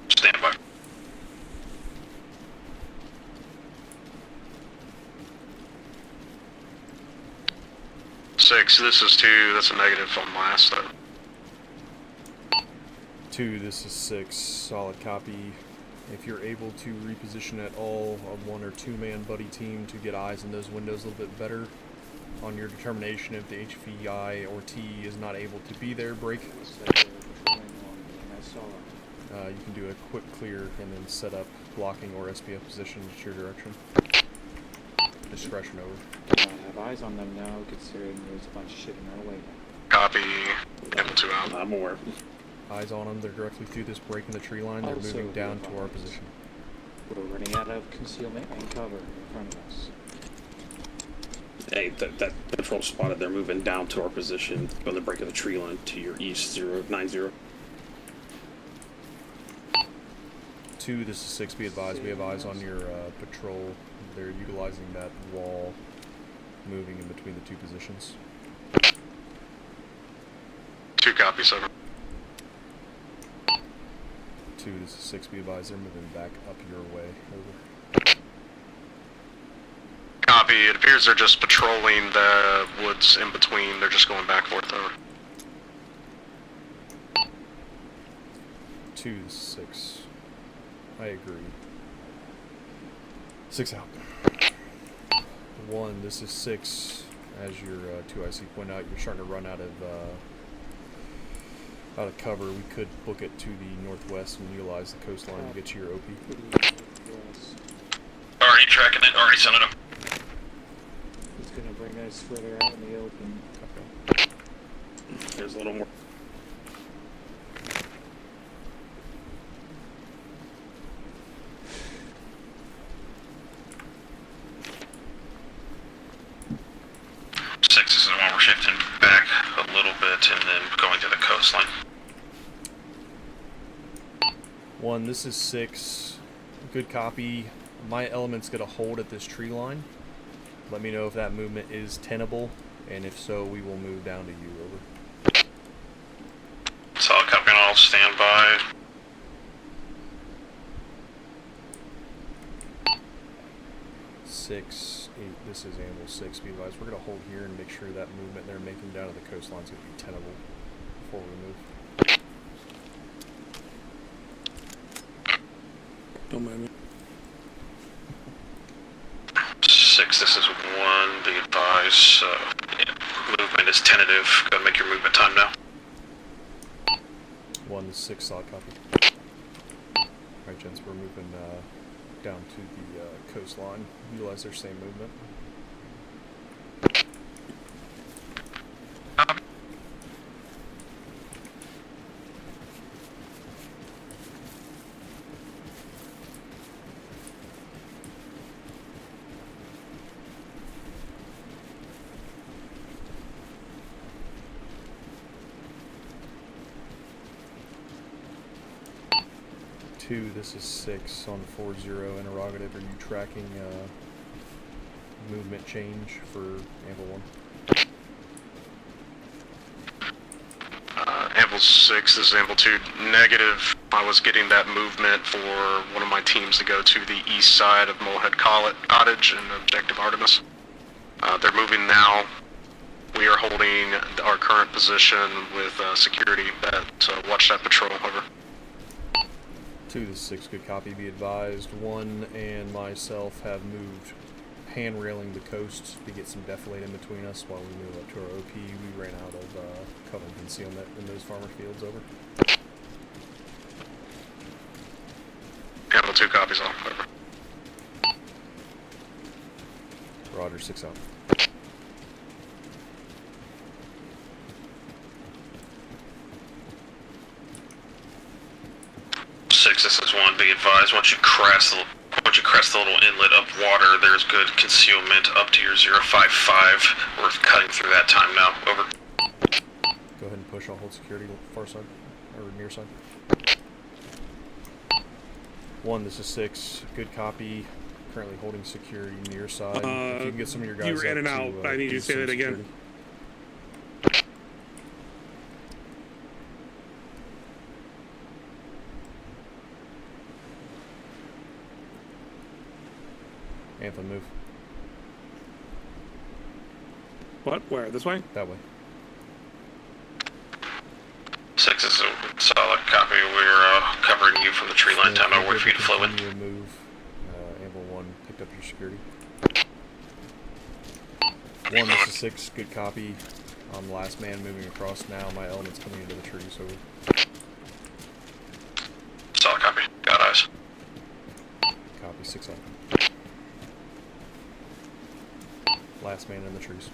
Stand by. Six, this is 2, that's a negative on last, though. 2, this is 6, solid copy. If you're able to reposition at all a 1 or 2 man buddy team to get eyes in those windows a little bit better, on your determination if the HVI or T is not able to be there, break. You can do a quick clear and then set up blocking or SPF positions at your direction. Discretion, over. I have eyes on them now, considering there's a bunch of shit in our way. Copy. Able to out. I'm aware. Eyes on them, they're directly through this break in the tree line, they're moving down to our position. We're running out of concealment and cover in front of us. Hey, that patrol spotted, they're moving down to our position on the break of the tree line to your east, 090. 2, this is 6, be advised, we have eyes on your patrol. They're utilizing that wall, moving in between the 2 positions. 2 copies, 7. 2, this is 6, be advised, they're moving back up your way, over. Copy, it appears they're just patrolling the woods in between, they're just going back and forth, over. 2, 6. I agree. 6 out. 1, this is 6. As your 2IC point out, you're starting to run out of cover. We could book it to the northwest and utilize the coastline to get to your OP. Already tracking it, already sent it up. It's gonna bring us further out in the open. Okay. There's a little more. Six, this is 1, we're shifting back a little bit and then going to the coastline. 1, this is 6. Good copy. My element's gonna hold at this tree line. Let me know if that movement is tenable, and if so, we will move down to you, over. Solid copy, and I'll stand by. 6, 8, this is Animal 6, be advised. We're going to hold here and make sure that movement they're making down to the coastline is going to be tenable before we move. Don't mind me. 6, this is 1, be advised. Movement is tentative. Go ahead and make your movement time now. 1 to 6, solid copy. Alright, gents, we're moving down to the coastline. Utilize their same movement. 2, this is 6 on 40 interrogative. Are you tracking movement change for Anvil 1? Anvil 6, this is Anvil 2, negative. I was getting that movement for one of my teams to go to the east side of Molehead Cottage and Objective Artemis. They're moving now. We are holding our current position with security that watch that patrol, over. 2, this is 6, good copy, be advised. 1 and myself have moved handrailing the coast to get some defilade in between us while we move up to our OP. We ran out of cover and concealment in those farmer fields, over. Anvil 2 copies all, over. Roger, 6 out. This is 1, be advised, once you crest the little inlet of water, there's good concealment up to your 055. We're cutting through that time now, over. Go ahead and push, I'll hold security far side, or near side. 1, this is 6, good copy, currently holding security near side. If you can get some of your guys you were in and out, I need you to say that again. Security. Anthem, move. What? Where? This way? That way. 6 is a solid copy. We're covering you from the tree line. Time out, wait for you to flow in. Move. Anvil 1 picked up your security. 1, this is 6, good copy. I'm the last man moving across now. My element's coming into the tree, so... Solid copy. Got eyes. Copy, 6 up. Last man in the trees.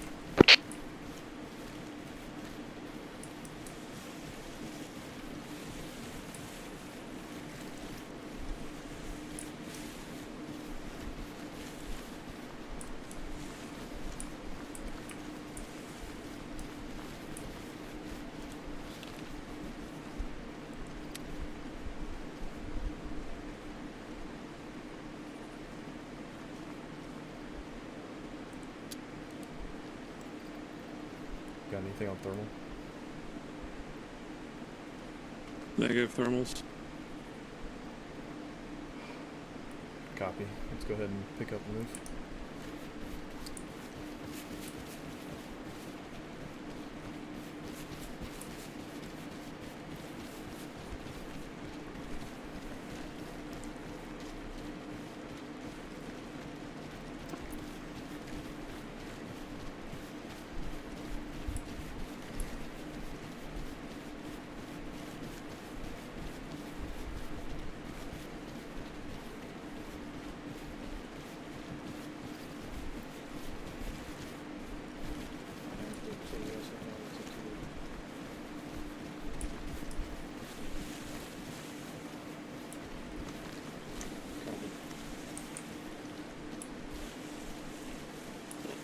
Got anything on thermal? Negative thermals. Copy. Let's go ahead and pick up and move.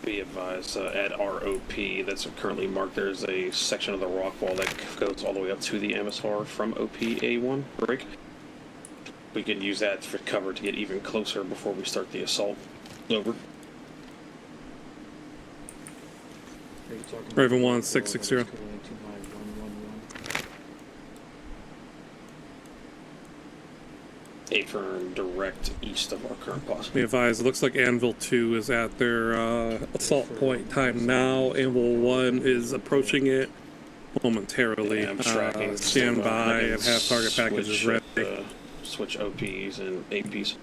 Be advised, at ROP that's currently marked, there's a section of the rock wall that goes all the way up to the MSR from OP-A1 break. We can use that for cover to get even closer before we start the assault. Over. Raven 1, 660. A firm direct east of our current post. Be advised, it looks like Anvil 2 is at their assault point time now. Anvil 1 is approaching it momentarily. Yeah, I'm tracking. Stand by and have target packages ready. Switch OPs and APs.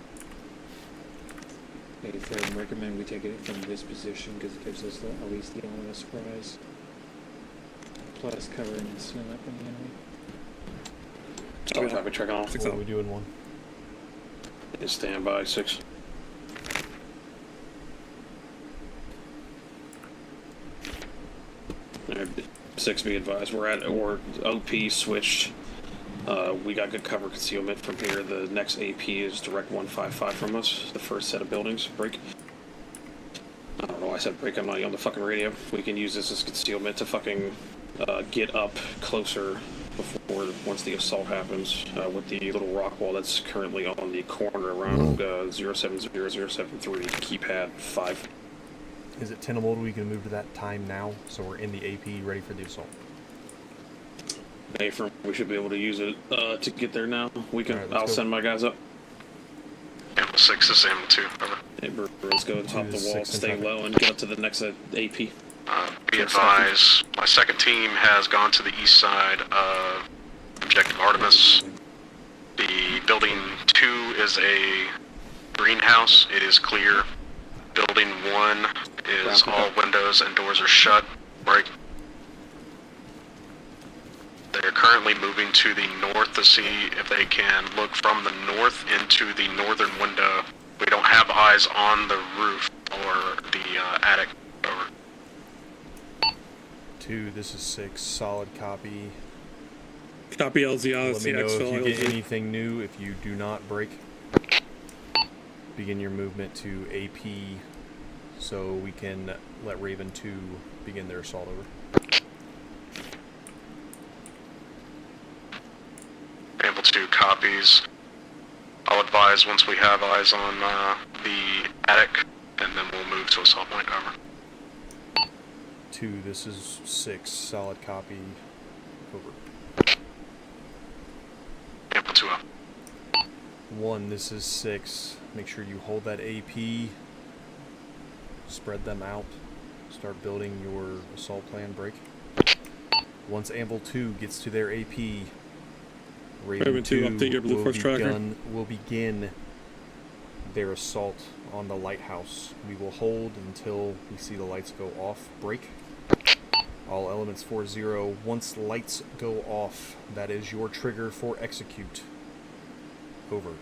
I recommend we take it from this position because it gives us at least the element of surprise. Plus covering and snowing up from the enemy. Start traffic check on. What are we doing, 1? Stand by, 6. Alright, 6, be advised. We're OP switched. We got good cover concealment from here. The next AP is direct 155 from us. The first set of buildings. Break. I don't know why I said break. I'm not on the fucking radio. We can use this as concealment to fucking get up closer before once the assault happens with the little rock wall that's currently on the corner around 070073 keypad 5. Is it tenable? We can move to that time now, so we're in the AP, ready for the assault. We should be able to use it to get there now. We can. Right, I'll send my guys up. Ammo 6 is ammo 2. Over. Hey, let's go top the wall, stay low, and get up to the next AP. Be advised, my second team has gone to the east side of Objective Artemis. The building 2 is a greenhouse. It is clear. Building 1 is all windows and doors are shut. Right. They're currently moving to the north to see if they can look from the north into the northern window. We don't have eyes on the roof or the attic. Over. 2, this is 6, solid copy. Copy LZ, Let me know if you get anything new. If you do not break, begin your movement to AP so we can let Raven 2 begin their assault. Over. Able to copies. I'll advise once we have eyes on the attic, and then we'll move to assault point. Over. 2, this is 6, solid copy. Over. Ample 2 up. 1, this is 6. Make sure you hold that AP. Spread them out. Start building your assault plan. Break. Once Amble 2 gets to their AP, Raven 2 update your Blue Force tracker. will begin their assault on the lighthouse. We will hold until we see the lights go off. Break. All elements 4-0. Once lights go off, that is your trigger for execute. Over.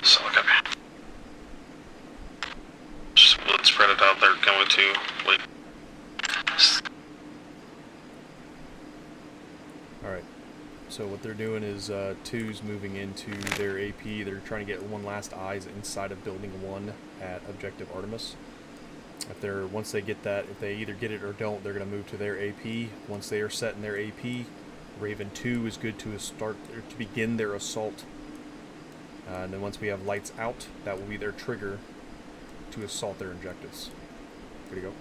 Solid copy. Just let's spread it out there. Going to wait. Alright. So what they're doing is 2's moving into their AP. They're trying to get one last eyes inside of building 1 at Objective Artemis. Once they get that, if they either get it or don't, they're going to move to their AP. Once they are set in their AP, Raven 2 is good to begin their assault. And then once we have lights out, that will be their trigger to assault their objectives. Good to go.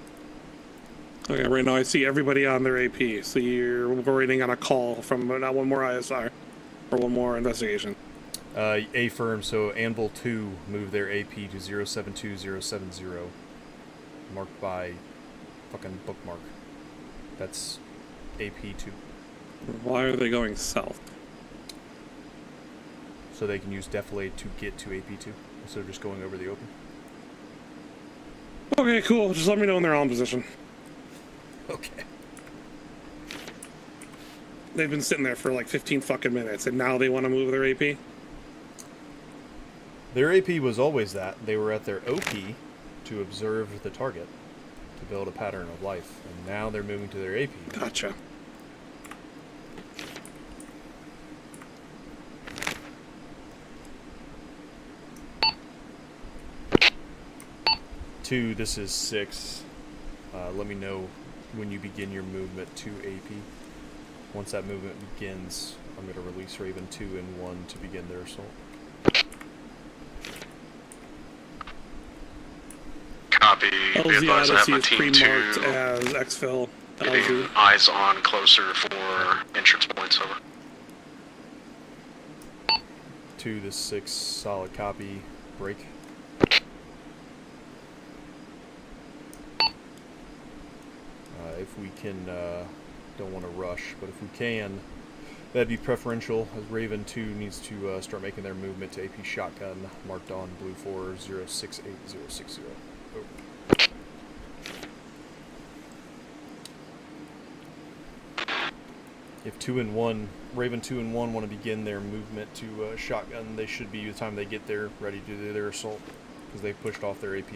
Okay, right now I see everybody on their AP, so you're waiting on a call from not one more ISR or one more investigation. Affirm, so Anvil 2 move their AP to 072070. Marked by fucking bookmark. That's AP 2. Why are they going south? So they can use Deflate to get to AP 2 instead of just going over the open. Okay, cool. Just let me know when they're all in position. Okay. They've been sitting there for like 15 fucking minutes, and now they want to move their AP? Their AP was always that. They were at their OP to observe the target, to build a pattern of life, and now they're moving to their AP. Gotcha. Two, this is 6. Let me know when you begin your movement to AP. Once that movement begins, I'm going to release Raven 2 and 1 to begin their assault. Copy. Be advised I have my is team pre-marked 2 as exfil. getting eyes on closer for entrance points. Over. 2, this 6, solid copy. Break. If we can, don't want to rush, but if we can, that'd be preferential, as Raven 2 needs to start making their movement to AP Shotgun, marked on Blue 4 068060. Over. If 2 and 1, Raven 2 and 1 want to begin their movement to Shotgun, they should be, by the time they get there, ready to do their assault, because they've pushed off their AP.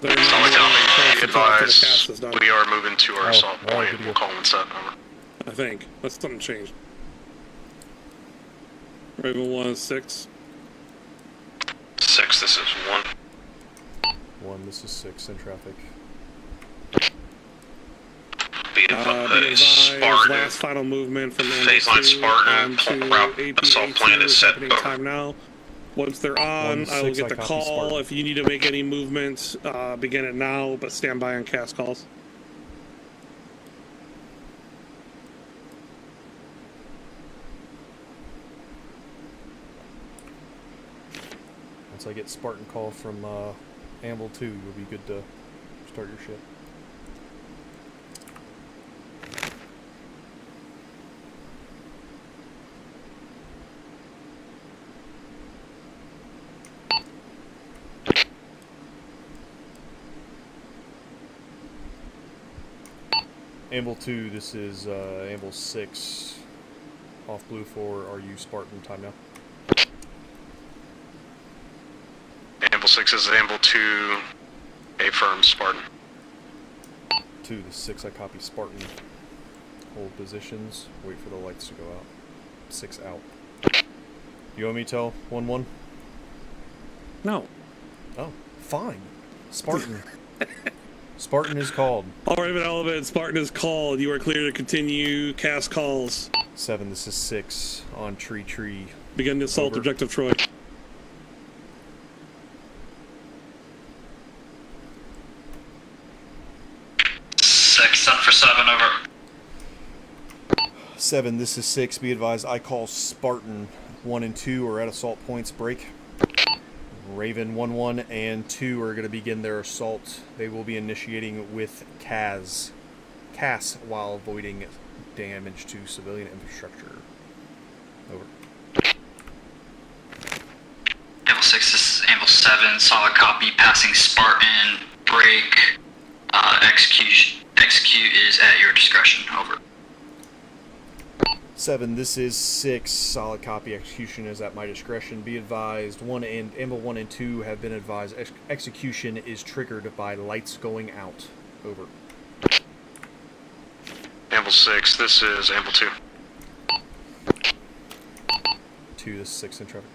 Solid copy. Be advised, we are moving to our assault point. We'll call and set. Over. I think. Unless something changed. Raven 1 is 6. 6 6, this is 1. 1, this is 6 in traffic. Be advised, Spartan. Last final movement from Phase line Spartan, route assault plan is set. Time now. Once they're on, I will get the call. Spartan. If you need to make any movements, begin it now, but stand by on cast calls. Once I get Spartan call from Amble 2, you'll be good to start your ship. Amble 2, this is Amble 6, off Blue 4, are you Spartan, time now? Amble 6 is Amble 2, affirm Spartan. 2, this is 6, I copy Spartan. Hold positions, wait for the lights to go out. 6 out. You want me to tell 1-1? No. Oh, fine. Spartan. Spartan is called. All right, element, Spartan is called. You are clear to continue cast calls. 7, this is 6, on tree. Begin the assault. Over. Objective Troy. Set for 7, over. 7, this is 6, be advised, I call Spartan. 1 and 2 are at assault points, break. Raven 1-1 and 2 are going to begin their assault. They will be initiating with CAS while avoiding damage to civilian infrastructure. Over. Amble 6, this is Amble 7, solid copy, passing Spartan, break, execute is at your discretion, over. 7, this is 6, solid copy, execution is at my discretion. Be advised, Amble 1 and 2 have been advised, execution is triggered by lights going out. Over. Amble 6, this is Amble 2. 2, this is 6 in traffic.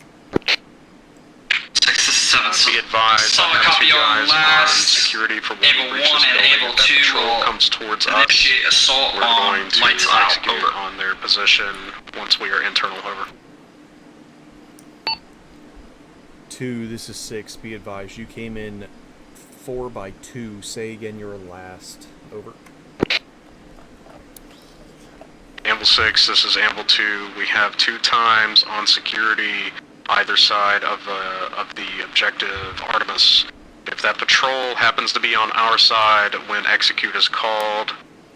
6, this is 7, be advised, solid copy on last. Security for Amble 1 and Amble 2 will comes towards initiate assault We're on going to lights out, execute over. on their position once we are internal, over. 2, this is 6, be advised, you came in 4 by 2, say again your last. Over. Amble 6, this is Amble 2. We have 2 times on security either side of the objective Artemis. If that patrol happens to be on our side when execute is called,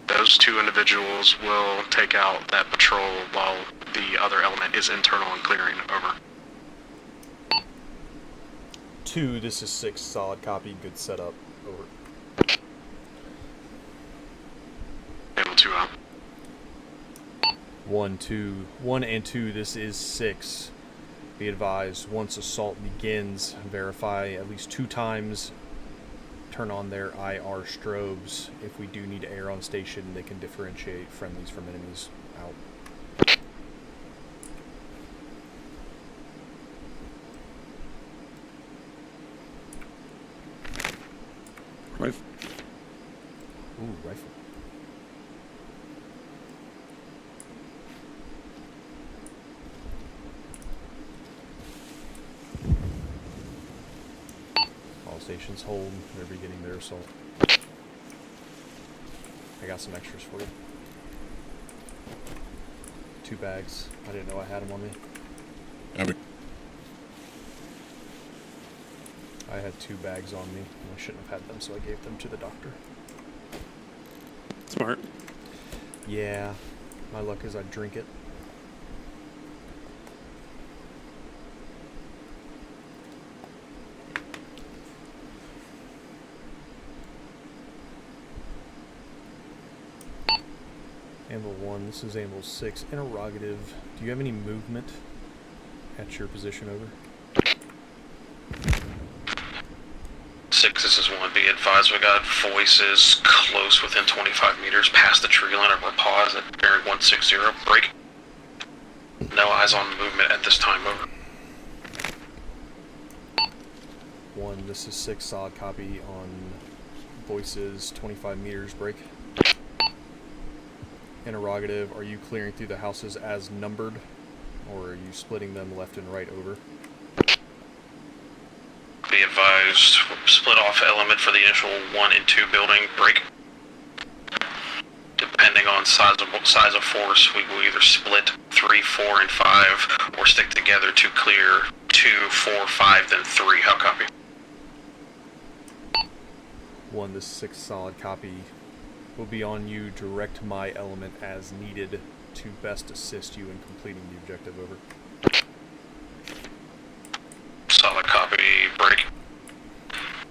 those 2 individuals will take out that patrol while the other element is internal and clearing. Over. 2, this is 6, solid copy, good setup. Over. Amble 2 out. 1 and 2, this is 6. Be advised, once assault begins, verify at least 2 times, turn on their IR strobes. If we do need air on station, they can differentiate friendlies from enemies. Out. Rifle. Ooh, rifle. Stations hold, they're beginning their assault. I got some extras for you. 2 bags. I didn't know I had them on me. I had 2 bags on me, and I shouldn't have had them, so I gave them to the doctor. Smart. Yeah, my luck is I drink it. Amble 1, this is Amble 6. Interrogative, do you have any movement at your position? Over. 6, this is 1. Be advised, we got voices close within 25 meters past the tree line of our pause at bearing 160. Break. No eyes on movement at this time. Over. 1, this is 6, solid copy on voices, 25 meters, break. Interrogative, are you clearing through the houses as numbered, or are you splitting them left and right over? Be advised, split off element for the initial 1 and 2 building, break. Depending on size of force, we will either split 3, 4, and 5, or stick together to clear 2, 4, 5, then 3. How copy? 1, this 6, solid copy. Will be on you, direct my element as needed to best assist you in completing the objective, over. Solid copy, break.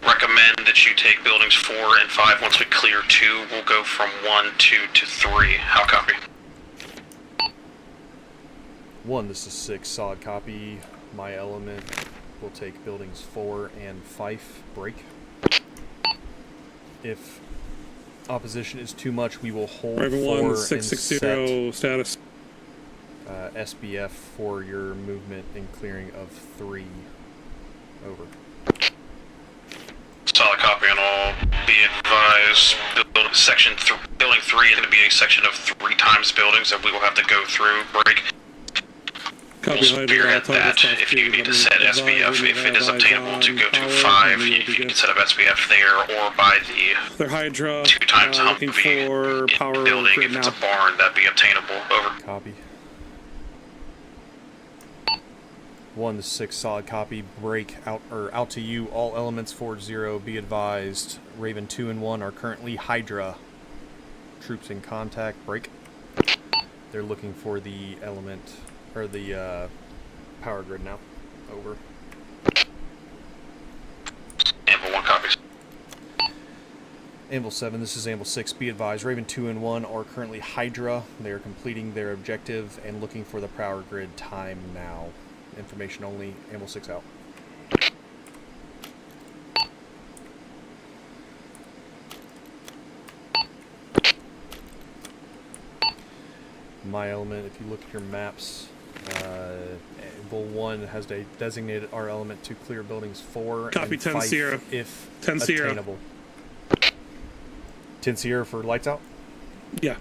Recommend that you take buildings 4 and 5. Once we clear 2, we'll go from 1, 2 to 3. How copy? 1, this is 6, solid copy. My element will take buildings 4 and 5, break. If opposition is too much, we will hold Private 4 1, and 660 status. SBF for your movement and clearing of 3, over. Solid copy on all. Be advised, building 3 is going to be a section of 3 times buildings that we will have to go through, break. Copy, We'll spearhead that if you need to set SBF, if it is obtainable to go to 5, if you can set up SBF there, or by the Their Hydra, 2 times looking for power building, grid if it's now. a barn, that'd be obtainable, over. Copy. 1, the 6, solid copy, break out to you, all elements 4-0, be advised, Raven 2 and 1 are currently Hydra. Troops in contact, break. They're looking for the element, or the power grid now, over. Anvil 1 copies. Anvil 7, this is Anvil 6, be advised, Raven 2 and 1 are currently Hydra. They are completing their objective and looking for the power grid time now. Information only, Anvil 6 out. My element, if you look at your maps, Anvil 1 has designated our element to clear buildings 4 Copy, and 10 5 Sierra. if 10 Sierra. attainable. 10 Sierra for lights out? Yeah.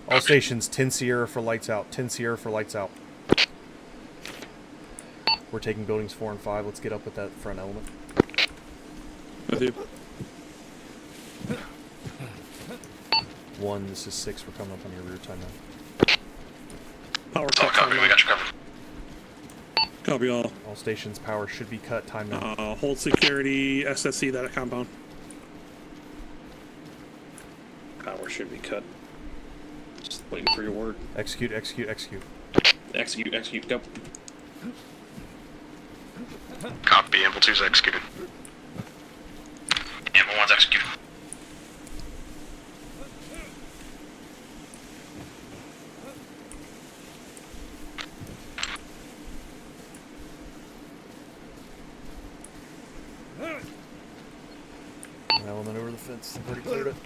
All stations, 10 Sierra for lights out. 10 Sierra for lights out. We're taking buildings 4 and 5. Let's get up with that front element. With you. 1, this is 6. We're coming up on your rear time now. Power Solid copy, we got you covered. Copy all. All stations, power should be cut. Time now. Hold security, SSC that compound. Power should be cut. Just waiting for your word. Execute, execute, execute. Execute, execute, go. Copy, Anvil 2's executed. Anvil 1's executed. An element over the fence. I've already cleared it.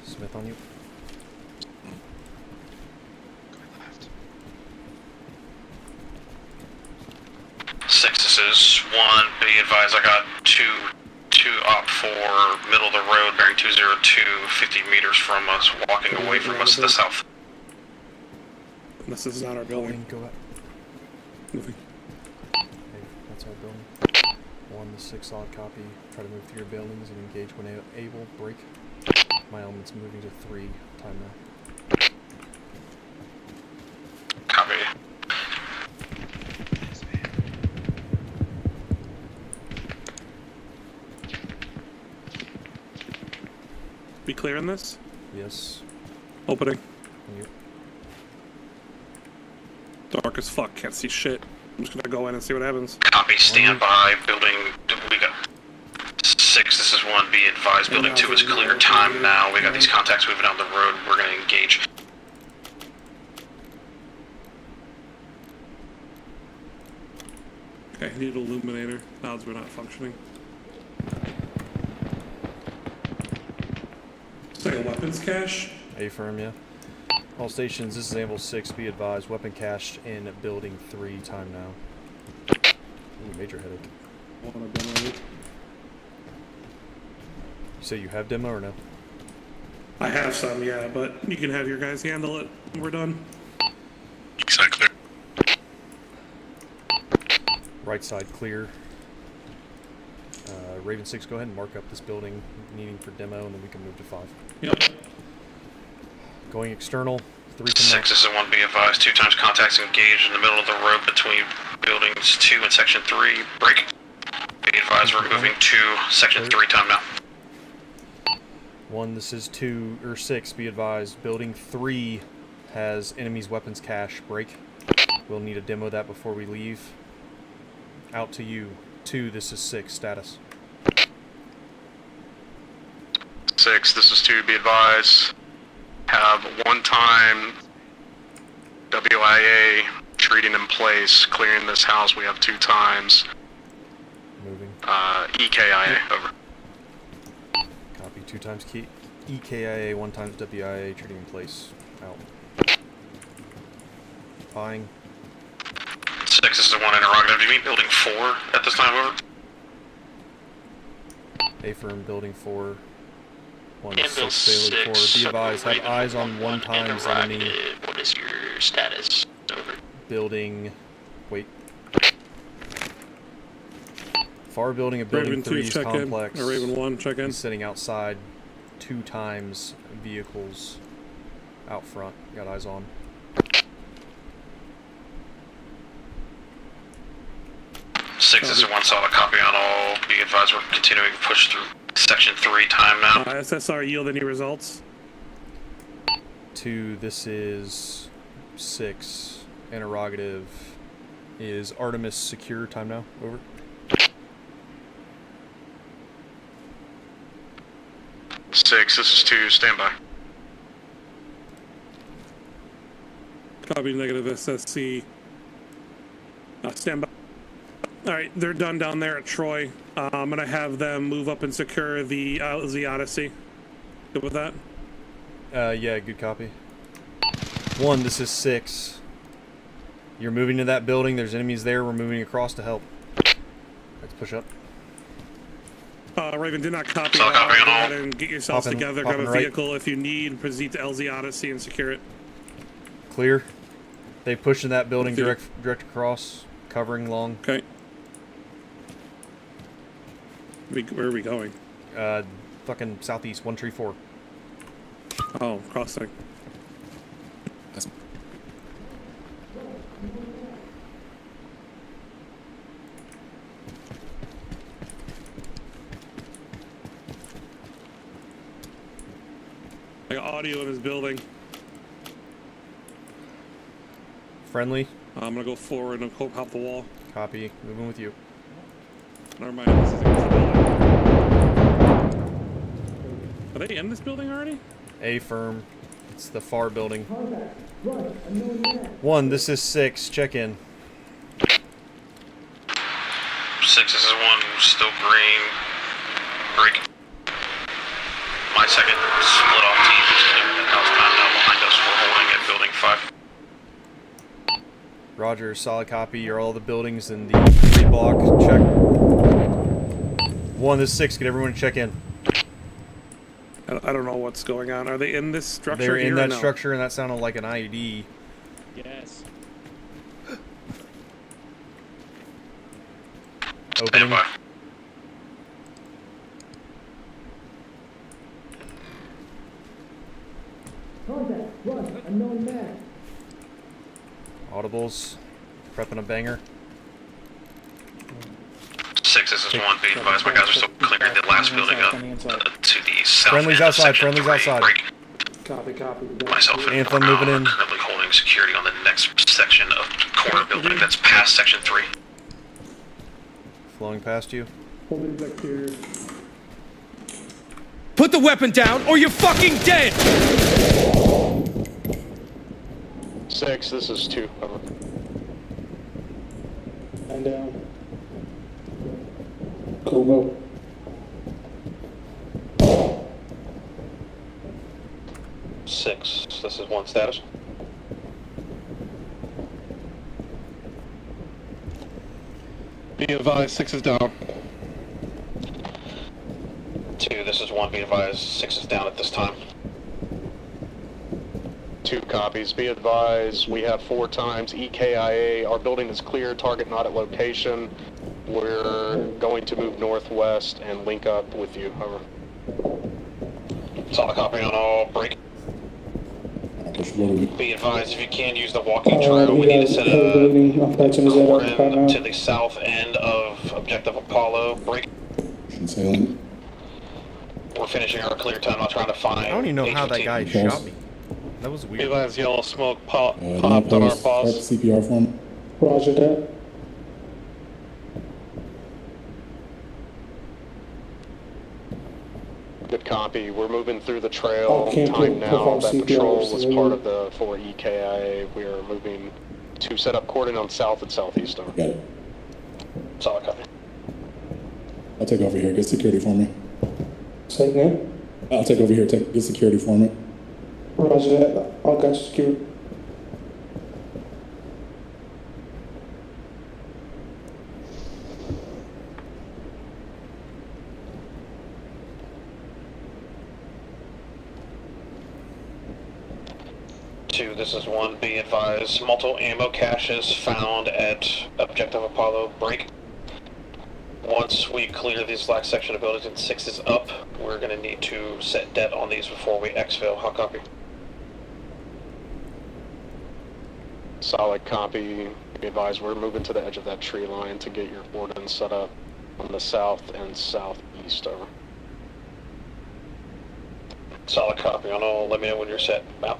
Smith on you. This is 1. Be advised, I got 2 op 4, middle of the road, bearing 202, 50 meters from us, walking away from us to the south. This is not our building. Go up. Moving. Okay, that's our building. 1, the 6, solid copy. Try to move through your buildings and engage when able. Break. My element's moving to 3. Time now. Copy. Be clear on this? Yes. Opening. Yep. Dark as fuck, can't see shit. I'm just gonna go in and see what happens. Copy, stand by, building, we got 6, this is 1, be advised, building 2 is clear, time now, we got these contacts moving down the road, we're gonna engage. Okay, I need an illuminator. Nods were not functioning. It's like a weapons cache. A-firm, yeah. All stations, this is Anvil 6, be advised, weapon cached in building 3, time now. Ooh, major headed. You say you have demo or no? I have some, yeah, but you can have your guys handle it when we're done. Side clear. Right side clear. Raven 6, go ahead and mark up this building needing for demo, and then we can move to 5. Yep. Going external. 3 from 6, this is 1, be advised. 2 times contacts engaged in the middle of the road between buildings 2 and section 3. Break. Be advised, we're moving to section 3, time now. 1, this is 2, or 6, be advised. Building 3 has enemies weapons cache. Break. We'll need to demo that before we leave. Out to you. 2, this is 6, status. 6, this is 2, be advised. Have 1 time WIA treating in place, clearing this house. We have 2 times. Moving. EKIA, over. Copy. 2 times key. EKIA, 1 times WIA, treating in place. Out. Buying. 6, this is 1, interrogative. Do you mean building 4 at this time, over? A-firm, building 4. 1, Anvil 6, failing 4. Be advised, have eyes on 1 times enemy. What is your status? Over. Building. Wait. Far building of building Raven 2, 3's check complex. in. Or Raven 1, check in. Sitting outside 2 times vehicles out front. Got eyes on. Six, this is 1, solid copy on all. Be advised, we're continuing to push through section 3, time now. SSR, yield any results? 2, this is 6. Interrogative. Is Artemis secure? Time now. Over. Six, this is 2, stand by. Copy, negative SSC. Stand by. Alright, they're done down there at Troy. I'm gonna have them move up and secure the Odyssey. Good with that? Yeah, good copy. 1, this is 6. You're moving to that building. There's enemies there. We're moving across to help. Let's push up. Raven, did not copy. So Go copy on ahead all. and get yourselves together. Grab a right. vehicle if you need. Proceed to LZ Odyssey and secure it. Clear. They pushed in that building direct across, covering long. Okay. Where are we going? Fucking southeast, 134. Oh, crossing. I got audio in his building. Friendly. I'm gonna go forward and hop the wall. Copy. Moving with you. Never mind. This is against the building. Are they in this building already? A firm. It's the far building. 1, this is 6. Check in. 6, this is 1, still green. Break. My second split off team is clearing the house time now behind us. We're holding at building 5. Roger, solid copy. Are all the buildings in the 3 block? Check. 1, this is 6. Get everyone to check in. I don't know what's going on. Are they in this structure? They're in here that or no? structure, and that sounded like an IED. Yes. Opening. By. Audibles. Prepping a banger. 6, this is 1, be advised, my guys are still clearing the last building up to the south. Friendly's end of outside, section friendly's 3. outside. Break. Copy. Myself and Anthem Brown moving in. are currently holding security on the next section of the corner building that's past section 3. Flowing past you. Put the weapon down or you're fucking dead! 6, this is 2. Over. And down. Go. 6, this is 1 status. Be advised, 6 is down. 2, this is 1, be advised, 6 is down at this time. 2 copies. Be advised, we have 4 times EKIA. Our building is clear, target not at location. We're going to move northwest and link up with you. Over. Solid copy on all, break. Be advised, if you can use the walking trail, we need to set a cordon to the south end of Objective Apollo. Break. We're finishing our clear time. I'm trying to find. I don't even know how that guy shot me. That was weird. Be advised, yellow smoke popped on our boss. CPR form. Roger that. Good copy. We're moving through the trail. Time now. That patrol was part of the 4 EKIA. We are moving to set up cordon on south and southeast. Over. Got it. Solid copy. I'll take over here. Get security for me. Say again? I'll take over here. Get security for me. Roger that. I'll get security. This is 1, be advised, multiple ammo caches found at Objective Apollo. Break. Once we clear this last section of buildings and 6 is up, we're going to need to set debt on these before we exfil. Hot copy. Solid copy. Be advised, we're moving to the edge of that tree line to get your cordon set up on the south and southeast. Over. Solid copy on all. Let me know when you're set. Out.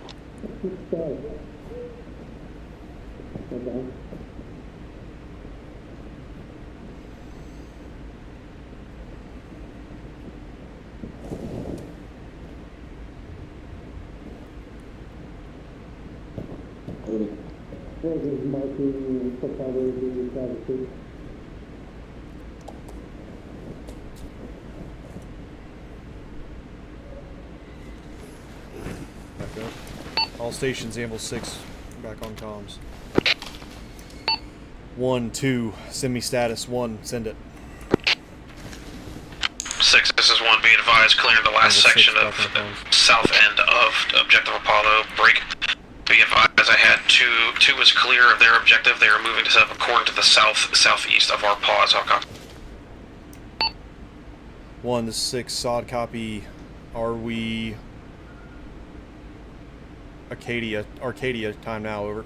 All stations, Amble 6, back on comms. 1, 2, send me status. 1, send it. 6, this is 1, be advised, clearing the last section of the south end of Objective Apollo. Break. Be advised, I had 2 was clear of their objective. They are moving to set up a cordon to the southeast of our pause. Hot copy. 1, this is 6, solid copy. Are we... Arcadia time now, over.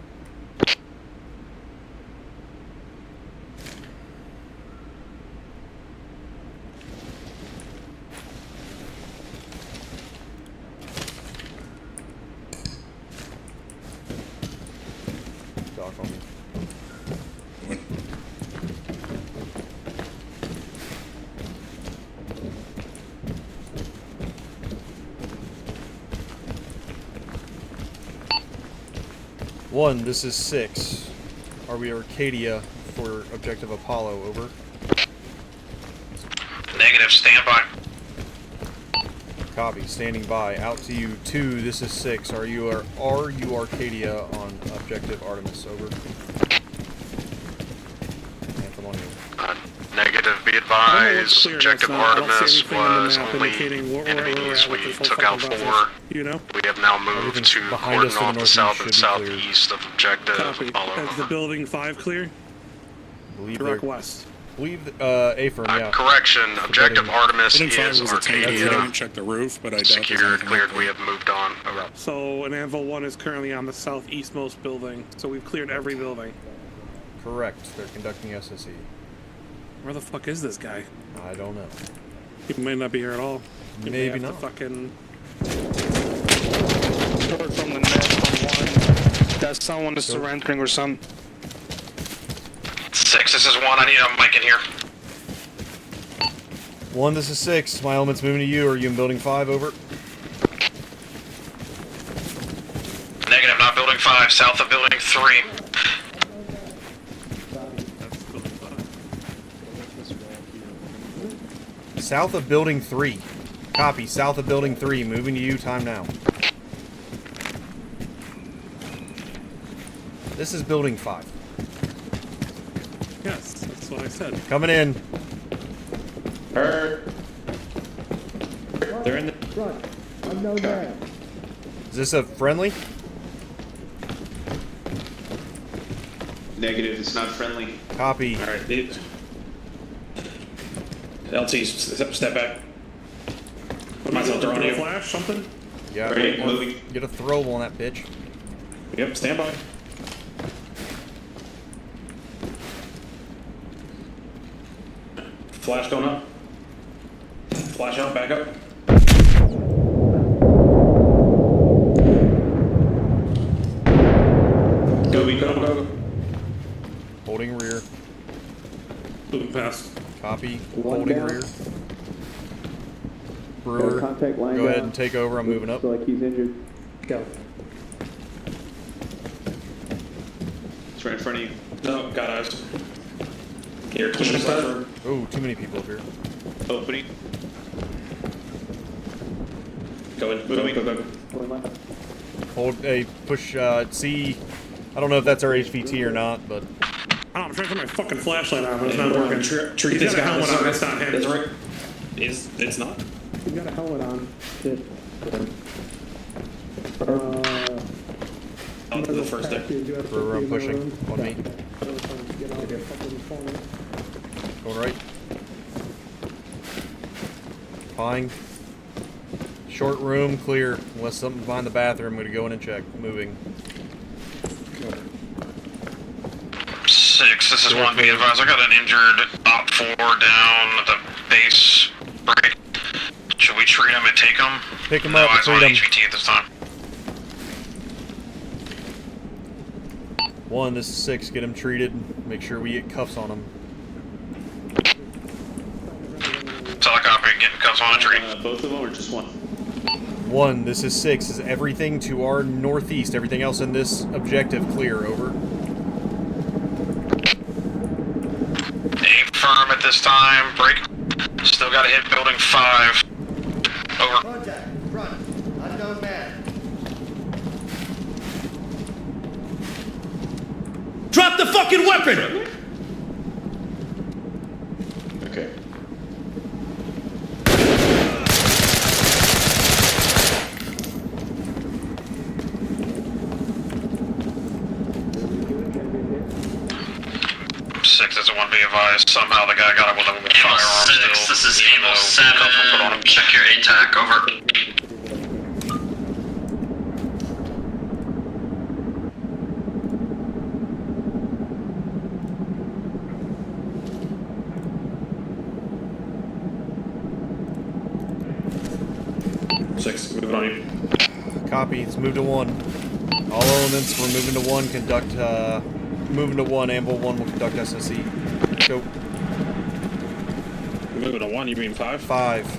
Dock on me. One, this is 6. Are we Arcadia for Objective Apollo, over? Negative, stand by. Copy, standing by. Out to you. 2, this is 6. Are you Arcadia on Objective Artemis, over? Anthem on you. Negative, be advised. Objective Artemis was only enemies. We took out 4. You know? We have now moved to cordon off the south and southeast of Objective Apollo. Is the building 5 clear? Direct west. Believe A-firm, yeah. Correction, Objective Artemis is Arcadia. I Arcadia. check the roof, but I doubt Secured, cleared, we have moved on. Over. So an Anvil 1 is currently on the southeastmost building, so we've cleared every building. Correct, they're conducting SSE. Where the fuck is this guy? I don't know. He may not be here at all. Maybe not. Fucking... Heard from the net from 1 that someone is surrendering or something. 6, this is 1, I need a mic in here. 1, this is 6. My element's moving to you. Are you in building 5, over? Negative, not building 5, south of building 3. South of building 3. Copy, south of building 3. Moving to you, time now. This is building 5. Yes, that's what I said. Coming in. They're in the Front. Unknown man. Is this a friendly? negative. It's not friendly. Copy. All right. LT, step back. Put myself on you. Flash, something? Yeah. Ready, moving. Get a throw on that bitch. Yep, stand by. Flash going up. Flash out, back up. Go. Holding rear. Moving past. Copy. One Holding down. rear. Brewer, Contact line go ahead down. and take over. I'm moving up. Looks like he's injured. Go. It's right in front of you. No, got eyes. Here, push this over. Oh, too many people up here. Opening. Go in. Go. Going left. Hold a push. C. I don't know if that's our HVT or not, but Oh, I'm trying to put my fucking flashlight on, but it's not working. Treat He's this got a guy. helmet on, it's not him. That's right. It's not? He's got a helmet on. Shit. On to the first deck. Brewer, I'm pushing on me. Going right. Fine. Short room, clear. Unless something's behind the bathroom, I'm going to go in and check. Moving. 6, this is 1, be advised. I got an injured Op 4 down at the base break. Should we treat him and take him? Pick him no up, eyes on treat him. HVT at this time. 1, this is 6. Get him treated. Make sure we get cuffs on him. Solid copy, getting cuffs on a tree. Both of them or just one? 1, this is 6. Is everything to our northeast. Everything else in this objective clear. Over. Firm at this time. Break. Still got to hit building 5. Over. Contact. Front. Unknown man. Drop the fucking weapon! Okay. Is a 1, be advised. Somehow the guy got up with a firearm 6, still. this is Able 7. Check your ATAC, over. Six, moving on you. Copy. Let's move to 1. All elements, we're moving to 1. Conduct, moving to 1. Amble 1 will conduct SSE. Go. Moving to 1, you mean 5? 5.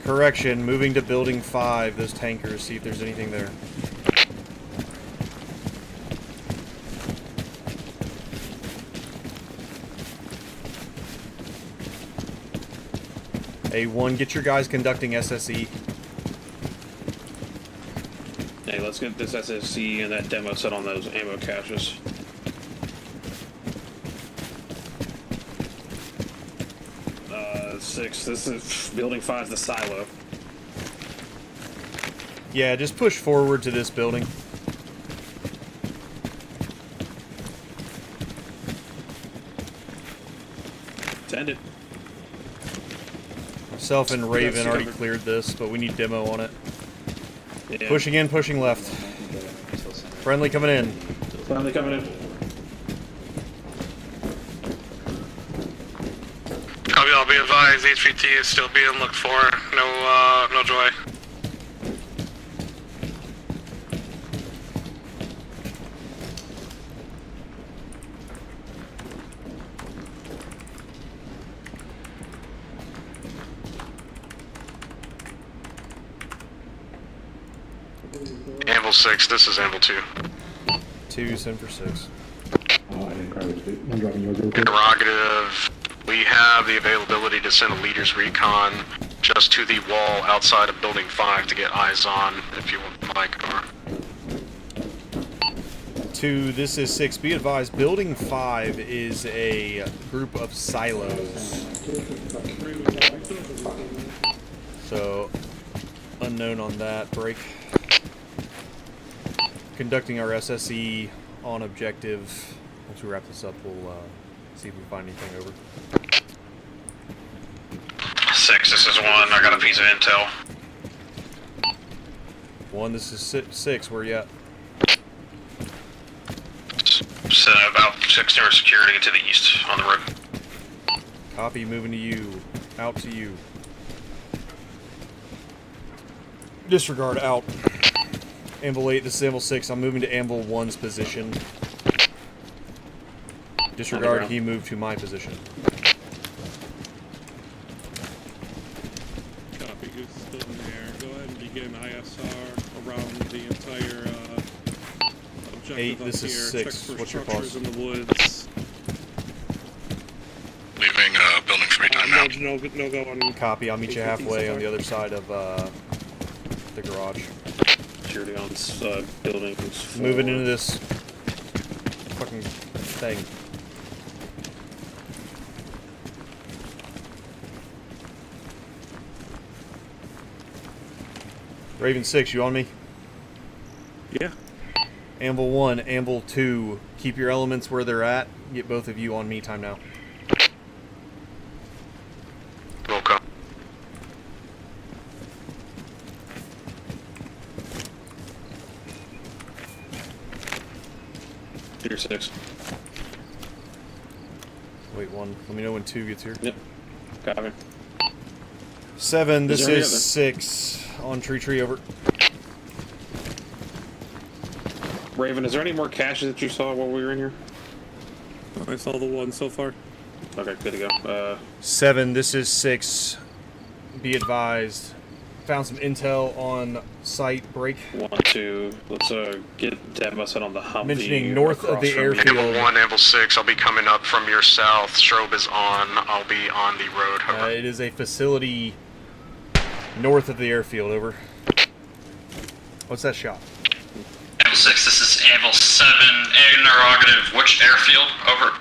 Correction, moving to building 5. Those tankers, see if there's anything there. A1, get your guys conducting SSE. Hey, let's get this SSC and that demo set on those ammo caches. Six, this is building 5's the silo. Yeah, just push forward to this building. Tended. Myself and Raven already cleared this, but we need demo on it. Yeah. Pushing in, pushing left. Friendly coming in. Friendly coming in. Copy, I'll be advised, HVT is still being looked for. No joy. Anvil 6, this is Anvil 2. 2, send for 6. I'm driving yours real quick. Interrogative. We have the availability to send a leader's recon just to the wall outside of building 5 to get eyes on, if you would like, or... 2, this is 6. Be advised, Building 5 is a group of silos. So, unknown on that. Break. Conducting our SSE on objective. Once we wrap this up, we'll see if we find anything over. 6, this is 1. I got a piece of intel. 1, this is 6. Where you at? So about 6 near security to the east on the road. Copy, moving to you. Out to you. Disregard, out. Anvil 8, this is Anvil 6. I'm moving to Anvil 1's position. Disregard, he moved to my position. Copy, who's still in there? Go ahead and begin ISR around the entire objective 8, this up is here. 6. Check for What's your structures pulse? in the woods. Leaving building 3 time out. No go on. Copy, I'll meet you halfway on the other side of the garage. Security on buildings. Moving into this fucking thing. Raven 6, you on me? Yeah. Anvil 1, Anvil 2, keep your elements where they're at. Get both of you on me time now. Okay. Tier 6. Wait, 1. Let me know when 2 gets here. Yep. Copy. 7, this Is there any is 6. On tree, over. Raven, is there any more caches that you saw while we were in here? I saw the one so far. Okay, good to go. 7, this is 6. Be advised. Found some intel on site. Break. 1, 2. Let's get Debba set on the Humvee. Mentioning north of the airfield. Anvil 1, Anvil 6, I'll be coming up from your south. Strobe is on. I'll be on the road. Over. It is a facility north of the airfield. Over. What's that shot? Anvil 6, this is Anvil 7, interrogative, which airfield? Over.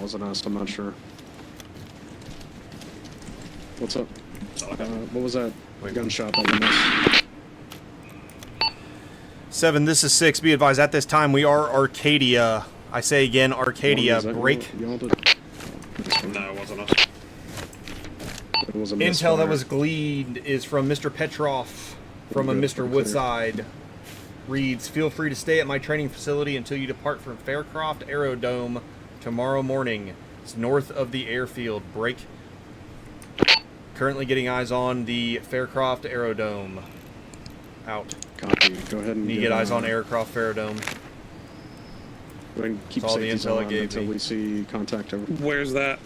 Wasn't asked, I'm not sure. What's up? What was that gunshot that we missed? 7, this is 6. Be advised, at this time we are Arcadia. I say again, Arcadia. Break. No, it wasn't us. It was a Intel misfire. that was gleaned is from Mr. Petrov, from a Mr. Woodside. Reads, feel free to stay at my training facility until you depart from Faircroft Aerodome tomorrow morning. It's north of the airfield. Break. Currently getting eyes on the Faircroft Aerodome. Out. Copy. Go ahead and Need to get eyes on Aircroft Aerodome. Go ahead and keep That's all the safeties intel on it gave until me. we see contact over. Where's that?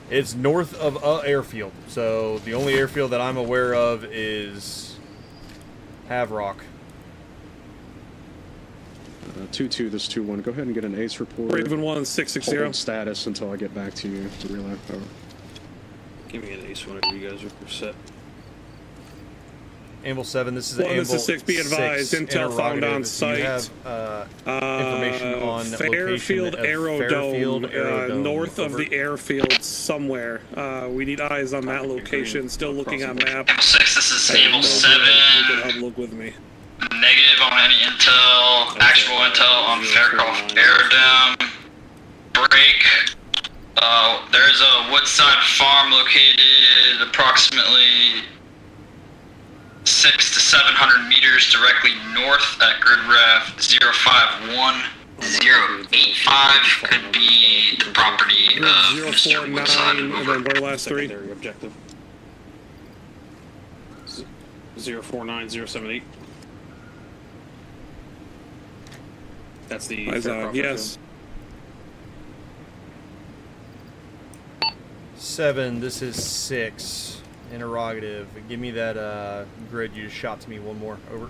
It's north of a airfield. So the only airfield that I'm aware of is Haverock. 2-2, this 2-1. Go ahead and get an ace report. Raven 1, 660. Hold status until I get back to you to relay. Over. Give me an ace whenever you guys are set. Anvil 7, this is One, Anvil this is 6. Be advised, 6, intel found on interrogative. site. Do you have information on Fairfield location of Aerodome, Aerodome north of over. the airfield somewhere. We need eyes on that location. Still looking on map. Anvil 6, this is Anvil 7. You can have a look with me. Negative on any intel, actual intel on Faircroft Aerodome. Break. There's a Woodside farm located approximately 600 to 700 meters directly north at grid ref 051085. Could be the property of Mr. Woodside. 049, and then our last 3. Secondary objective. 049078. That's the Eyes on, yes. 7, this is 6. Interrogative. Give me that grid you just shot to me one more. Over.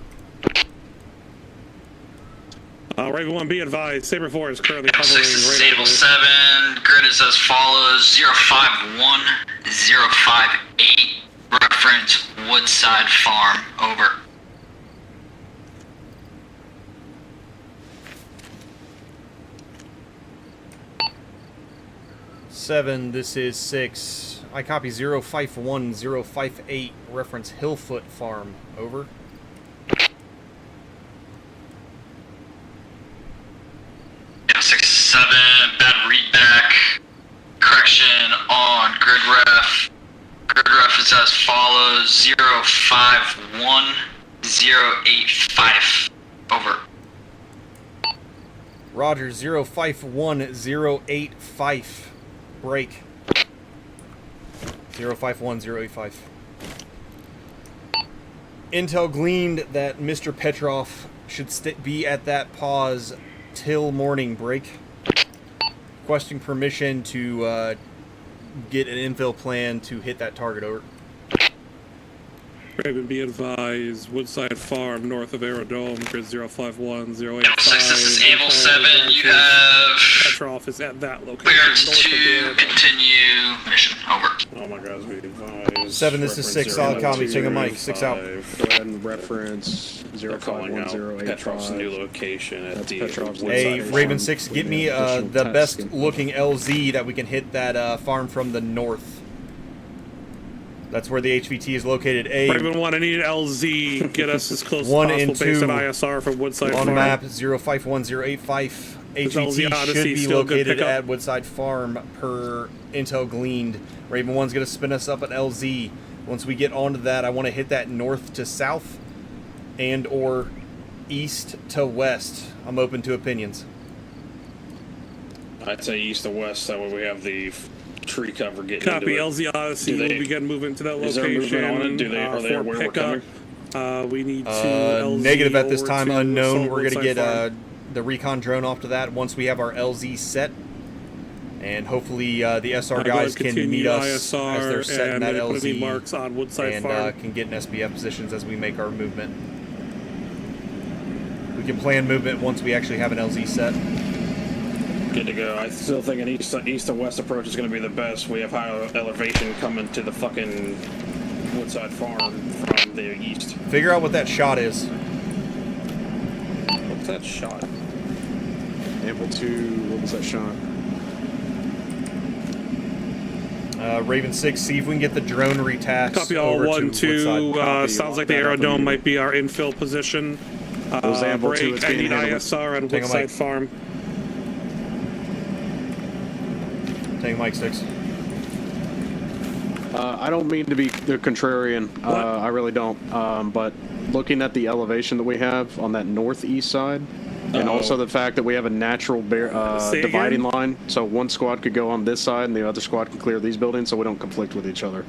Raven 1, be advised. Saber 4 is currently hovering 6 is right Anvil over 7. Grid is as follows: 051058. Reference Woodside Farm. Over. 7, this is 6. I copy 051058, reference Hillfoot Farm. Over. Yeah, 6-7, bad readback. Correction on grid ref. Grid ref is as follows: 051085. Over. Roger, 051085. Break. 051085. Intel gleaned that Mr. Petrov should be at that pause till morning break. Requesting permission to get an infill plan to hit that target. Over. Raven, be advised, Woodside Farm, north of Aerodome, grid 051085. Anvil 6, this is Anvil 7, you have Petrov is at that location. clearance to continue mission. Over. Oh my God, be advised. 7, this is 6, solid copy, take a mic, 6 out. Go ahead and reference 051085. Petrov's new location at the Hey, Raven 6, get me the best looking LZ that we can hit that farm from the north. That's where the HVT is located. Raven 1, I need an LZ. Get us as close as 1 possible and 2 based on ISR from Woodside on Farm. map 051085. HVT Odyssey should be still good located pickup? at Woodside Farm per intel gleaned. Raven 1's going to spin us up an LZ. Once we get onto that, I want to hit that north to south and or east to west. I'm open to opinions. I'd say east to west, that way we have the tree cover getting Copy. into LZ Odyssey will begin moving to that Is there location. movement on it? Are they for aware we're pickup. We need to LZ Negative at this over time, to unknown. Assault We're going to Woodside get Farm. the recon drone off to that once we have our LZ set. And hopefully the SR Go guys ahead, can meet us ISR as they're setting and that put any LZ marks on Woodside and Farm. can get in SBF positions as we make our movement. We can plan movement once we actually have an LZ set. Good to go. I still think an east to west approach is going to be the best. We have high elevation coming to the fucking Woodside Farm from the east. Figure out what that shot is. What's that shot? Ample 2, what was that shot? Raven 6, see if we can get the drone retasked Copy all over 1, to 2. Woodside. Sounds like the Aerodome might be our infill position. Ample 2, Break. it's I being need handled. ISR on Take a Woodside mic. Farm. Take mic 6. I don't mean to be the contrarian. I really don't. But looking at the elevation that we have on that northeast side, and also the fact that we have a natural dividing line, so one squad could go on this side and the other squad can clear these buildings, so we don't conflict with each other.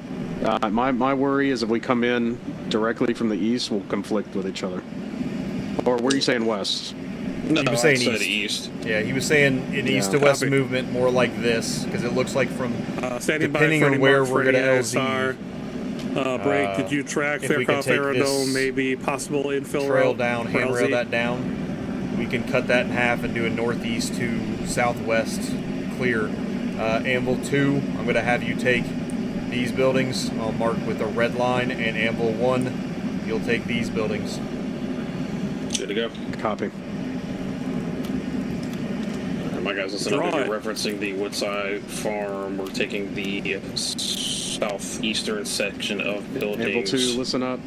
My worry is if we come in directly from the east, we'll conflict with each other. Or were you saying west? No, he was saying I said east. Yeah, he was saying an east to west movement more like this, because it looks like from depending on where we're going to LZ. Break. Did you track if we can Faircroft take Aerodome? this Maybe possible infill trail route down, for handrail LZ? that down. We can cut that in half and do a northeast to southwest clear. Anvil 2, I'm going to have you take these buildings. I'll mark with a red line, and Anvil 1, you'll take these buildings. Good to go. Copy. My guys, listen up. If you're referencing the Woodside Farm, we're taking the southeastern section of buildings. Ample 2, listen up.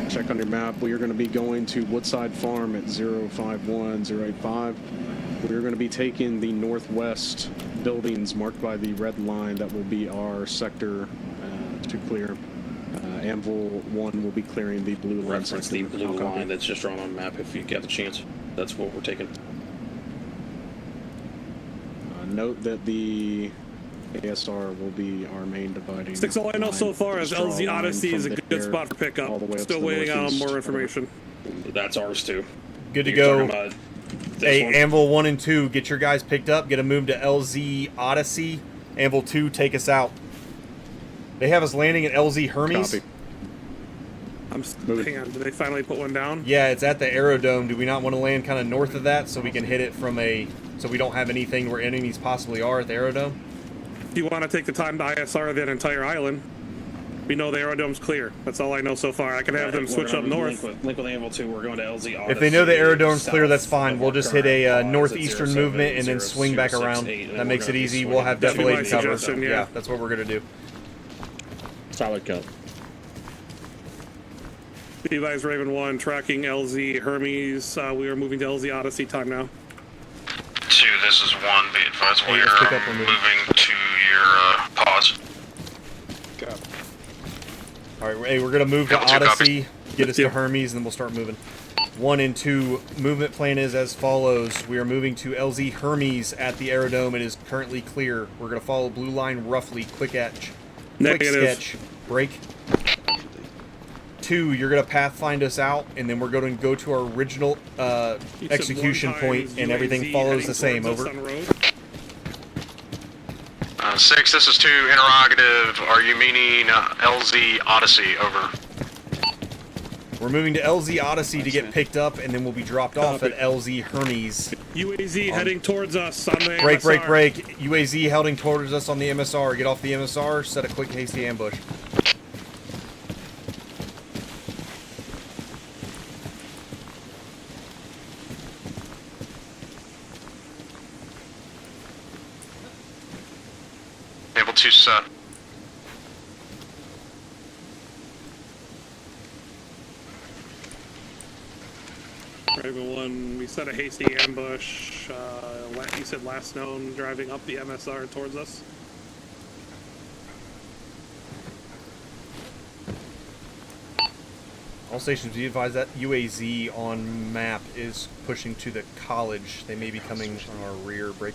Check on your map. We are going to be going to Woodside Farm at 051085. We are going to be taking the northwest buildings marked by the red line. That will be our sector to clear. Anvil 1 will be clearing the blue line. Reference the blue line that's just drawn on the map if you get the chance. That's what we're taking. Note that the ASR will be our main dividing. Sticks all I know so far is LZ Odyssey is a good spot for pickup. Still waiting on more information. That's ours too. Good to go. Hey, Anvil 1 and 2, get your guys picked up. Get them moved to LZ Odyssey. Anvil 2, take us out. They have us landing at LZ Hermes. Copy. Hang on, did they finally put one down? Yeah, it's at the Aerodome. Do we not want to land kind of north of that so we can hit it from a... So we don't have anything where enemies possibly are at the Aerodome? Do you want to take the time to ISR that entire island? We know the aerodome's clear. That's all I know so far. I can have them switch up north. Link with Anvil 2, we're going to LZ Odyssey. If they know the aerodome's clear, that's south fine. of We'll our just hit current a pause at northeastern 07, movement and then swing back around. 068, and That we're makes it gonna be easy. swinging We'll have That'd be my defilated cover. suggestion, yeah. That's what we're going to do. Solid go. Levi's Raven 1, tracking LZ Hermes. We are moving to LZ Odyssey time now. 2, this is 1. Be advised, Hey, we're let's pick up when moving to your pause. All right, hey, we're going to move to Level 2 Odyssey, get us to Hermes, and then we'll start moving. 1 and 2, movement plan is as follows. We are moving to LZ Hermes at the aerodome. It is currently clear. We're going to follow blue line roughly, quick etch. Quick Negative. sketch, break. 2, you're going to pathfind us out, and then we're going to go to our original execution point, and everything follows the same. Over. 6, this is 2, interrogative. Are you meaning LZ Odyssey? Over. We're moving to LZ Odyssey to get picked up, and then we'll be dropped off at LZ Hermes. UAZ heading towards us on the Break, MSR. break. UAZ heading towards us on the MSR. Get off the MSR, set a quick hasty ambush. Able to set. Raven 1, we set a hasty ambush. You said last known driving up the MSR towards us. All stations, be advised that UAZ on map is pushing to the college. They may be coming on our rear. Break.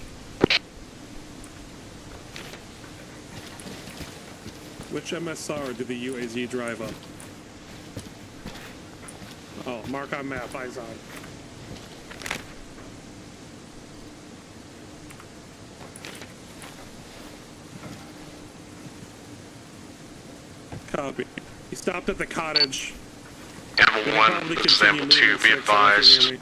Which MSR did the UAZ drive up? Oh, mark on map, eyes on. Copy. He stopped at the cottage. Anvil 1, this is Anvil 2, be advised.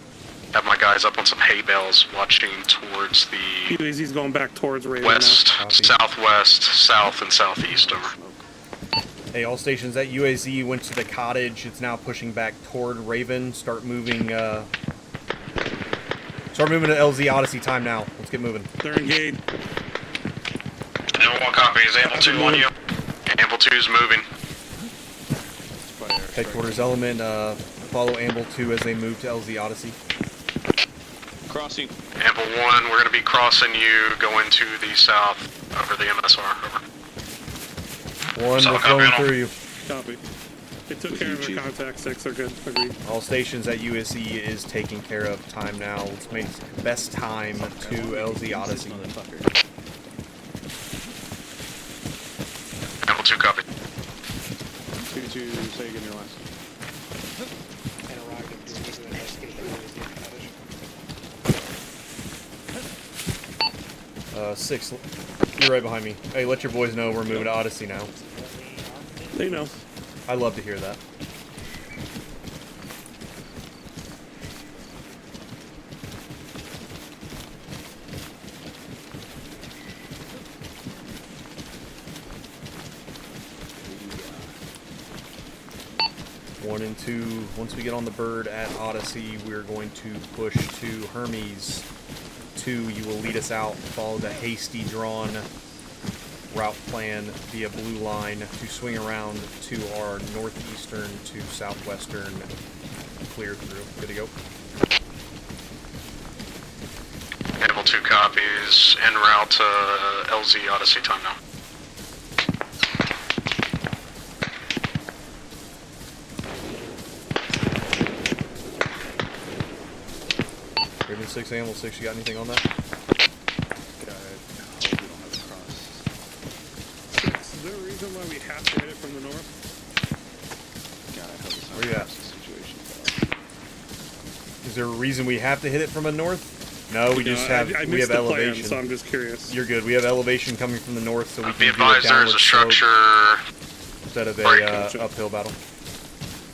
Have my guys up on some hay bales watching towards the UAZ's going back towards Raven west, now. southwest, south, and southeast. Over. Hey, all stations, that UAZ went to the cottage. It's now pushing back toward Raven. Start moving to LZ Odyssey time now. Let's get moving. They're engaged. Anvil 1 copies, Anvil 2 on you. Anvil 2's moving. Headquarters element, follow Amble 2 as they move to LZ Odyssey. Crossing. Anvil 1, we're going to be crossing you, going to the south over the MSR. Over. 1, Solid we're flowing copy, through you. Copy. They took care of their contact. 6, they're good. Agreed. All stations at USC is taking care of time now. Let's make best time to LZ Odyssey. Anvil 2 copy. 2-2, say again your last. 6, you're right behind me. Hey, let your boys know we're moving to Odyssey now. They know. I love to hear that. One and 2, once we get on the bird at Odyssey, we're going to push to Hermes. 2, you will lead us out, follow the hasty drawn route plan via blue line to swing around to our northeastern to southwestern clear through. Good to go. Anvil 2 copies, en route to LZ Odyssey time now. Raven 6, Animal 6, you got anything on that? Is there a reason why we have to hit it from the north? Where you at? Is there a reason we have to hit it from the north? No, we just have I we have missed the elevation. plan, so I'm just curious. You're good. We have elevation coming from the north, so we Be can do a advised there's downward a slope structure. instead of Right. a uphill battle.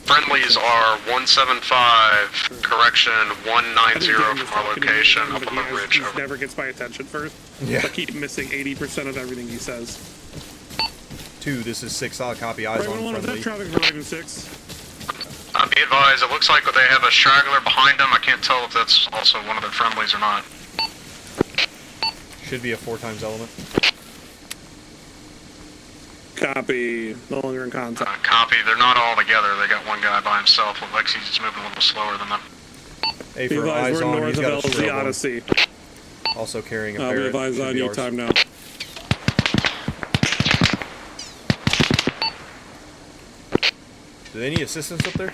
Friendlies are 175, correction 190 from our location up on the ridge. He never gets my attention first. Yeah. I keep missing 80% of everything he says. 2 2, this is 6, solid copy, eyes Raven on 1, is that friendly. traffic for Raven 6? Be advised, it looks like they have a straggler behind them. I can't tell if that's also one of their friendlies or not. Should be a 4 times element. Copy. No longer in contact. Copy. They're not all together. They got one guy by himself. Looks like he's just moving a little slower than them. A Be for advised, eyes we're on, north he's of got a LZ strobe on. Odyssey. Also carrying a Be Barrett. advised should on be you ours. time now. Do they need assistance up there?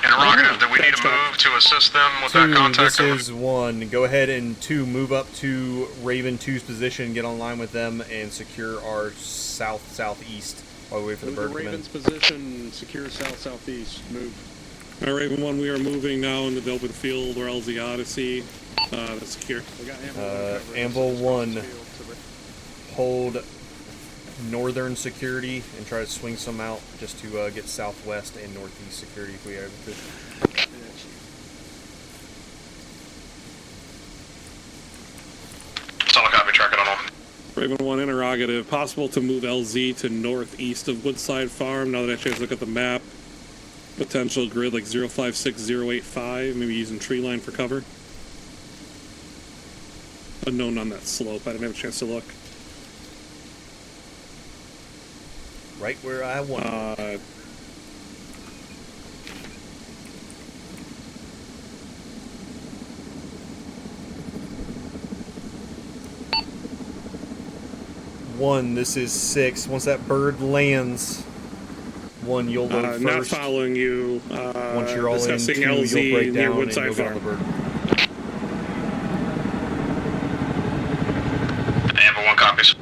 Interrogative, do we need to move to assist them with that 2, contact? this is 1. Go ahead and 2, move up to Raven 2's position, get on line with them, and secure our south-southeast while we wait for the bird to come in. Raven's position, secure south-southeast, move. All right, Raven 1, we are moving now into the open field or LZ Odyssey. That's secure. Anvil 1, hold northern security and try to swing some out just to get southwest and northeast security if we are able to. Solid copy, tracking on all. Raven 1, interrogative. Possible to move LZ to northeast of Woodside Farm. Now that I chance to look at the map. Potential grid like 056085. Maybe using tree line for cover. Unknown on that slope. I didn't have a chance to look. Right where I want. One, this is 6. Once that bird lands, 1, you'll load Not first. following you. Once you're all in, 2, discussing you'll LZ break near down and Woodside you'll get on the Farm. bird. Amber 1 copies.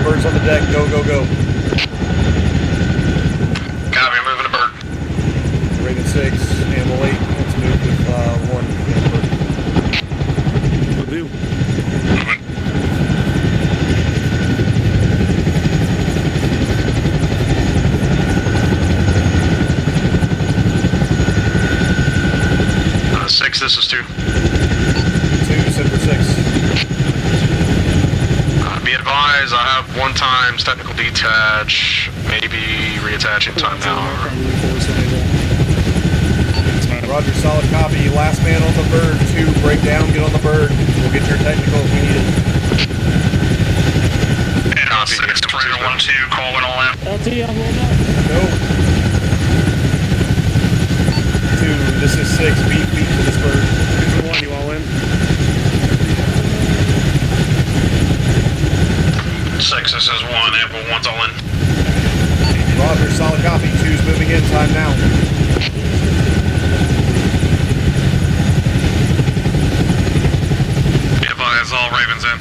Birds on the deck, go, go, go. Copy, moving a bird. Raven 6, Amble 8, let's move with 1. Will do. Moving. Six, this is 2. 2, send for 6. Be advised, I have 1 times technical detach, maybe reattaching time now. Roger, solid copy. Last man on the bird. 2, break down, get on the bird. We'll get your technical if we need it. And copy. 6, Trainer 1-2, call in all in. LT, I'm rolling up. Go. 2, this is 6. Beat to this bird. 1, you all in? 6, this is 1, Ample 1's all in. Roger, solid copy. 2's moving in, time now. Be advised, all Ravens in.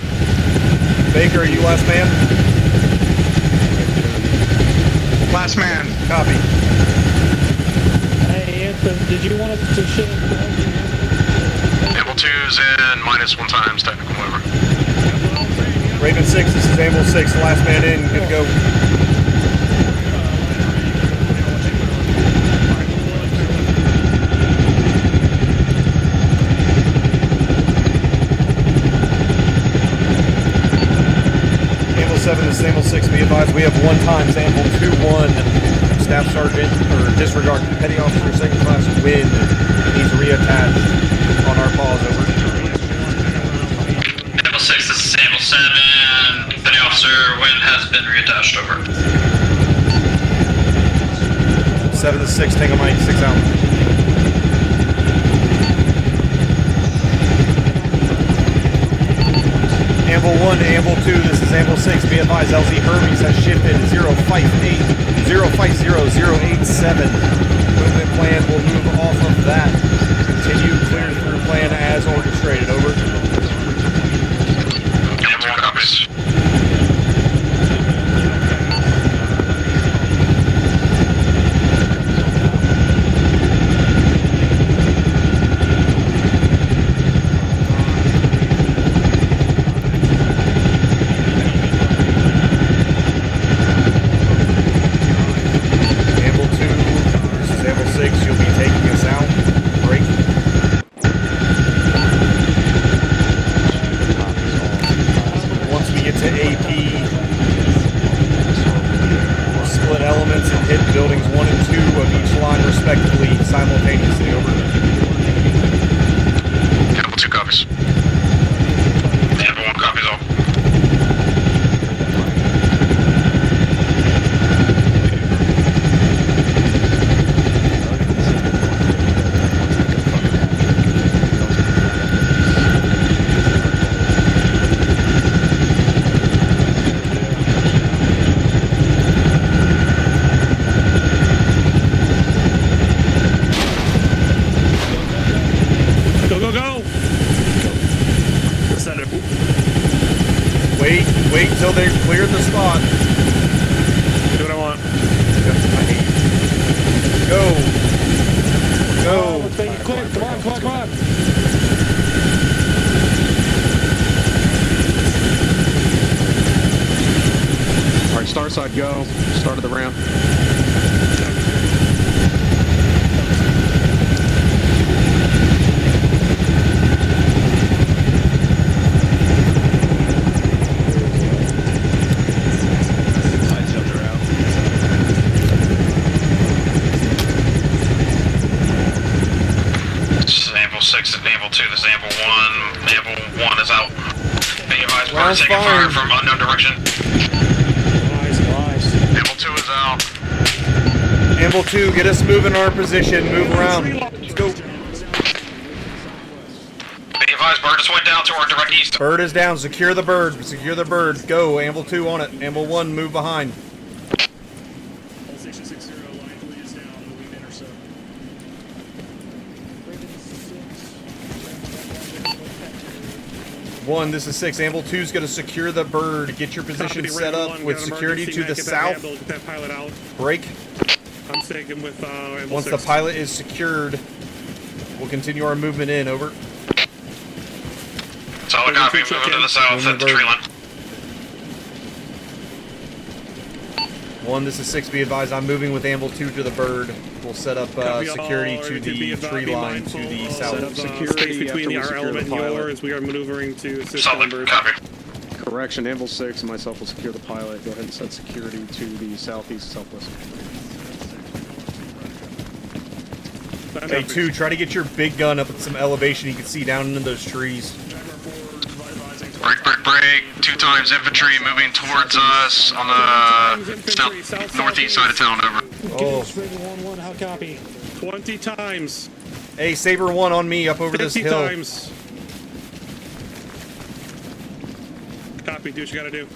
Baker, are you last man? Last man. Copy. Hey, Anthem, did you want to ship? Ample 2's in, minus 1 times technical mover. Raven 6, this is Amble 6, last man in, good to go. Amble 7, this is Amble 6, be advised we have 1 times, Amble 2-1, Staff Sergeant, or disregard, Petty Officer, 2nd class, Win, needs to reattach on our pause, over. Amble 6, this is Amble 7. Petty Officer Wynn has been reattached, over. 7 to 6, take a mic, 6 out. Amble 1 to Amble 2, this is Amble 6, be advised LZ Hermes has shifted 050-087. Movement plan will move off of that. Continue clear through plan as orchestrated, over. Ample 1 copies. line respectively, simultaneously. Over. Anvil 2 copies. Anvil 1 copies all. Wait till they've cleared the spot. Do what I want. Go. Come on. Alright, star side go. Start of the ramp. This is Anvil 2, this is Anvil 1. Anvil 1 is out. Be advised, we're taking fire from unknown direction. Lies. Anvil 2 is out. Anvil 2, get us moving our position. Move around. Let's go. Be advised, bird just went down to our direct east. Bird is down. Secure the bird. Secure the bird. Go. Anvil 2 on it. Anvil 1, move behind. One, this is 6. Anvil 2 is going to secure the bird. Get your position set up with security to the south. Get that pilot out. Break. I'm taking with Anvil Once 6. the pilot is secured, we'll continue our movement in. Over. Solid copy, moving to the south at the tree line. 1, this is 6. Be advised, I'm moving with Anvil 2 to the bird. We'll set up security to the tree line to the south. Security between our element and yours. We are maneuvering to assist Solid bird. copy. Correction, Anvil 6 and myself will secure the pilot. Go ahead and set security to the southeast, southwest. Hey, 2, try to get your big gun up at some elevation you can see down into those trees. Break. 2 times infantry moving towards us on the northeast side of town. Over. Oh. How copy? 20 times. Hey, Saber 1 on me up over this 50 hill. times. Copy, do what you gotta do.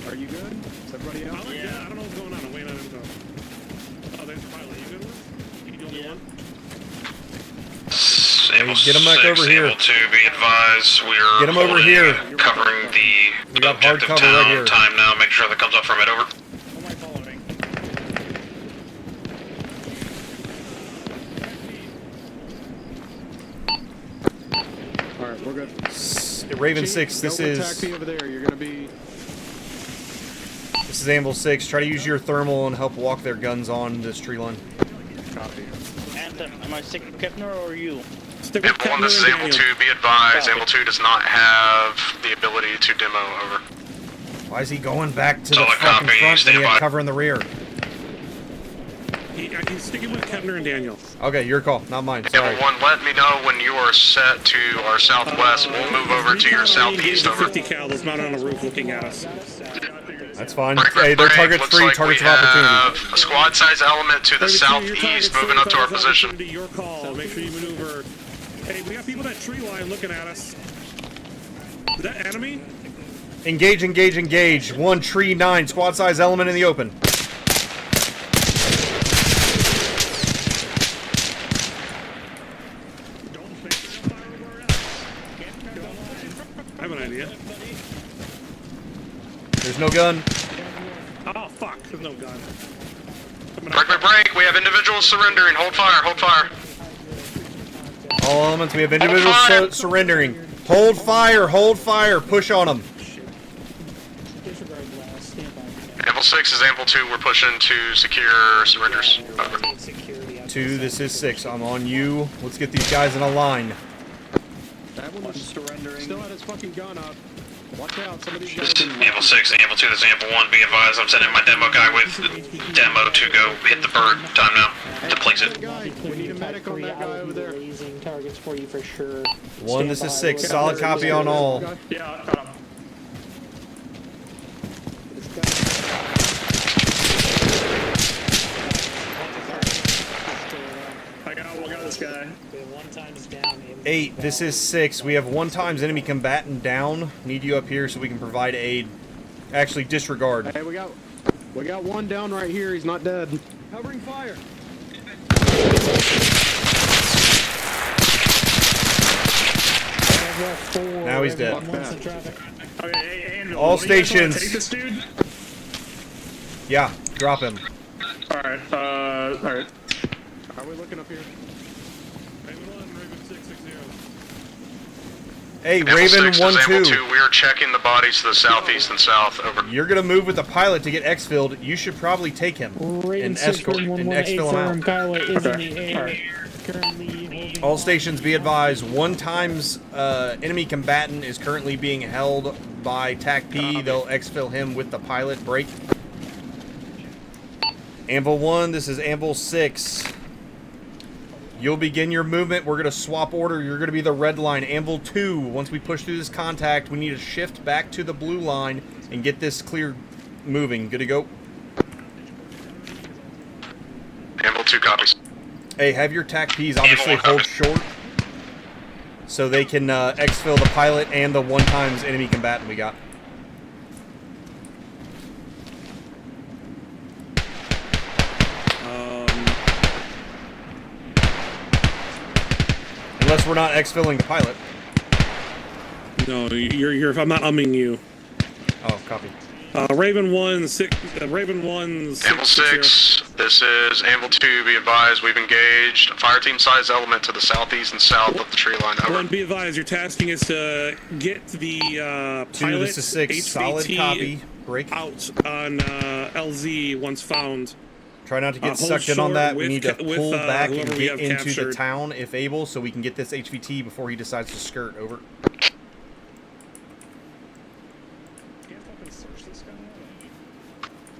Are you good? Is everybody out? Yeah, I don't know what's going on. I'm waiting on him to... Oh, there's the pilot. You good with? You the only one? Get him back over here. Anvil 2, be advised, we're Get him over here. Covering the got hard objective cover town right here. time now. Make sure that comes up from it. Over. Alright, we're good. Raven 6, this is... Taxi over there. You're gonna be... This is Anvil 6. Try to use your thermal and help walk their guns on this tree line. Copy. Anthem, am I sticking with Kepner or you? Anvil 1, this is Anvil 2, be advised, Anvil 2 does not have the ability to demo. Over. Why is he going back to the Solid fucking copy, front when he stand had by. cover in the rear? He's sticking with Kepner and Daniel. Okay, your call, not mine. Sorry. Anvil 1, let me know when you are set to our southwest. We'll move over to your southeast. Over. 50 cal that's not on a roof looking at us. That's fine. Hey, they're target Looks free, like targets we of opportunity. have a squad size element to the southeast moving up to our position. Your call. Make sure you maneuver. Hey, we got people at that tree line looking at us. Is that enemy? Engage, engage, engage. 1, tree 9, squad size element in the open. I have an idea. There's no gun. Oh, fuck. There's no gun. Break. We have individuals surrendering. Hold fire. All elements, we have individuals surrendering. Hold fire, push on them. Anvil 6 is Anvil 2. We're pushing to secure surrenders. Over. 2, this is 6. I'm on you. Let's get these guys in a line. That one was surrendering. Still had his fucking gun up. Watch out, some of these guys. Amble 6, Amble 2, this is Amble 1. Be advised, I'm sending my demo guy with demo to go hit the bird. Time now to place it. We need a medic on that guy over there. Blazing targets for you for sure. 1, this is 6. Solid copy on all. Yeah, I got this guy. 8, this is 6. We have 1 times enemy combatant down. Need you up here so we can provide aid. Actually, disregard. Hey, we got one down right here. He's not dead. Covering fire. Now he's dead. Okay, Anvil, All do you guys wanna stations. Take this dude? Yeah, drop him. Alright, alright. Are we looking up here? Hey, Amble Raven 6, this is 1-2. Amble 2. We are checking the bodies to the southeast and south. Over. You're gonna move with the pilot to get exfilled. You should probably take him and escort and exfil him out. Pilot is in the air. Currently holding All stations be advised. 1 times enemy combatant is currently being held by TAC P. They'll exfil him with the pilot. Break. Anvil 1, this is Anvil 6. You'll begin your movement. We're going to swap order. You're going to be the red line. Anvil 2, once we push through this contact, we need to shift back to the blue line and get this clear moving. Good to go. Amble 2 copies. Hey, have your TAC Ps obviously hold short so they can exfil the pilot and the 1 times enemy combatant we got. Unless we're not exfilling the pilot. No, you're. I'm not umming you. Oh, copy. Raven 1, 6. Raven 1, 6. Amble 6, this is Amble 2. Be advised, we've engaged a fire team size element to the southeast and south of the tree line. Over. Well, and be advised, your tasking is to get the 2, pilot this is 6. HVT Solid copy. Break. Out on LZ once found. Try not to get Hold sucked in on short that. We with need to pull back and whoever we get have into captured. the town if able so we can get this HVT before he decides to skirt. Over.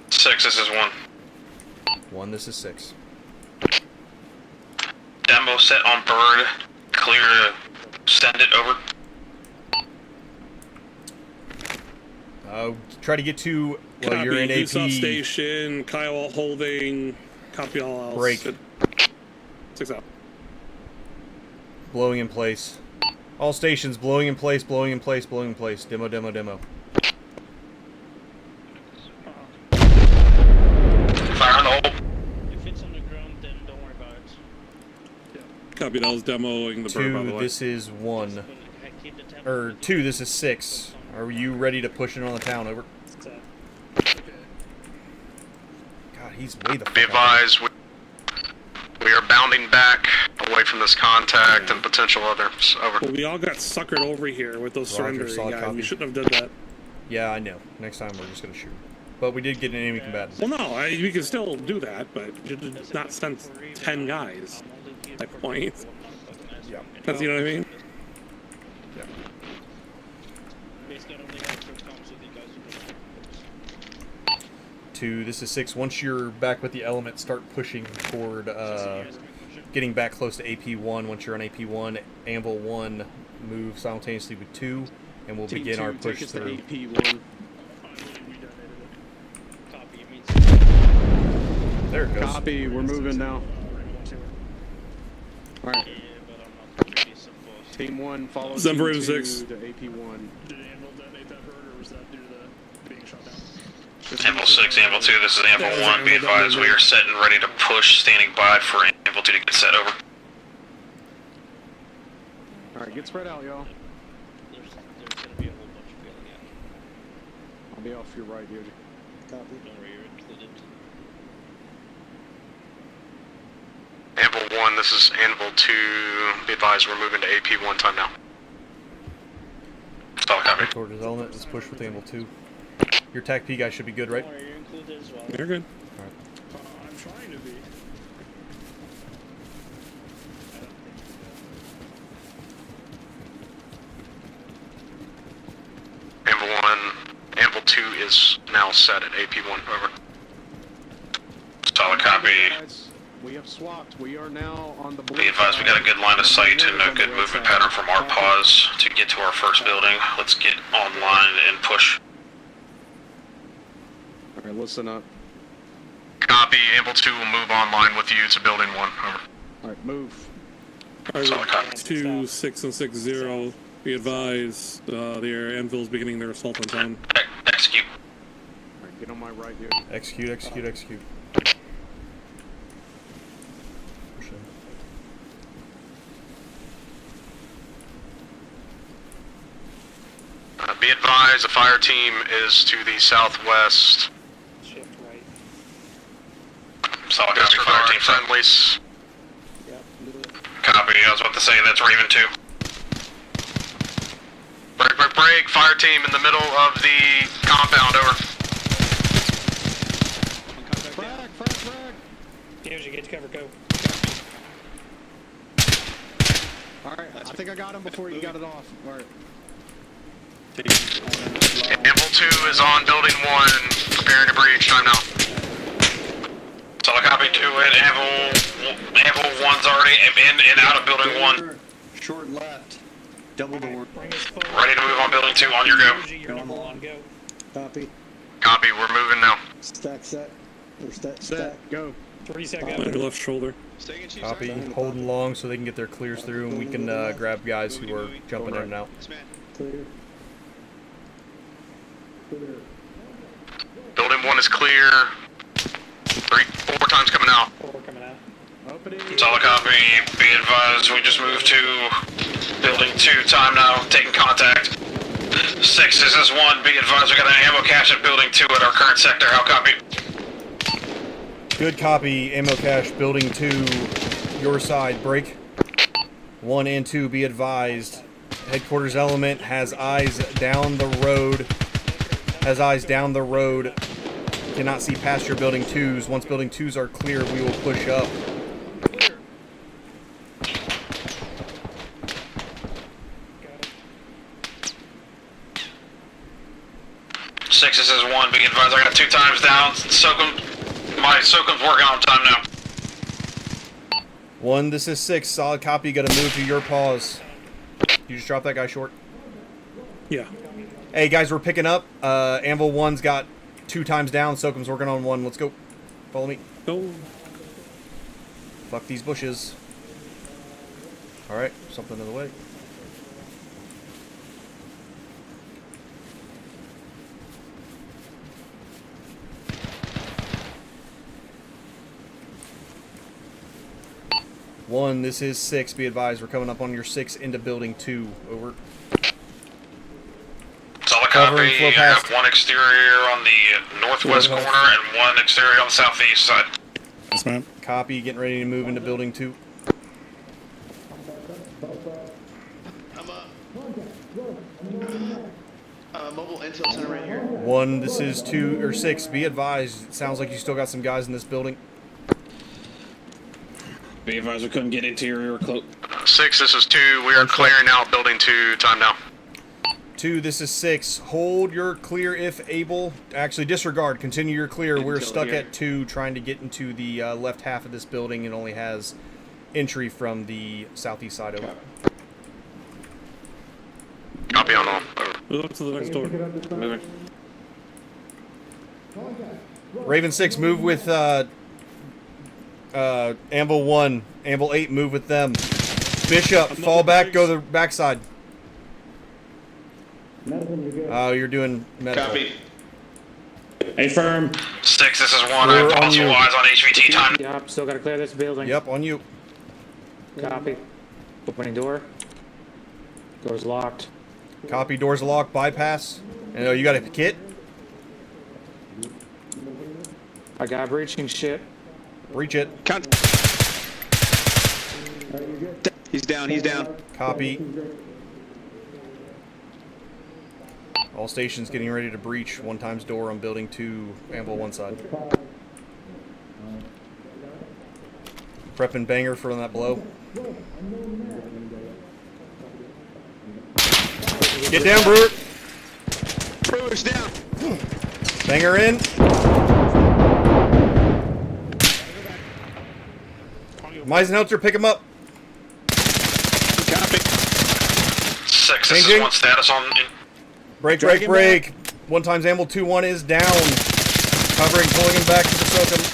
Six, this is 1. 1, this is 6. Demo set on bird. Clear to send it over. Try to get to. Well, Copy. you're in AP. South Station. Kyle holding. Copy all else. Break. 6 out. Blowing in place. All stations blowing in place. Blowing in place. Blowing in place. Demo. Demo. Demo. Fire on the hole. If it's on the ground, then don't worry about it. Copy. That was demoing the bird, by the 2, way. this is 1. Or 2, this is 6. Are you ready to push in on the town? Over. God, he's way the fuck Be advised, we are bounding back away from this contact and potential others. Over. Well, we all got suckered over here with those Roger, surrendering solid guys. copy. We shouldn't have done that. Yeah, I know. Next time we're just gonna shoot. But we did get an enemy combatant. Well, no, we can still do that, but you did not send 10 guys. My point. Yeah. That's, you know what I mean? Yeah. 2, this is 6. Once you're back with the element, start pushing toward getting back close to AP1. Once you're on AP1, Anvil 1, move simultaneously with 2, and we'll begin our push through. AP1. There it goes. Copy, we're moving now. Alright. Team 1 follows Team 2 6. to AP1. Amble 6, Amble 2, this is Amble 1. Be advised, we are set and ready to push, standing by for Amble 2 to get set. Over. Alright, get spread out, y'all. I'll be off your right, dude. Copy. Don't worry, you're included. Amble 1, this is Anvil 2. Be advised, we're moving to AP1 time now. Solid copy. Toward his element, let's push with Anvil 2. Your TAC P guy should be good, right? You're included as well. You're good. Alright. I'm trying to be. Amble 2 is now set at AP1. Over. Solid copy. We have swapped. We are now on the blue. Be advised, we got a good line of sight and a good movement pattern from our pause to get to our first building. Let's get online and push. Alright, listen up. Copy. Able 2 will move online with you to building 1. Over. Alright, move. Solid copy. 2, 6, and 6, 0. Be advised, the Anvil's beginning their assault on town. Execute. Alright, get on my right here. Execute, execute, execute. Be advised, the fire team is to the southwest. Shift right. Solid copy, fire team friendlies. Copy, I was about to say that's Raven 2. Break, fire team in the middle of the compound, over. Frag. Usually get to cover, go. Alright, I think I got him before you got it off. Alright. Anvil 2 is on building 1, preparing to breach, time now. Solid copy 2 and Anvil 1's already in and out of building 1. Short left. Double door. Ready to move on building 2, on your go. You're number 1, go. Copy. Copy, we're moving now. Stack set. Or stack. Go. 3 seconds. On your left shoulder. Copy. Holding long so they can get their clears through and we can grab guys who are jumping in and out. Clear. Building 1 is clear. 4 times coming out. 4 coming out. Solid copy, be advised, we just moved to building 2, time now, taking contact. 6, this is 1, be advised, we got an ammo cache at building 2 at our current sector, how copy? Good copy, ammo cache, building 2, your side, break. 1 and 2, be advised. Headquarters element has eyes down the road. Cannot see past your building 2s. Once building 2s are clear, we will push up. Six, this is 1, be advised, I got 2 times down, my SOCOM's working on time now. 1, this is 6, solid copy, gotta move to your pause. You just dropped that guy short? Yeah. Hey guys, we're picking up. Anvil 1's got 2 times down. SOCOM's working on 1. Let's go. Follow me. Go. Fuck these bushes. Alright, something in the way. One, this is 6. Be advised, we're coming up on your 6 into building 2. Over. Solid copy, I have 1 exterior on the northwest corner and 1 exterior on the southeast side. Yes, ma'am. Copy, getting ready to move into building 2. Mobile intel center right here. 1, this is 2 or 6. Be advised, it sounds like you still got some guys in this building. Be advised, we couldn't get interior close. 6, this is 2. We are clearing out building 2. Time now. 2, this is 6. Hold your clear if able. Actually, disregard. Continue your clear. We're stuck at 2, trying to get into the left half of this building. It only has entry from the southeast side of it. Copy on all. Move up to the next door. Moving. Raven 6, move with Anvil 1. Anvil 8, move with them. Bishop, fall back, go the backside. Oh, you're doing medical. Copy. Hey, firm. 6, this is 1. I have possible eyes on HVT time. Yep, still gotta clear this building. Yep, on you. Copy. Opening door. Door's locked. Copy, doors locked, bypass. And you got a kit? I got breaching ship. Breach it. He's down, he's down. Copy. All stations getting ready to breach. 1 times door on building 2, Anvil 1 side. Prepping banger for that blow. Get down, Brewer. Brewer's down. Banger in. Meisenhelter, pick him up. Copy. 6, this Changing. is 1 status on... Break, break, break. 1 times Amble 2-1 is down. Covering, pulling him back to the Silcum.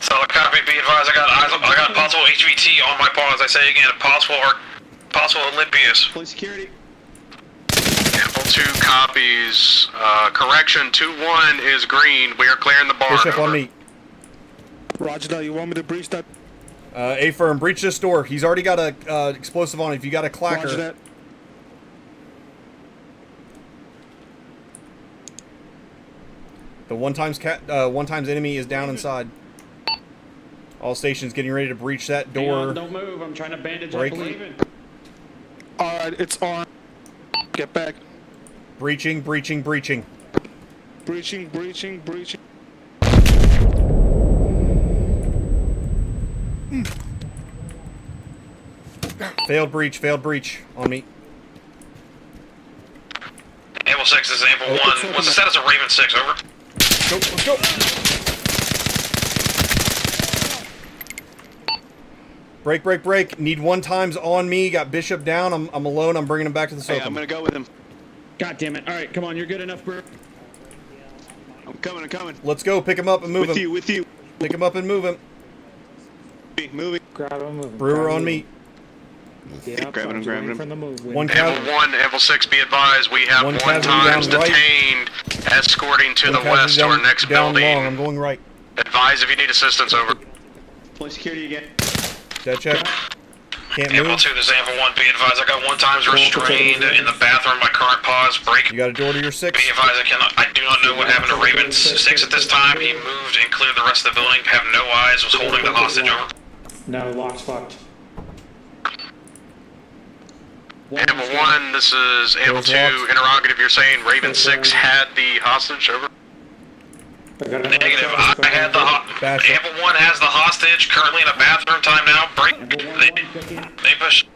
Solid copy, be advised, I got possible HVT on my pause. I say again, possible Olympias. Police security. Ample 2 copies. Correction, 2-1 is green. We are clearing the bar. Bishop on me. Roger that. You want me to breach that? A-firm, breach this door. He's already got a explosive on it. If you got a clacker. Roger that. The 1 times enemy is down inside. All stations getting ready to breach that door. Don't move. I'm trying to bandage Break. up leaving. Alright, it's on. Get back. Breaching, breaching, breaching. Breaching, breaching, breaching. Failed breach on me. Ample 6 is Ample 1. What's the status of Raven 6? Over. Go, let's go. Break, break, break. Need 1 times on me. Got Bishop down. I'm alone. I'm bringing him back to the circle. I'm gonna go with him. God damn it. Alright, come on. You're good enough, bro. I'm coming. Let's go. Pick him up and move him. With you. Pick him up and move him. Moving. Grab him, move him. Brewer on me. Yeah, grabbing him. From the move. One Ample 1, Ample 6, be advised, we have 1 times down right. detained, escorting to the west to our next down building. Long. I'm going right. Advise if you need assistance, over. Police security again. Dead check. Can't Ample move. 2, this is Ample 1, be advised, I got 1 times restrained in the bathroom, my current pause, break. You got a door to your 6? Be advised, I do not know what happened to Raven 6 at this time, he moved and cleared the rest of the building, have no eyes, was holding the hostage, over. No, lock's fucked. Ample 1, this is Ample 2, interrogative, you're saying Raven 6 had the hostage, over? Negative, I had the Ample 1 has the hostage, currently in a bathroom, time now, break, they push.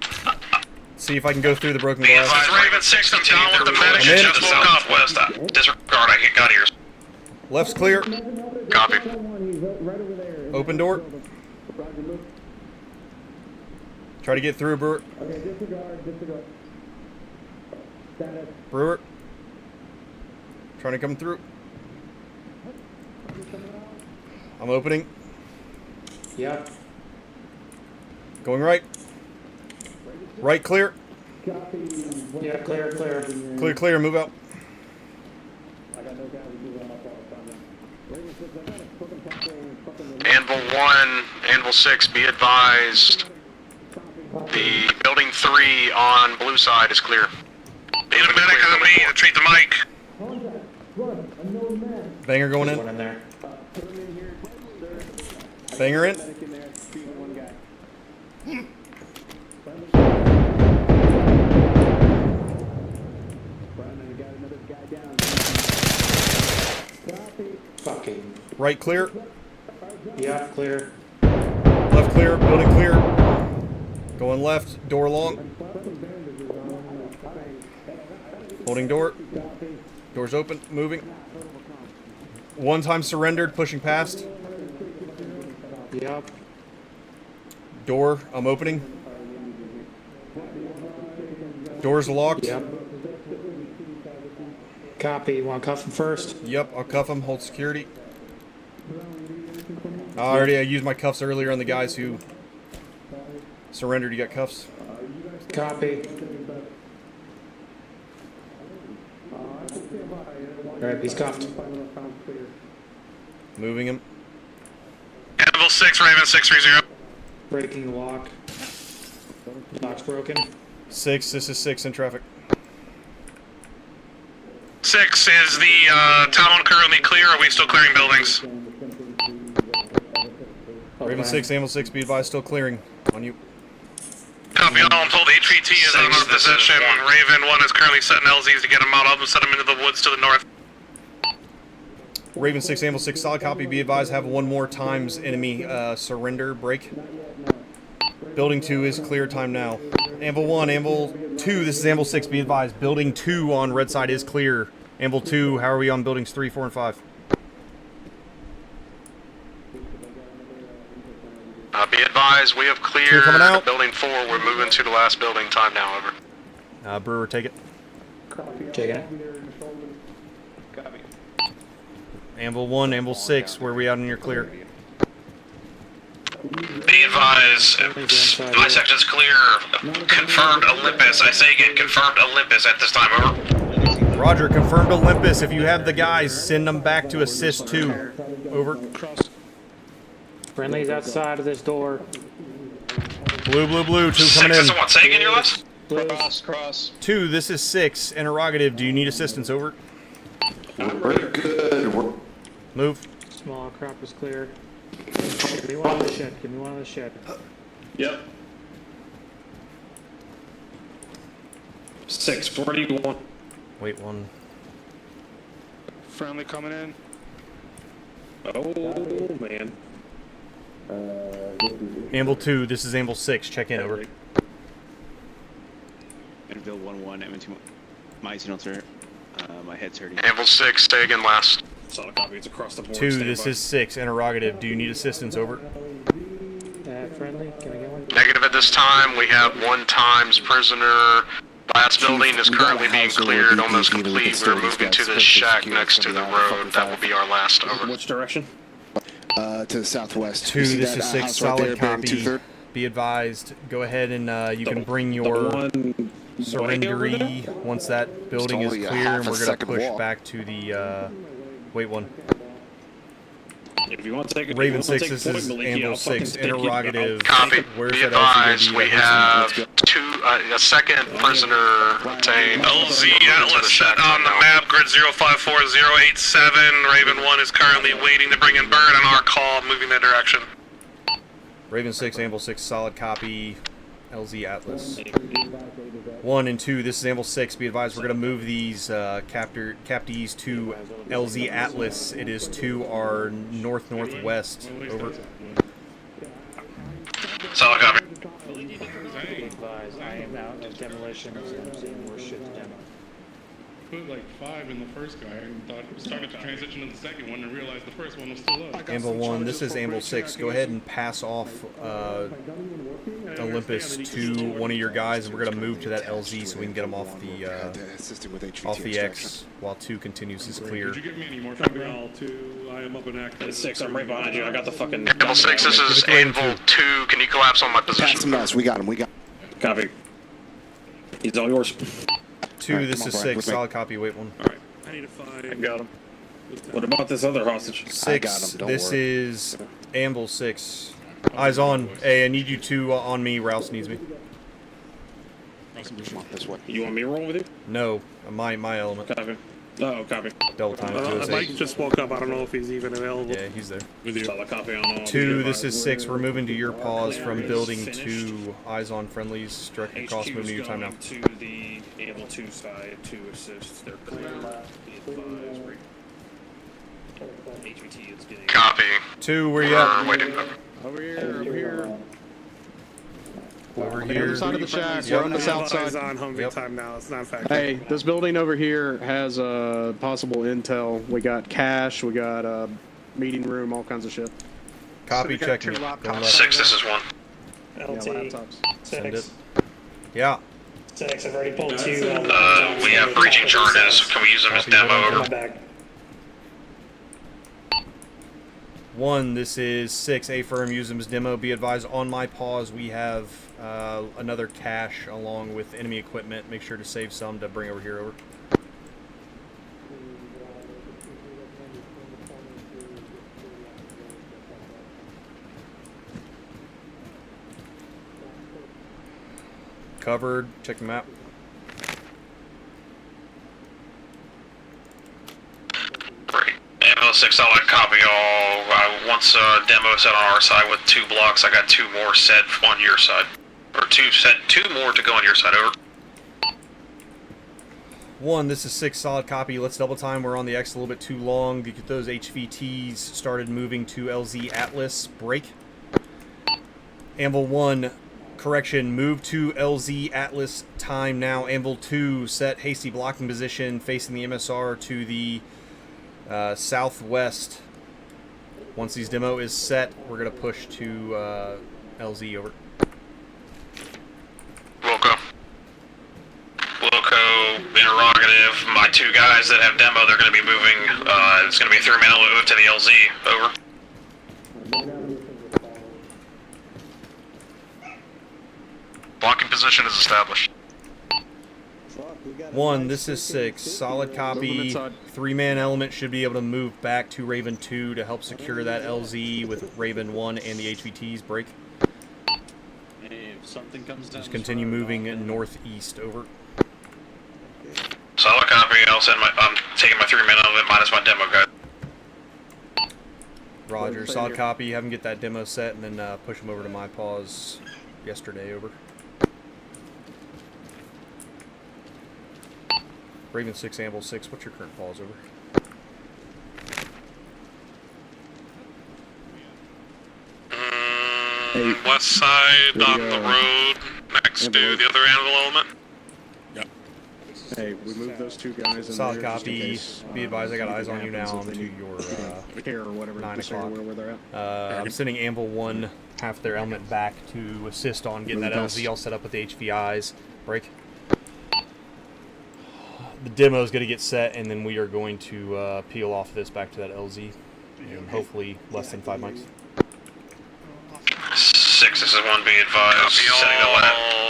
See if I can go through the broken Be glass. advised, Raven 6, I'm down with the medic, just woke up west, disregard, I got ears. Left's clear. Copy. Open door. Try to get through, Brewer. Brewer. Trying to come through. I'm opening. Yeah. Going right. Right clear. Yeah, clear. Clear, clear. Move out. Anvil 1, Anvil 6, be advised. The building 3 on blue side is clear. Be a medic on me to treat the mic. Banger going in. Banger in. Fucking. Right clear. Yeah, clear. Left clear. Building clear. Going left. Door long. Holding door. Door's open. Moving. 1 time surrendered. Pushing past. Yep. Door. I'm opening. Door's locked. Yep. Copy. You want to cuff him first? Yep, I'll cuff him. Hold security. I used my cuffs earlier on the guys who surrendered. You got cuffs? Copy. Alright, he's cuffed. Moving him. Anvil 6, Raven 630. Breaking the lock. Lock's broken. 6, this is 6 in traffic. 6, is the town currently clear, or are we still clearing buildings? Raven 6, Amble 6, be advised, still clearing on you. Copy all, I'm told HVT is in our possession. Raven 1 is currently setting LZs to get them out of them, set them into the woods to the north. Raven 6, Amble 6, solid copy, be advised, have 1 more times enemy surrender break. Building 2 is clear, time now. Anvil 1, Anvil 2, this is Anvil 6, be advised. Building 2 on red side is clear. Anvil 2, how are we on buildings 3, 4, and 5? Be advised, we have cleared coming out. building 4. We're moving to the last building. Time now, over. Brewer, take it. Taking it. Copy. Anvil 1, Anvil 6, where are we out in your clear? Be advised, my section's clear. Confirmed Olympus. I say again, confirmed Olympus at this time, over. Roger, confirmed Olympus. If you have the guys, send them back to assist 2. Over. Friendly's outside of this door. Blue, 2 coming in. 6 is the one. Say again your last? Cross. 2, this is 6. Interrogative, do you need assistance? Over. We're good. Move. Small crop is clear. Give me one on the shed. Give me one on the shed. Yep. 641. Wait, 1. Friendly coming in. Oh, man. Anvil 2, this is Anvil 6. Check in, over. Anvil 1-1, Edmonton. My signal, sir. My head's hurting. Anvil 6, say again last. Solid copy. It's across the board. 2, Stand this by. is 6. Interrogative, do you need assistance? Over. Friendly, can I get one? Negative at this time. We have 1 times prisoner. Last building is currently being cleared, almost complete. We're moving to the shack next to the road. That will be our last, over. Which direction? To the southwest. 2, this is 6. Solid copy. Be advised. Go ahead and you can bring your surrendery once that building is clear, and we're going to push back to the. Wait, 1. If you want to take it, Raven 6, this is Anvil 6. Interrogative. Copy. Where's Be that advised, LZ we have a second prisoner retained. LZ Atlas set on the map, grid 054087. Raven 1 is currently waiting to bring in Bird on our call, moving that direction. Raven 6, Anvil 6, solid copy. LZ Atlas. 1 and 2, this is Anvil 6. Be advised, we're going to move these captees to LZ Atlas. It is to our northwest. Over. Solid copy. I am out of demolitions and I'm seeing more shit to demo. Put like 5 in the first guy and thought started to transition to the second one and realized the first one was still up. Anvil 1, this is Anvil 6. Go ahead and pass off Olympus to one of your guys, and we're going to move to that LZ so we can get him off the X while 2 continues his clear. Did you give me any more Copy all 2. I am up and active. It's 6. I'm right behind you. I got the fucking. Anvil 6, this is Anvil 2. Can you collapse on my position? Pass him us. We got him. Copy. He's all yours. 2, this is 6. Solid copy. Wait, 1. Alright. I need to find. I got him. What about this other hostage? 6. This is Anvil 6. Eyes on. Hey, I need you 2 on me. Rouse needs me. You want me to roll with you? No, my element. Copy. Oh, copy. Double time. Mike just woke up. I don't know if he's even available. Yeah, he's there. With you. Solid copy on all. 2, this is 6. We're moving to your pause from building 2. Eyes on friendlies. Directed across. Moving to your time now. To the Anvil 2 side to assist. They're clear. Be advised. HVT is getting. Copy. 2, where you at? Waiting. Over here. Over On here. the other side of the shack. Yep. We're on the south side. On Humvee time now. It's not a fact. Hey, this building over here has possible intel. We got cash. We got a meeting room. All kinds of shit. Copy. Checking. 6, this is 1. Yeah, LT. laptops. Send it. 6. Yeah. 6, I've already pulled 2. We have breaching charges. Can we use them as demo? Over. Back. 1, this is 6. A firm, use them as demo. Be advised, on my pause, we have another cache along with enemy equipment. Make sure to save some to bring over here. Over. Covered. Check the map. Ammo 6, solid copy all. Once demo set on our side with 2 blocks, I got 2 more set on your side. Or 2 more to go on your side, over. 1, this is 6, solid copy. Let's double time. We're on the X a little bit too long. Get those HVTs started moving to LZ Atlas. Break. Anvil 1, correction, move to LZ Atlas time now. Anvil 2, set hasty blocking position facing the MSR to the southwest. Once these demo is set, we're going to push to LZ, over. Wilco, interrogative. My 2 guys that have demo, they're going to be moving. It's going to be a 3-man move to the LZ. Over. Blocking position is established. 1, this is 6. Solid copy. 3-man element should be able to move back to Raven 2 to help secure that LZ with Raven 1 and the HVTs. Break. If something comes down, Just continue moving northeast. Over. Solid copy. I'm taking my 3-man element minus my demo guy. Roger. Solid copy. Have him get that demo set and then push him over to my pause yesterday. Over. Raven 6, Amble 6, what's your current pause? Over. West side on the road next to the other Anvil element. Yep. Hey, we moved those 2 guys in Solid there copy. Be advised, I got eyes on you now. I'm to your care or whatever, 9 o'clock. where they're at. I'm sending Anvil 1, half their element back to assist on getting that LZ all set up with the HVIs. Break. The demo is going to get set, and then we are going to peel off this back to that LZ, and hopefully less than 5 mics. 6, this is 1, be advised. Setting the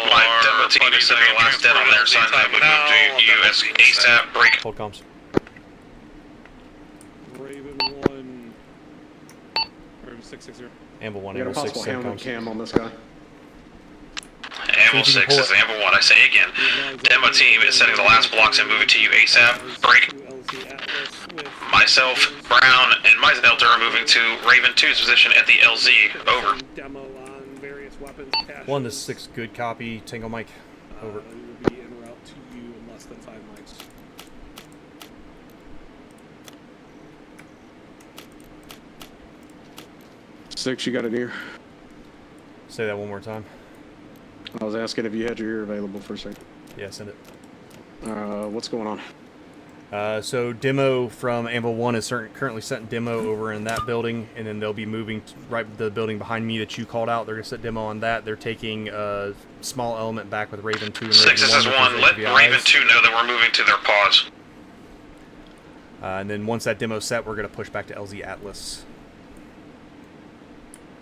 my demo team is setting the last dead on their side. Then we move to you ASAP. Break. Hold comms. Raven 1. Raven 660. Anvil 1, We got a Anvil 6, possible same hammer comms. cam on this guy. Anvil 6 is Anvil 1, I say again. Demo team is setting the last blocks and moving to you ASAP. Break. Myself, Brown, and my Delta are moving to Raven 2's position at the LZ. Over. 1, this is 6, good copy. Tango Mike. Over. We will be en route to you in less than 5 mics. Six, you got an ear? Say that one more time. I was asking if you had your ear available for a second. Yeah, send it. What's going on? So demo from Anvil 1 is currently setting demo over in that building, and then they'll be moving right the building behind me that you called out. They're going to set demo on that. They're taking a small element back with Raven 2 and Raven 6, this is 1. Let Raven 2 know that we're moving to their pause. And then once that demo's set, we're going to push back to LZ Atlas.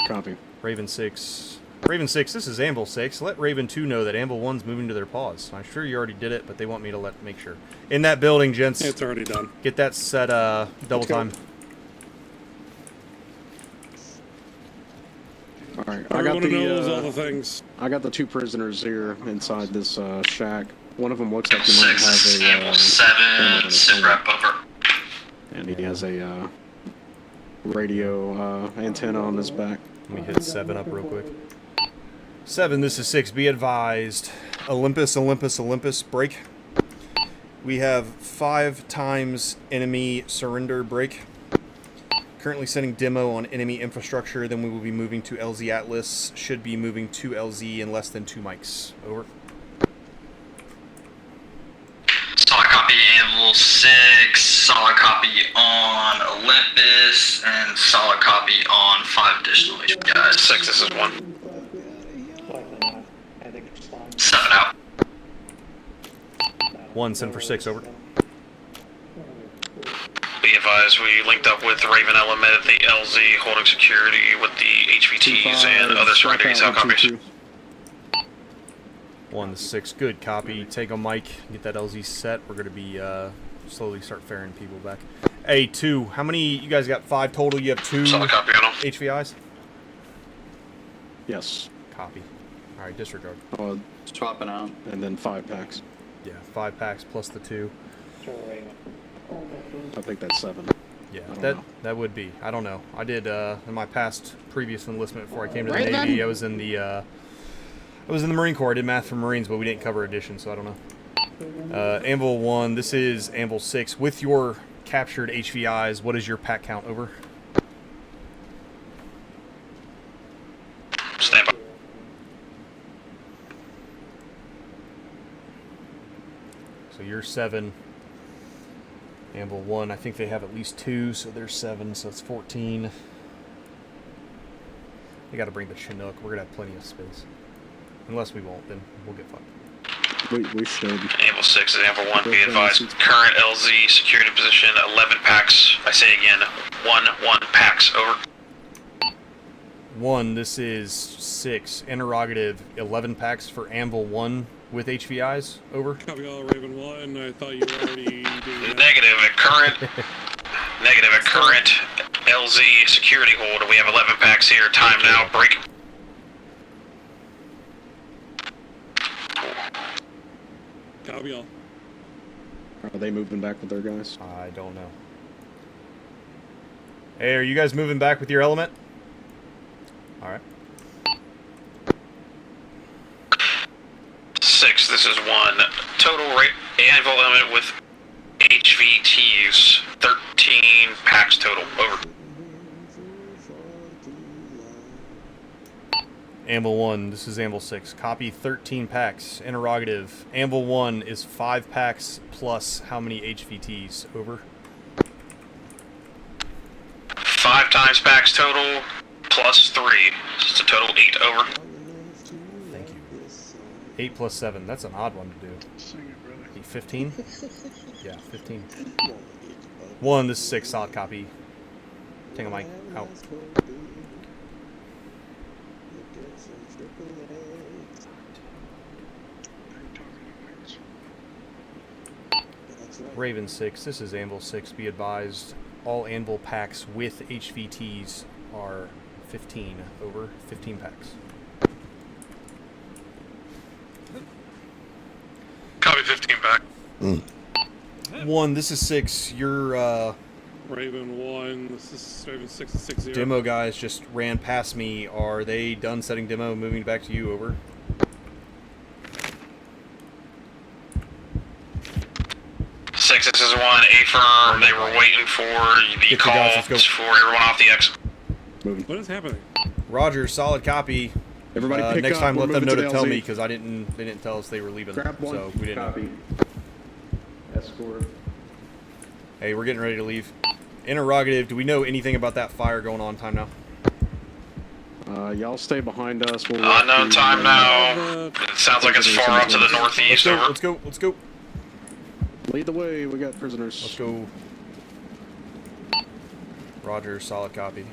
Copy. Raven 6. Raven 6, this is Anvil 6. Let Raven 2 know that Anvil 1's moving to their pause. I'm sure you already did it, but they want me to make sure. In that building, gents. It's already done. Get that set double time. All right. Everyone knows all the things. I got the 2 prisoners here inside this shack. One of them looks like he might 6 have a Anvil 7, sit rep over. and he has a radio antenna on his back. Let me hit 7 up real quick. 7, this is 6. Be advised. Olympus, Olympus, Olympus. Break. We have 5 times enemy surrender. Break. Currently sending demo on enemy infrastructure. Then we will be moving to LZ Atlas. Should be moving to LZ in less than 2 mics. Over. Solid copy Anvil 6, solid copy on Olympus, and solid copy on 5 additional HPIs. 6, this is 1. 7 out. 1, send for 6. Over. Be advised, we linked up with Raven Element at the LZ, holding security with the HVTs and other surroundings. How copies? 1 to 6. Good copy. Take a mic. Get that LZ set. We're going to be slowly start ferrying people back. Hey, 2. How many? You guys got 5 total. You have 2 Solid copy on them. HVIs? Yes. Copy. All right, disregard. Swapping out. And then 5 packs. Yeah, 5 packs plus the 2. I think that's 7. Yeah, I don't know. that would be. I don't know. I did in my previous enlistment before I came to the Navy. I was in the Marine Corps. I did math for Marines, but we didn't cover addition, so I don't know. Anvil 1. This is Anvil 6. With your captured HVIs, what is your pack count? Over. Stand by. So you're 7. Anvil 1, I think they have at least 2, so there's 7, so it's 14. They got to bring the Chinook. We're going to have plenty of space. Unless we won't, then we'll get fucked. We should. Anvil 6 and Anvil 1, be advised. Current LZ security position, 11 packs. I say again, 1 packs. Over. 1, this is 6. Interrogative, 11 packs for Anvil 1 with HVIs. Over. Copy all, Raven 1. I thought you were already doing that. Negative at current. Negative at current LZ security hold. We have 11 packs here. Time now. Break. Copy all. Are they moving back with their guys? I don't know. Hey, are you guys moving back with your element? Alright. 6, this is 1. Total Anvil element with HVTs, 13 packs total. Over. Anvil 1, this is Anvil 6. Copy 13 packs. Interrogative. Anvil 1 is 5 packs plus how many HVTs? Over. 5 times packs total, plus 3. So it's a total 8. Over. Thank you. 8 plus 7. That's an odd one to do. 15? Yeah, 15. 1, this is 6. Solid copy. Tango Mike, out. Raven 6, this is Anvil 6. Be advised, all Anvil packs with HVTs are 15. Over. 15 packs. Copy 15 back. 1, this is 6. Your Raven 1, this is Raven 6 and 6-0. demo guys just ran past me. Are they done setting demo, moving back to you? Over. Six, this is 1. A firm. They were waiting for the call for everyone off the exit. What is happening? Roger, solid copy. Everybody pick next up. time We're let them know moving to to tell LZ. me, because they didn't tell us they were leaving. Grab one. So we didn't Copy. know. Escort. Hey, we're getting ready to leave. Interrogative, do we know anything about that fire going on? Time now. Y'all stay behind us. We'll Unknown time now. It sounds like it's far up to the northeast. Over. Let's go. Let's go. Lead the way. We got prisoners. Let's go. Roger, solid copy.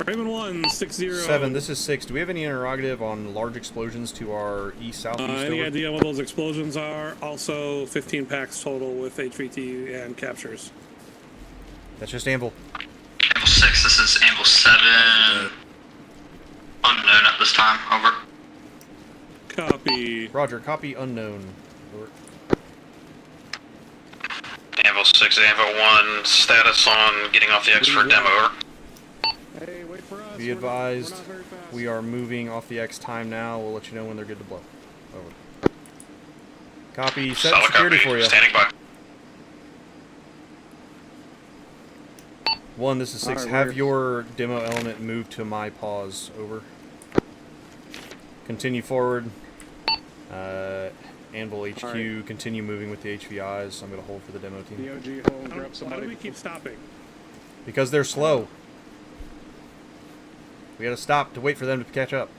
Raven 1, 6-0. 7, this is 6. Do we have any interrogative on large explosions to our east-southeast? Any idea what those explosions are? Also, 15 packs total with HVT and captures. That's just Anvil. Anvil 6, this is Anvil 7. Unknown at this time. Over. Copy. Roger, copy unknown. Over. Anvil 6, Anvil 1. Status on getting off the X for demo. Over. Hey, wait for us. Be advised, we are moving off the X time now. We'll let you know when they're good to blow. Over. Copy. Set Solid security copy. for you. Standing by. 1, this is 6. Alright, Have your demo element move to my pause. Over. Continue forward. Anvil HQ, Alright. continue moving with the HVIs. I'm going to hold for the demo team. The OG hole. Grab Why somebody. do we keep stopping? Because they're slow. We got to stop to wait for them to catch up.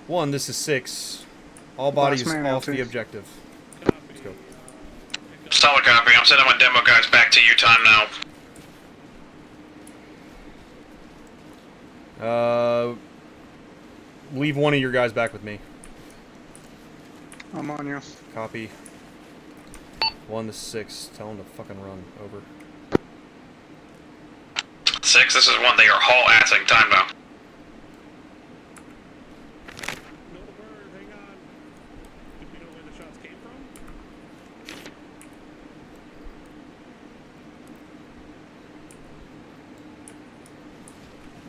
One, this is 6. All bodies off the objective. Let's go. Solid copy. I'm sending my demo guys back to you. Time now. Leave one of your guys back with me. I'm on you. Copy. 1, this is 6. Tell them to fucking run. Over. 6, this is 1. They are haul assing. Time now. Hang on. Did we know where the shots came from?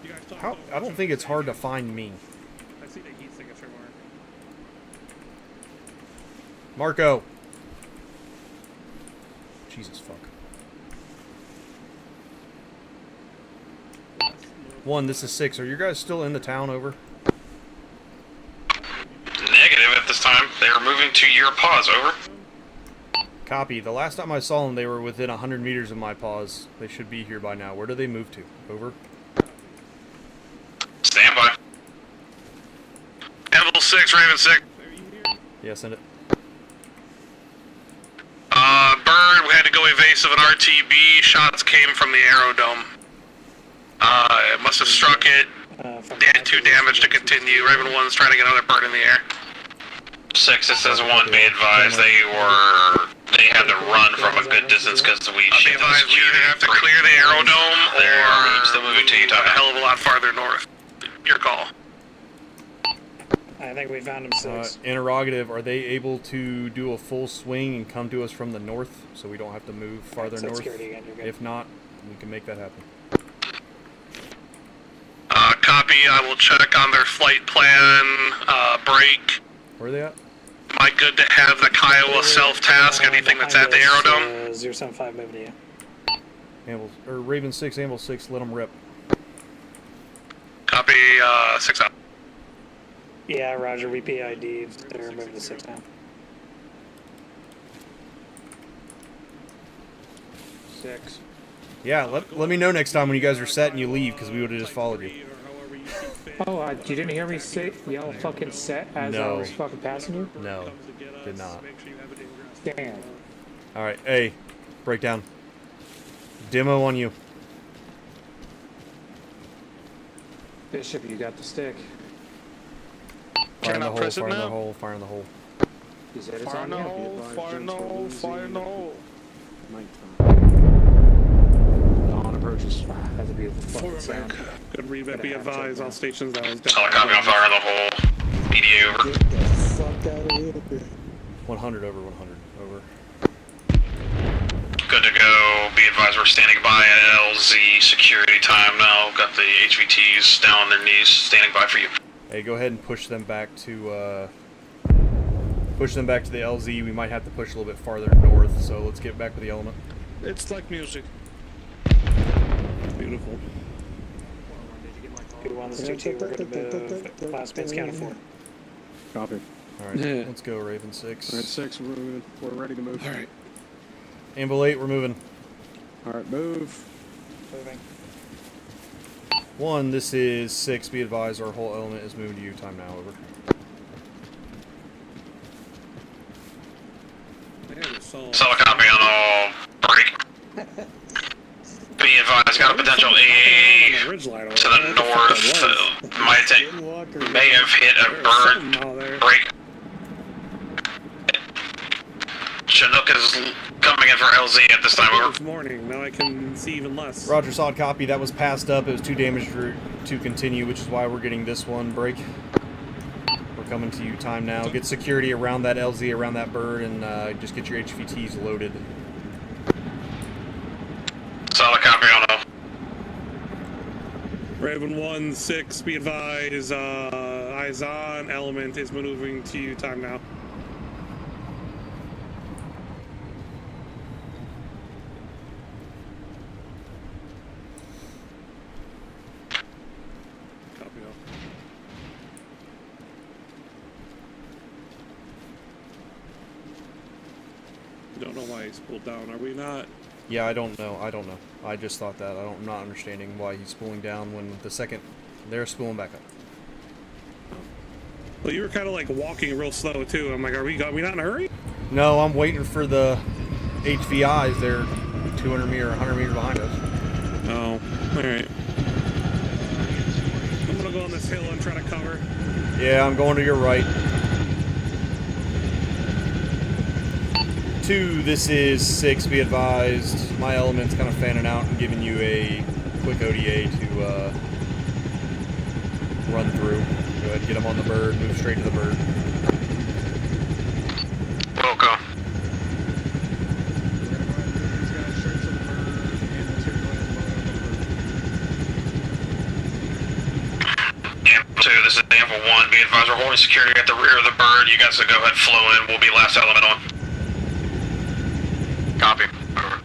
You guys talk How? about I don't think it's hard to find me. I see the heat signature mark. Marco. Jesus fuck. 1, this is 6. Are you guys still in the town? Over. They are moving to your pause, over. Copy. The last time I saw them, they were within 100 meters of my pause. They should be here by now. Where do they move to? Over. Stand by. Envelope 6, Raven 6. Yeah, send it. Bird, we had to go evasive an RTB. Shots came from the aerodome. It must have struck it. They had 2 damage to continue. Raven 1's trying to get another bird in the air. 6, this is 1, be advised they had to run from a good distance because we be advised we either have to clear the aerodome or still moving to Utah. A hell of a lot farther north. Your call. I think we found him 6. Interrogative, are they able to do a full swing and come to us from the north so we don't have to move farther north? Again, if not, we can make that happen. Copy, I will check on their flight plan, break. Where are they at? Am I good to have the Kiowa self-task, anything that's at the aerodome? 075 moving to you. Raven 6, Amble 6, let them rip. Copy, 6 out. Yeah, roger, we PID'd. They're moving to 6 now. Six. Yeah, let me know next time when you guys are set and you leave, because we would have just followed you. Oh, you didn't hear me say yell fucking set as I was fucking passing you? No, did not. Damn. Alright, hey, breakdown. Demo on you. Bishop, you got the stick. Fire in the hole, fire in the hole, fire in the hole. He said it's Fire on in the you. hole, fire in the hole, fire in the hole. Dawn approaches. That's a beautiful fucking sound. Good readback, be advised, all stations that was down. Solid copy on fire in the hole. EDA over. Get the fuck out of here. 100 over, 100 over. Good to go. Be advised, we're standing by at LZ security time now. Got the HVTs down on their knees, standing by for you. Hey, go ahead and push them back to the LZ. We might have to push a little bit farther north, so let's get back with the element. It's like music. Beautiful. Good one, this 2-2, we're good to move. Last spins counted 4. Copy. Alright, let's go, Raven 6. Alright, 6, we're moving. We're ready to move. Alright. Amble 8, we're moving. Alright, move. Moving. 1, this is 6, be advised, our whole element is moving to you. Time now, over. Solid copy on all break. Be advised, got a potential AA to the north. May have hit a bird. Break. Chinook is coming in for LZ at this time, over. This morning, now I can see even less. Roger, solid copy. That was passed up. It was too damaged to continue, which is why we're getting this one. Break. We're coming to you. Time now. Get security around that LZ, around that bird, and just get your HVTs loaded. Solid copy on all. Raven 1-6, be advised, eyes on, element is maneuvering to you. Time now. Don't know why he's pulled down. Are we not? Yeah, I don't know. I just thought that. I'm not understanding why he's spooling down when the second they're spooling back up. Well, you were kind of like walking real slow too. I'm like, are we not in a hurry? No, I'm waiting for the HVIs. They're 200 meters, 100 meters behind us. Oh, all right. I'm gonna go on this hill and try to cover. Yeah, I'm going to your right. 2, this is 6, be advised. My element's kind of fanning out and giving you a quick ODA to run through. Go ahead, get him on the bird, move straight to the bird. Welcome. Ample 2, this is Ample 1. Be advised, we're holding security at the rear of the bird. You guys will go ahead and flow in. We'll be last element on. Copy. Over.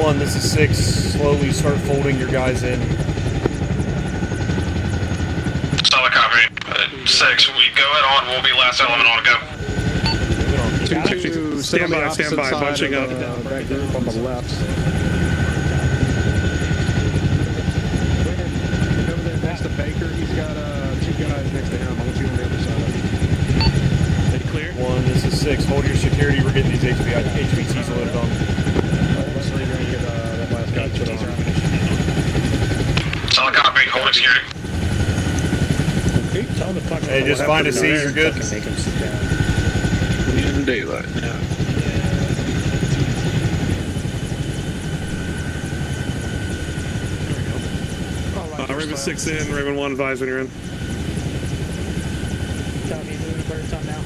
1, this is 6. Slowly start folding your guys in. Solid copy. 6, we go it on. We'll be last element on to go. 2-2, stand by, bunching up. That group on the left. Over there next to Baker, he's got 2 guys next to him. I want you on the other side of him. They clear? 1, this is 6. Hold your security. We're getting these HVTs loaded on. So you're going to get that last guy put on. Solid copy. Hold it security. Hey, just find a seat. You're good. We're in daylight now. Raven 6 in, Raven 1 advise when you're in. Copy, moving birds on now.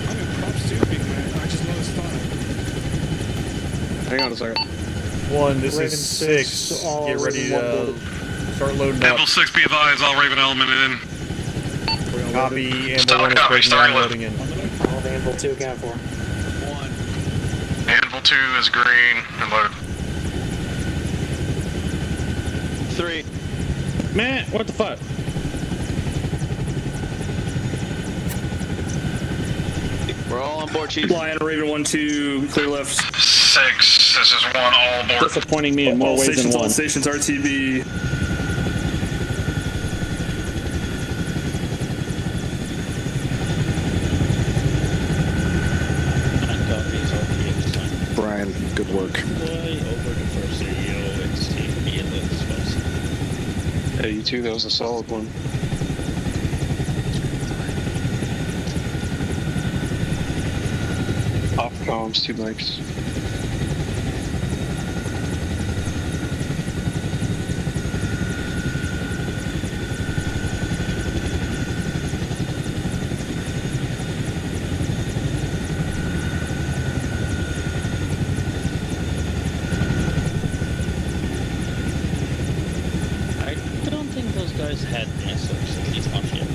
I'm in props too, big man. I just noticed 5. Hang on a second. 1, this Raven is 6. Get ready to start loading up. Anvil 6, be advised, all Raven element in. Copy, Anvil 1 is breaking down, loading in. All the Anvil 2 account for. Anvil 2 is green and loaded. 3. Man, what the fuck? We're all on board, Chief. Fly in Raven 1-2, clear left. 6, this is 1, all aboard. Disappointing me in more ways than one. All stations, RTB. Brian, good work. Hey, you two, that was a solid one. Off comms, 2 mics. I don't think those guys had missiles, at least not yet.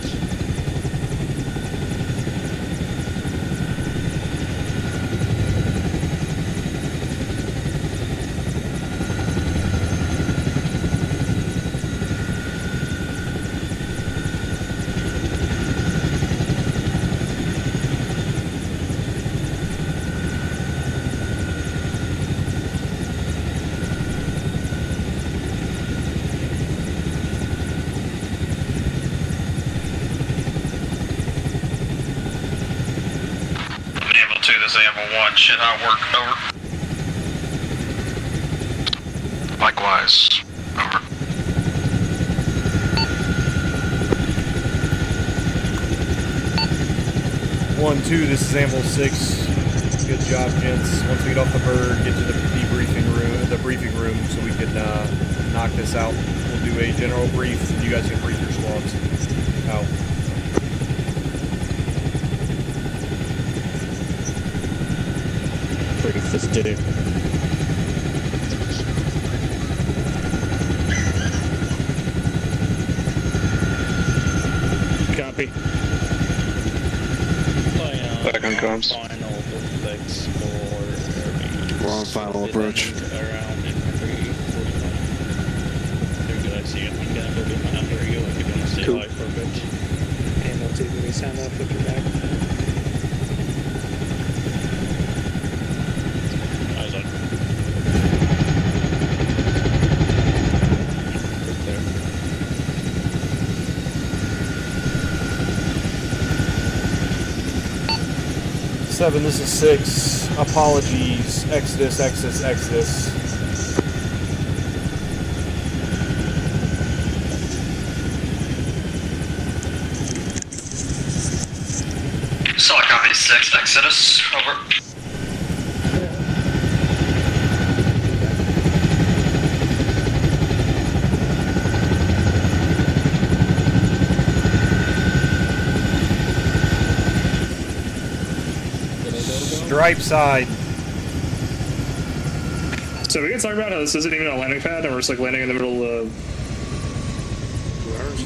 Anvil 2, this is Anvil 1. Should I work? Over. Likewise. Over. One, 2, this is Anvil 6. Good job, gents. Once we get off the bird, get to the briefing room, so we can knock this out. We'll do a general brief, and you guys can brief your squads. Out. Brief this dude. Copy. Back on comms. We're on final approach. Around infantry 45. They're good, I see it. I'm gonna go behind under you if you want to stay Cool. alive for a bit. Anvil 2, can we sound off with your back? Eyes on. There. 7, this is 6. Apologies. Exodus. Solid copy 6, Exodus. Over. Stripe side. So we can talk about how this isn't even a landing pad, and we're just like landing in the middle of.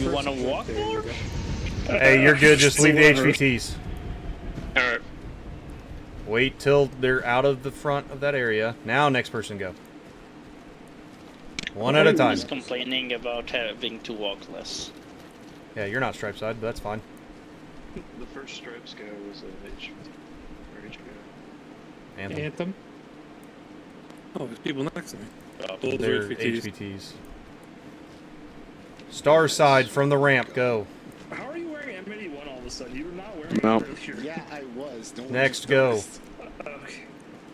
You want to walk more? Hey, you're good. Just leave the HVTs. Alright. Wait till they're out of the front of that area. Now, next person go. One at a time. He's complaining about having to walk less. Yeah, you're not stripe side, but that's fine. The first stripes go was a HVT. Or HVT. Anthem. Oh, there's people next to me. They're HVTs. Star side from the ramp, go. How are you wearing M81 all of a sudden? You were not wearing No. it earlier. Yeah, I was. Don't Next, go. Okay.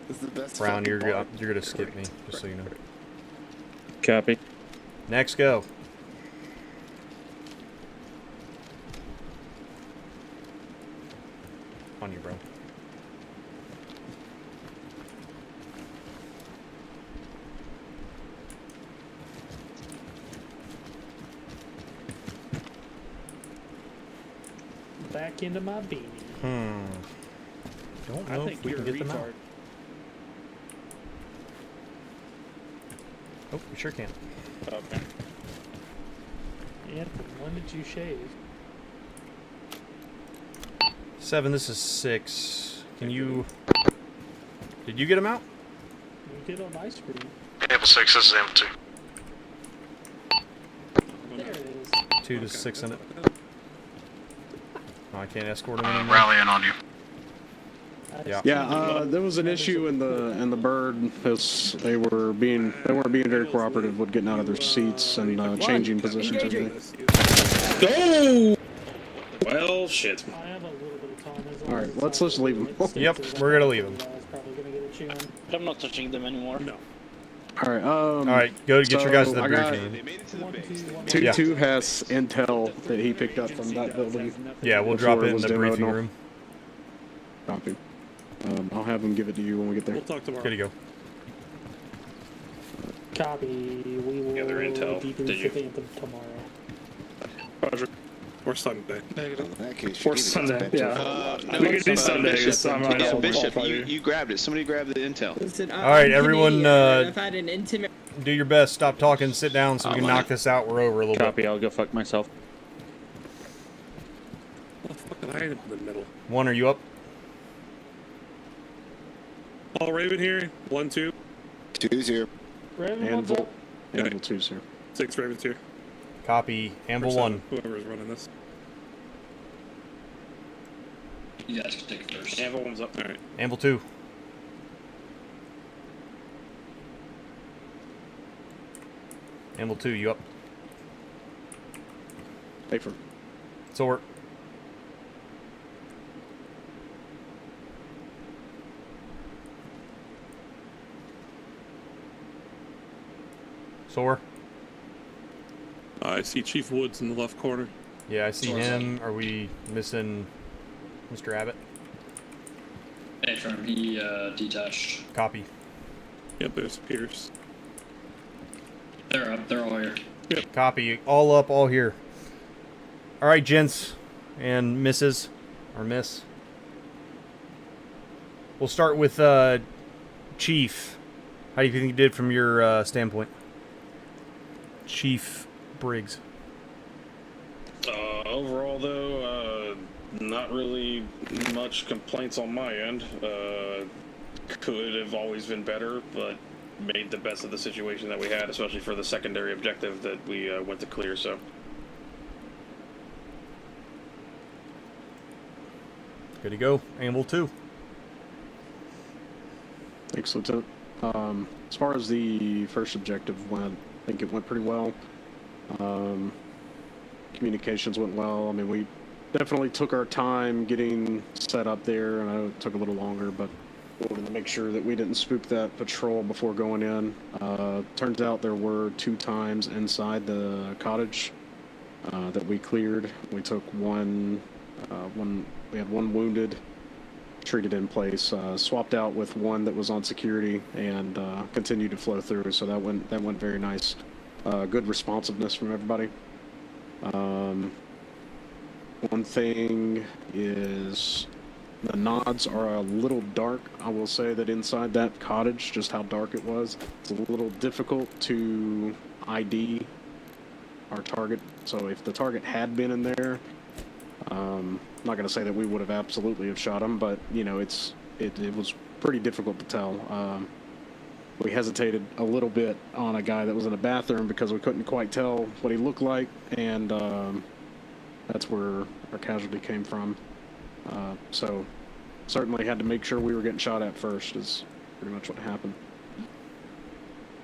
This is the best. Brown, fucking bar. you're gonna skip me, just so you know. Copy. Next, go. On you, bro. Back into my beanie. Don't I know think if we you're can a get them out. retard. Oh, we sure can. Okay. Anthem, when did you shave? 7, this is 6. Can you... Did you get them out? You did on my screen. Ample 6, this is Ample 2. There it is. 2 to 6 in it. Oh, I can't escort them anymore. Rallying on you. Yeah. Yeah, there was an issue in the bird because they weren't being very cooperative with getting out of their seats and changing positions. Go! Well, shit. I have a little bit of time. As All right, let's just leave them. Yep, we're gonna leave them. probably gonna get a chew on. I'm not touching them anymore. No. All right. All right, go get your guys to the I beer got team. 2-2 has intel that he picked up from that building. Yeah, we'll drop it in the briefing room. Copy. I'll have him give it to you when we get there. We'll talk tomorrow. Good to go. Copy. We will Gather intel. debrief Did you? with Anthem tomorrow. Roger. Or Sunday. In that case, Or you need to Sunday, get back yeah. to We could do Sunday. Bishop, you grabbed it. Somebody grabbed the intel. Listen, All right, everyone, I've had an intimate. do your best. Stop talking. Sit down so we can knock this out. We're over a little Copy. I'll go fuck myself. What the fuck did I end up in the middle? 1, are you up? All Raven here. 1, 2. 2's here. Raven, what's up? Anvil 2's here. 6 Ravens here. Copy. Amble 1. Whoever is running this. You guys can take it first. Ample 1's up. Alright. Amble 2. Amble 2, you up? Paper. Sword. Soar. I see Chief Woods in the left corner. Yeah, I see him. Are we missing Mr. Abbott? Hey, from he detached. Copy. Yep, there's Pierce. They're up. They're all here. Yep. Copy. All up, all here. All right, gents and misses, or miss. We'll start with Chief. How do you think you did from your standpoint? Chief Briggs. Overall, though, not really much complaints on my end. Could have always been better, but made the best of the situation that we had, especially for the secondary objective that we went to clear, so. Good to go. Amble 2. Thanks, Lieutenant. As far as the first objective went, I think it went pretty well. Communications went well. I mean, we definitely took our time getting set up there. I know it took a little longer, but we wanted to make sure that we didn't spook that patrol before going in. Turns out there were 2 times inside the cottage that we cleared. We took one, we had 1 wounded, treated in place, swapped out with 1 that was on security, and continued to flow through. So that went very nice. Good responsiveness from everybody. One thing is the nods are a little dark. I will say that inside that cottage, just how dark it was, it's a little difficult to ID our target. So if the target had been in there, I'm not going to say that we would have absolutely have shot him, but you know, it's it was pretty difficult to tell. We hesitated a little bit on a guy that was in a bathroom because we couldn't quite tell what he looked like, and that's where our casualty came from. So certainly had to make sure we were getting shot at first is pretty much what happened.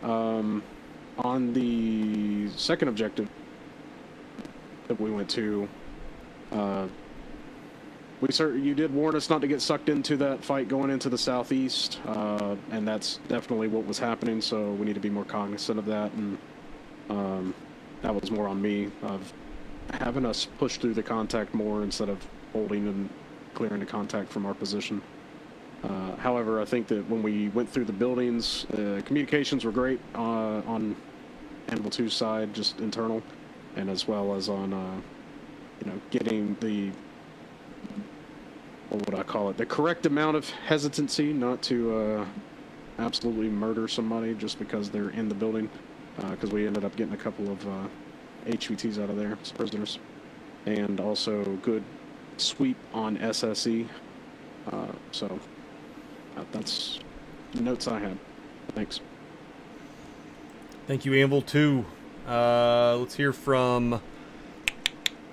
On the second objective that we went to, you did warn us not to get sucked into that fight going into the southeast, and that's definitely what was happening, so we need to be more cognizant of that, and that was more on me, of having us push through the contact more instead of holding and clearing the contact from our position. However, I think that when we went through the buildings, communications were great on Anvil 2's side, just internal, and as well as on, getting the, what would I call it, the correct amount of hesitancy not to absolutely murder somebody just because they're in the building, because we ended up getting a couple of HVTs out of there as prisoners, and also good sweep on SSE. So that's the notes I had. Thanks. Thank you, Anvil 2. Let's hear from...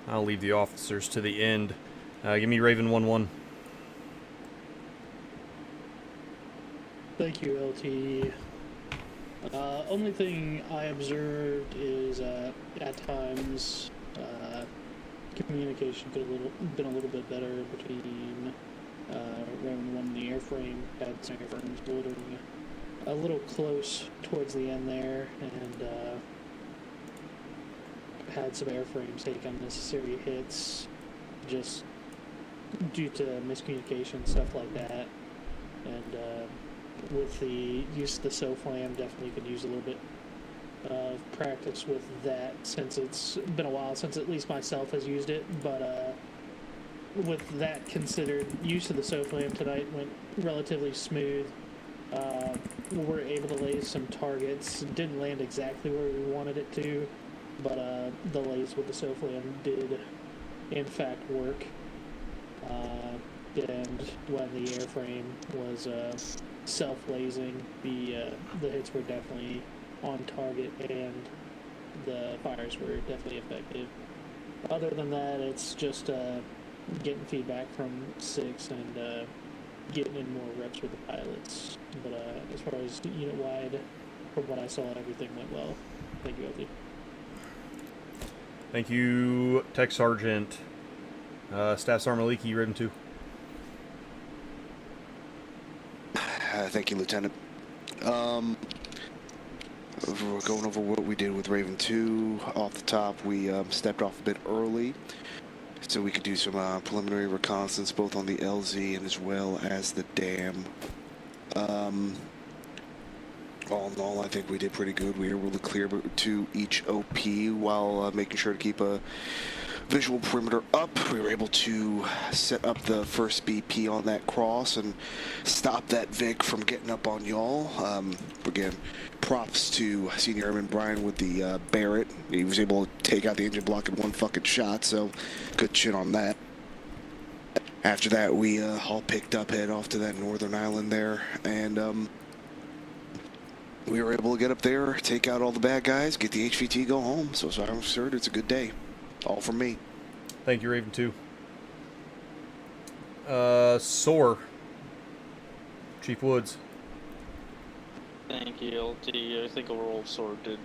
I'll leave the officers to the end. Give me Raven 1-1. Thank you, LT. Only thing I observed is at times communication could have been a little bit better between Raven 1 and the airframe. Had some airframes loitering a little close towards the end there, and had some airframes take unnecessary hits just due to miscommunication, stuff like that. And with the use of the SOFLAM, definitely could use a little bit of practice with that, since it's been a while since at least myself has used it. But with that considered, use of the SOFLAM tonight went relatively smooth. We were able to lay some targets. Didn't land exactly where we wanted it to, but the lays with the SOFLAM did in fact work. And when the airframe was self-lasing, the hits were definitely on target, and the fires were definitely effective. Other than that, it's just getting feedback from 6 and getting in more reps with the pilots. But as far as unit-wide, from what I saw, everything went well. Thank you, LT. Thank you, Tech Sergeant. Staff Sergeant Maliki, Raven 2. Thank you, Lieutenant. We're going over what we did with Raven 2. Off the top, we stepped off a bit early so we could do some preliminary reconnaissance both on the LZ and as well as the dam. All in all, I think we did pretty good. We were able to clear to each OP while making sure to keep a visual perimeter up. We were able to set up the first BP on that cross and stop that Vic from getting up on y'all. Again, props to Senior Airman Brian with the Barrett. He was able to take out the engine block in one fucking shot, so good shit on that. After that, we all picked up, head off to that northern island there, and we were able to get up there, take out all the bad guys, get the HVT, go home. So I'm sure it's a good day. All from me. Thank you, Raven 2. SOAR. Chief Woods. Thank you, LT. I think overall SOAR did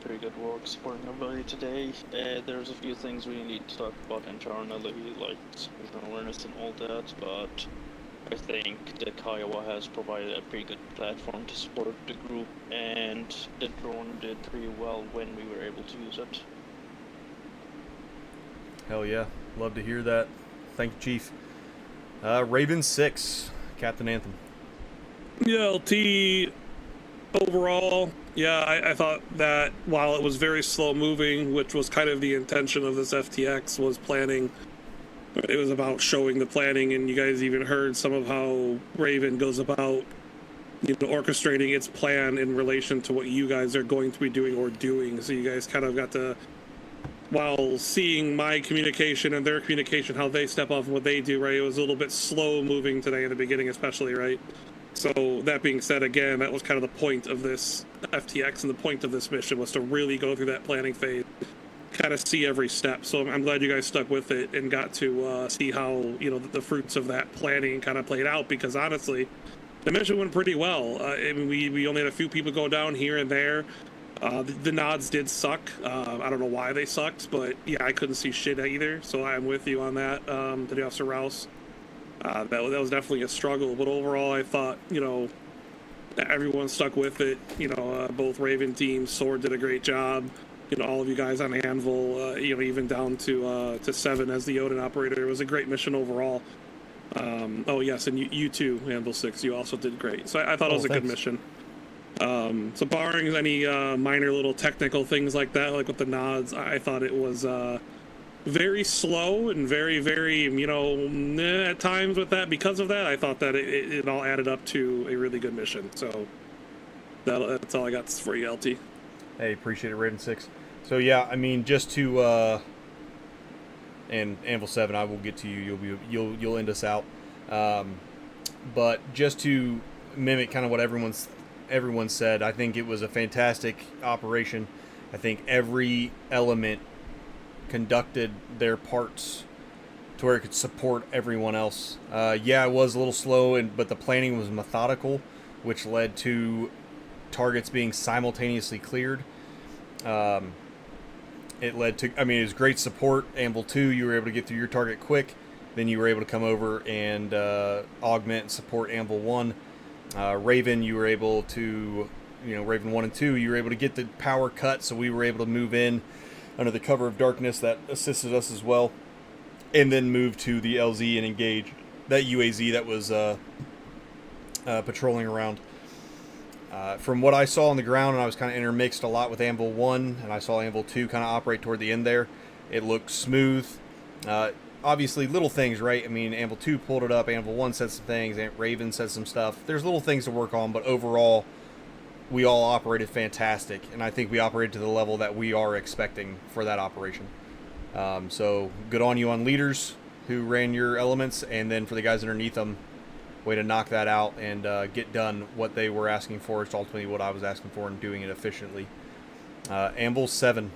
pretty good work supporting everybody today. There's a few things we need to talk about internally, like situational awareness and all that, but I think the Kiowa has provided a pretty good platform to support the group, and the drone did pretty well when we were able to use it. Hell yeah. Love to hear that. Thank you, Chief. Raven 6, Captain Anthem. Yeah, LT, overall, yeah, I thought that while it was very slow moving, which was kind of the intention of this FTX, was planning. It was about showing the planning, and you guys even heard some of how Raven goes about, orchestrating its plan in relation to what you guys are going to be doing or doing. So you guys kind of got to while seeing my communication and their communication, how they step off and what they do, right, it was a little bit slow moving today in the beginning, especially, right? So that being said, again, that was kind of the point of this FTX, and the point of this mission was to really go through that planning phase, kind of see every step. So I'm glad you guys stuck with it and got to see how, you know, the fruits of that planning kind of played out, because honestly, the mission went pretty well. I mean, we only had a few people go down here and there. The nods did suck. I don't know why they sucked, but yeah, I couldn't see shit either. So I'm with you on that, Petty Officer Rouse. That was definitely a struggle, but overall, I thought, you know, everyone stuck with it. You know, both Raven teams, Sword did a great job. You know, all of you guys on Anvil, you know, even down to Seven as the Odin operator. It was a great mission overall. Oh yes, and you too, Anvil 6. You also did great. So I thought it was a good mission. So barring any minor little technical things like that, like with the nods, I thought it was very slow and very, very, you know, at times with that. Because of that, I thought that it all added up to a really good mission. So that's all I got for you, LT. Hey, appreciate it, Raven 6. So yeah, I mean, just to and Anvil 7, I will get to you. You'll end us out. But just to mimic kind of what everyone said, I think it was a fantastic operation. I think every element conducted their parts to where it could support everyone else. Yeah, it was a little slow, but the planning was methodical, which led to targets being simultaneously cleared. It led to, I mean, it was great support. Anvil 2, you were able to get through your target quick. Then you were able to come over and augment and support Anvil 1. Raven, you were able to, you know, Raven 1 and 2, you were able to get the power cut, so we were able to move in under the cover of darkness. That assisted us as well. And then move to the LZ and engage that UAZ that was patrolling around. From what I saw on the ground, and I was kind of intermixed a lot with Anvil 1, and I saw Anvil 2 kind of operate toward the end there. It looked smooth. Obviously, little things, right? I mean, Anvil 2 pulled it up, Anvil 1 said some things, Raven said some stuff. There's little things to work on, but overall, we all operated fantastic, and I think we operated to the level that we are expecting for that operation. So, good on you on leaders who ran your elements, and then for the guys underneath them, way to knock that out and get done what they were asking for. It's ultimately what I was asking for and doing it efficiently. Anvil 7.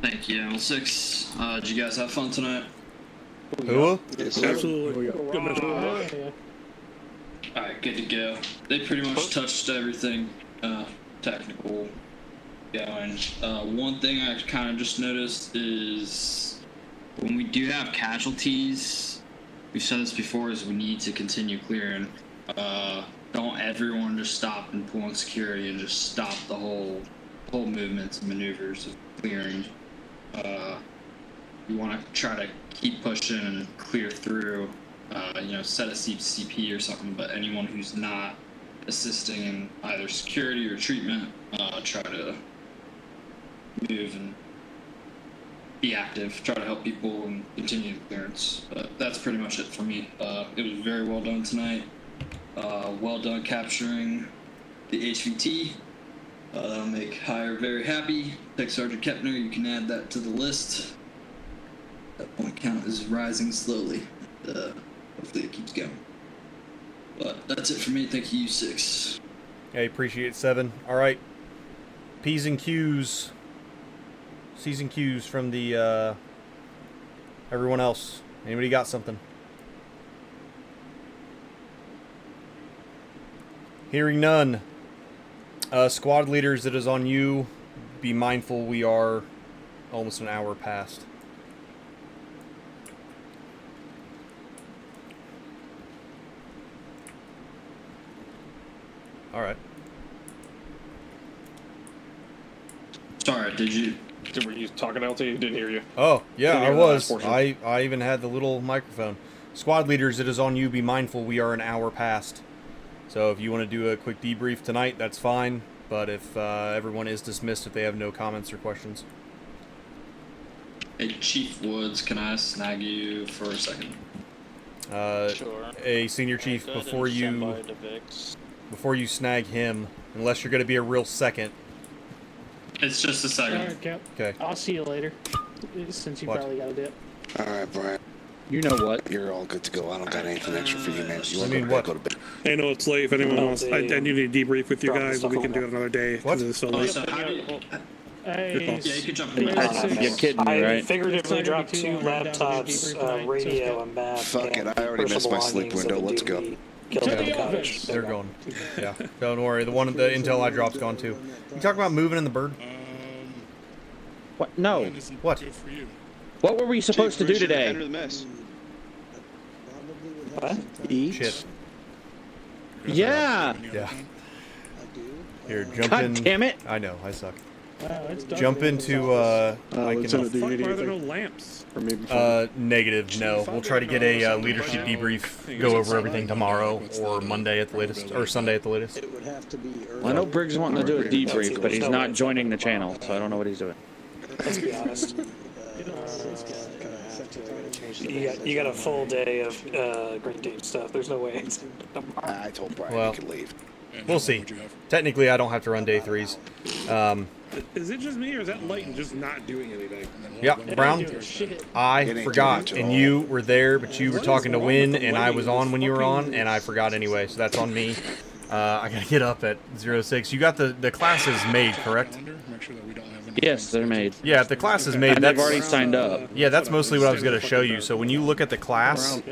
Thank you, Anvil 6. Did you guys have fun tonight? Who? Yes, absolutely. Good mission. Alright, good to go. They pretty much touched everything technical going. One thing I kind of just noticed is when we do have casualties, we've said this before, is we need to continue clearing. Don't everyone just stop and pull on security and just stop the whole movements and maneuvers of clearing. You want to try to keep pushing and clear through. You know, set a CP or something, but anyone who's not assisting in either security or treatment, try to move and be active, try to help people and continue the clearance. But that's pretty much it for me. It was very well done tonight. Well done capturing the HVT. That'll make Hire very happy. Tech Sergeant Kepner, you can add that to the list. That point count is rising slowly. Hopefully it keeps going. But that's it for me. Thank you, 6. Hey, appreciate it, 7. All right. P's and Q's. C's and Q's from the everyone else. Anybody got something? Hearing none. Squad leaders, it is on you. Be mindful we are almost an hour past. All right. Sorry, were you talking, LT? Didn't hear you. Oh, yeah, I was. I even had the little microphone. Squad leaders, it is on you. Be mindful we are an hour past. So if you want to do a quick debrief tonight, that's fine. But if everyone is dismissed, if they have no comments or questions. Hey, Chief Woods, can I snag you for a second? Sure. A senior chief, before you snag him, unless you're going to be a real second, It's just a second. Alright, Cap. Okay. I'll see you later. Since you What? probably got a dip. All right, Brian. You know what? You're all good to go. I don't got anything extra for you, man. You want I mean, to what? go to bed? I know it's late. If anyone wants, I need to debrief with you guys, but we can do it another day. What? It's so Oh, late. so how do you... Hey, Yeah, you could jump in. You're kidding me, I right? figuratively dropped It's 2 already too long. laptops, Down to the debrief radio, tonight, and map. Fuck it, and I already missed personal my sleep belongings window. of the Let's go. DB killed To in the the office. couch. They're going. Yeah. Don't worry. The intel I drop's gone too. You talking about moving in the bird? What? No. What? Good for you. What were we supposed to do Enter today? the mess. What? Eat. Shit. Yeah. Yeah. Here, jump God in. damn it. I know. I suck. Wow, it's dark. Jump into. I Lieutenant, do you Fuck, need why are there no anything? lamps? Or maybe Negative. No. We'll try to get a leadership debrief. Go over everything tomorrow or Monday at the latest, or Sunday at the latest. I know Briggs is wanting to do a debrief, but he's not joining the channel, so I don't know what he's doing. Let's be honest. You got a full day of Green Team stuff. There's no way it's I told Brian Well, he could leave. We'll see. Technically, I don't have to run day 3s. Is it just me, or is that Lighton just not doing anything? Yep, Brown. I forgot, and you were there, but you were talking to Win, and I was on when you were on, and I forgot anyway, so that's on me. I gotta get up at 06. You got the classes made, correct? Yes, they're made. Yeah, if the class is made, And that's they've already signed up. Yeah, that's mostly what I was gonna show you. So when you look at the class,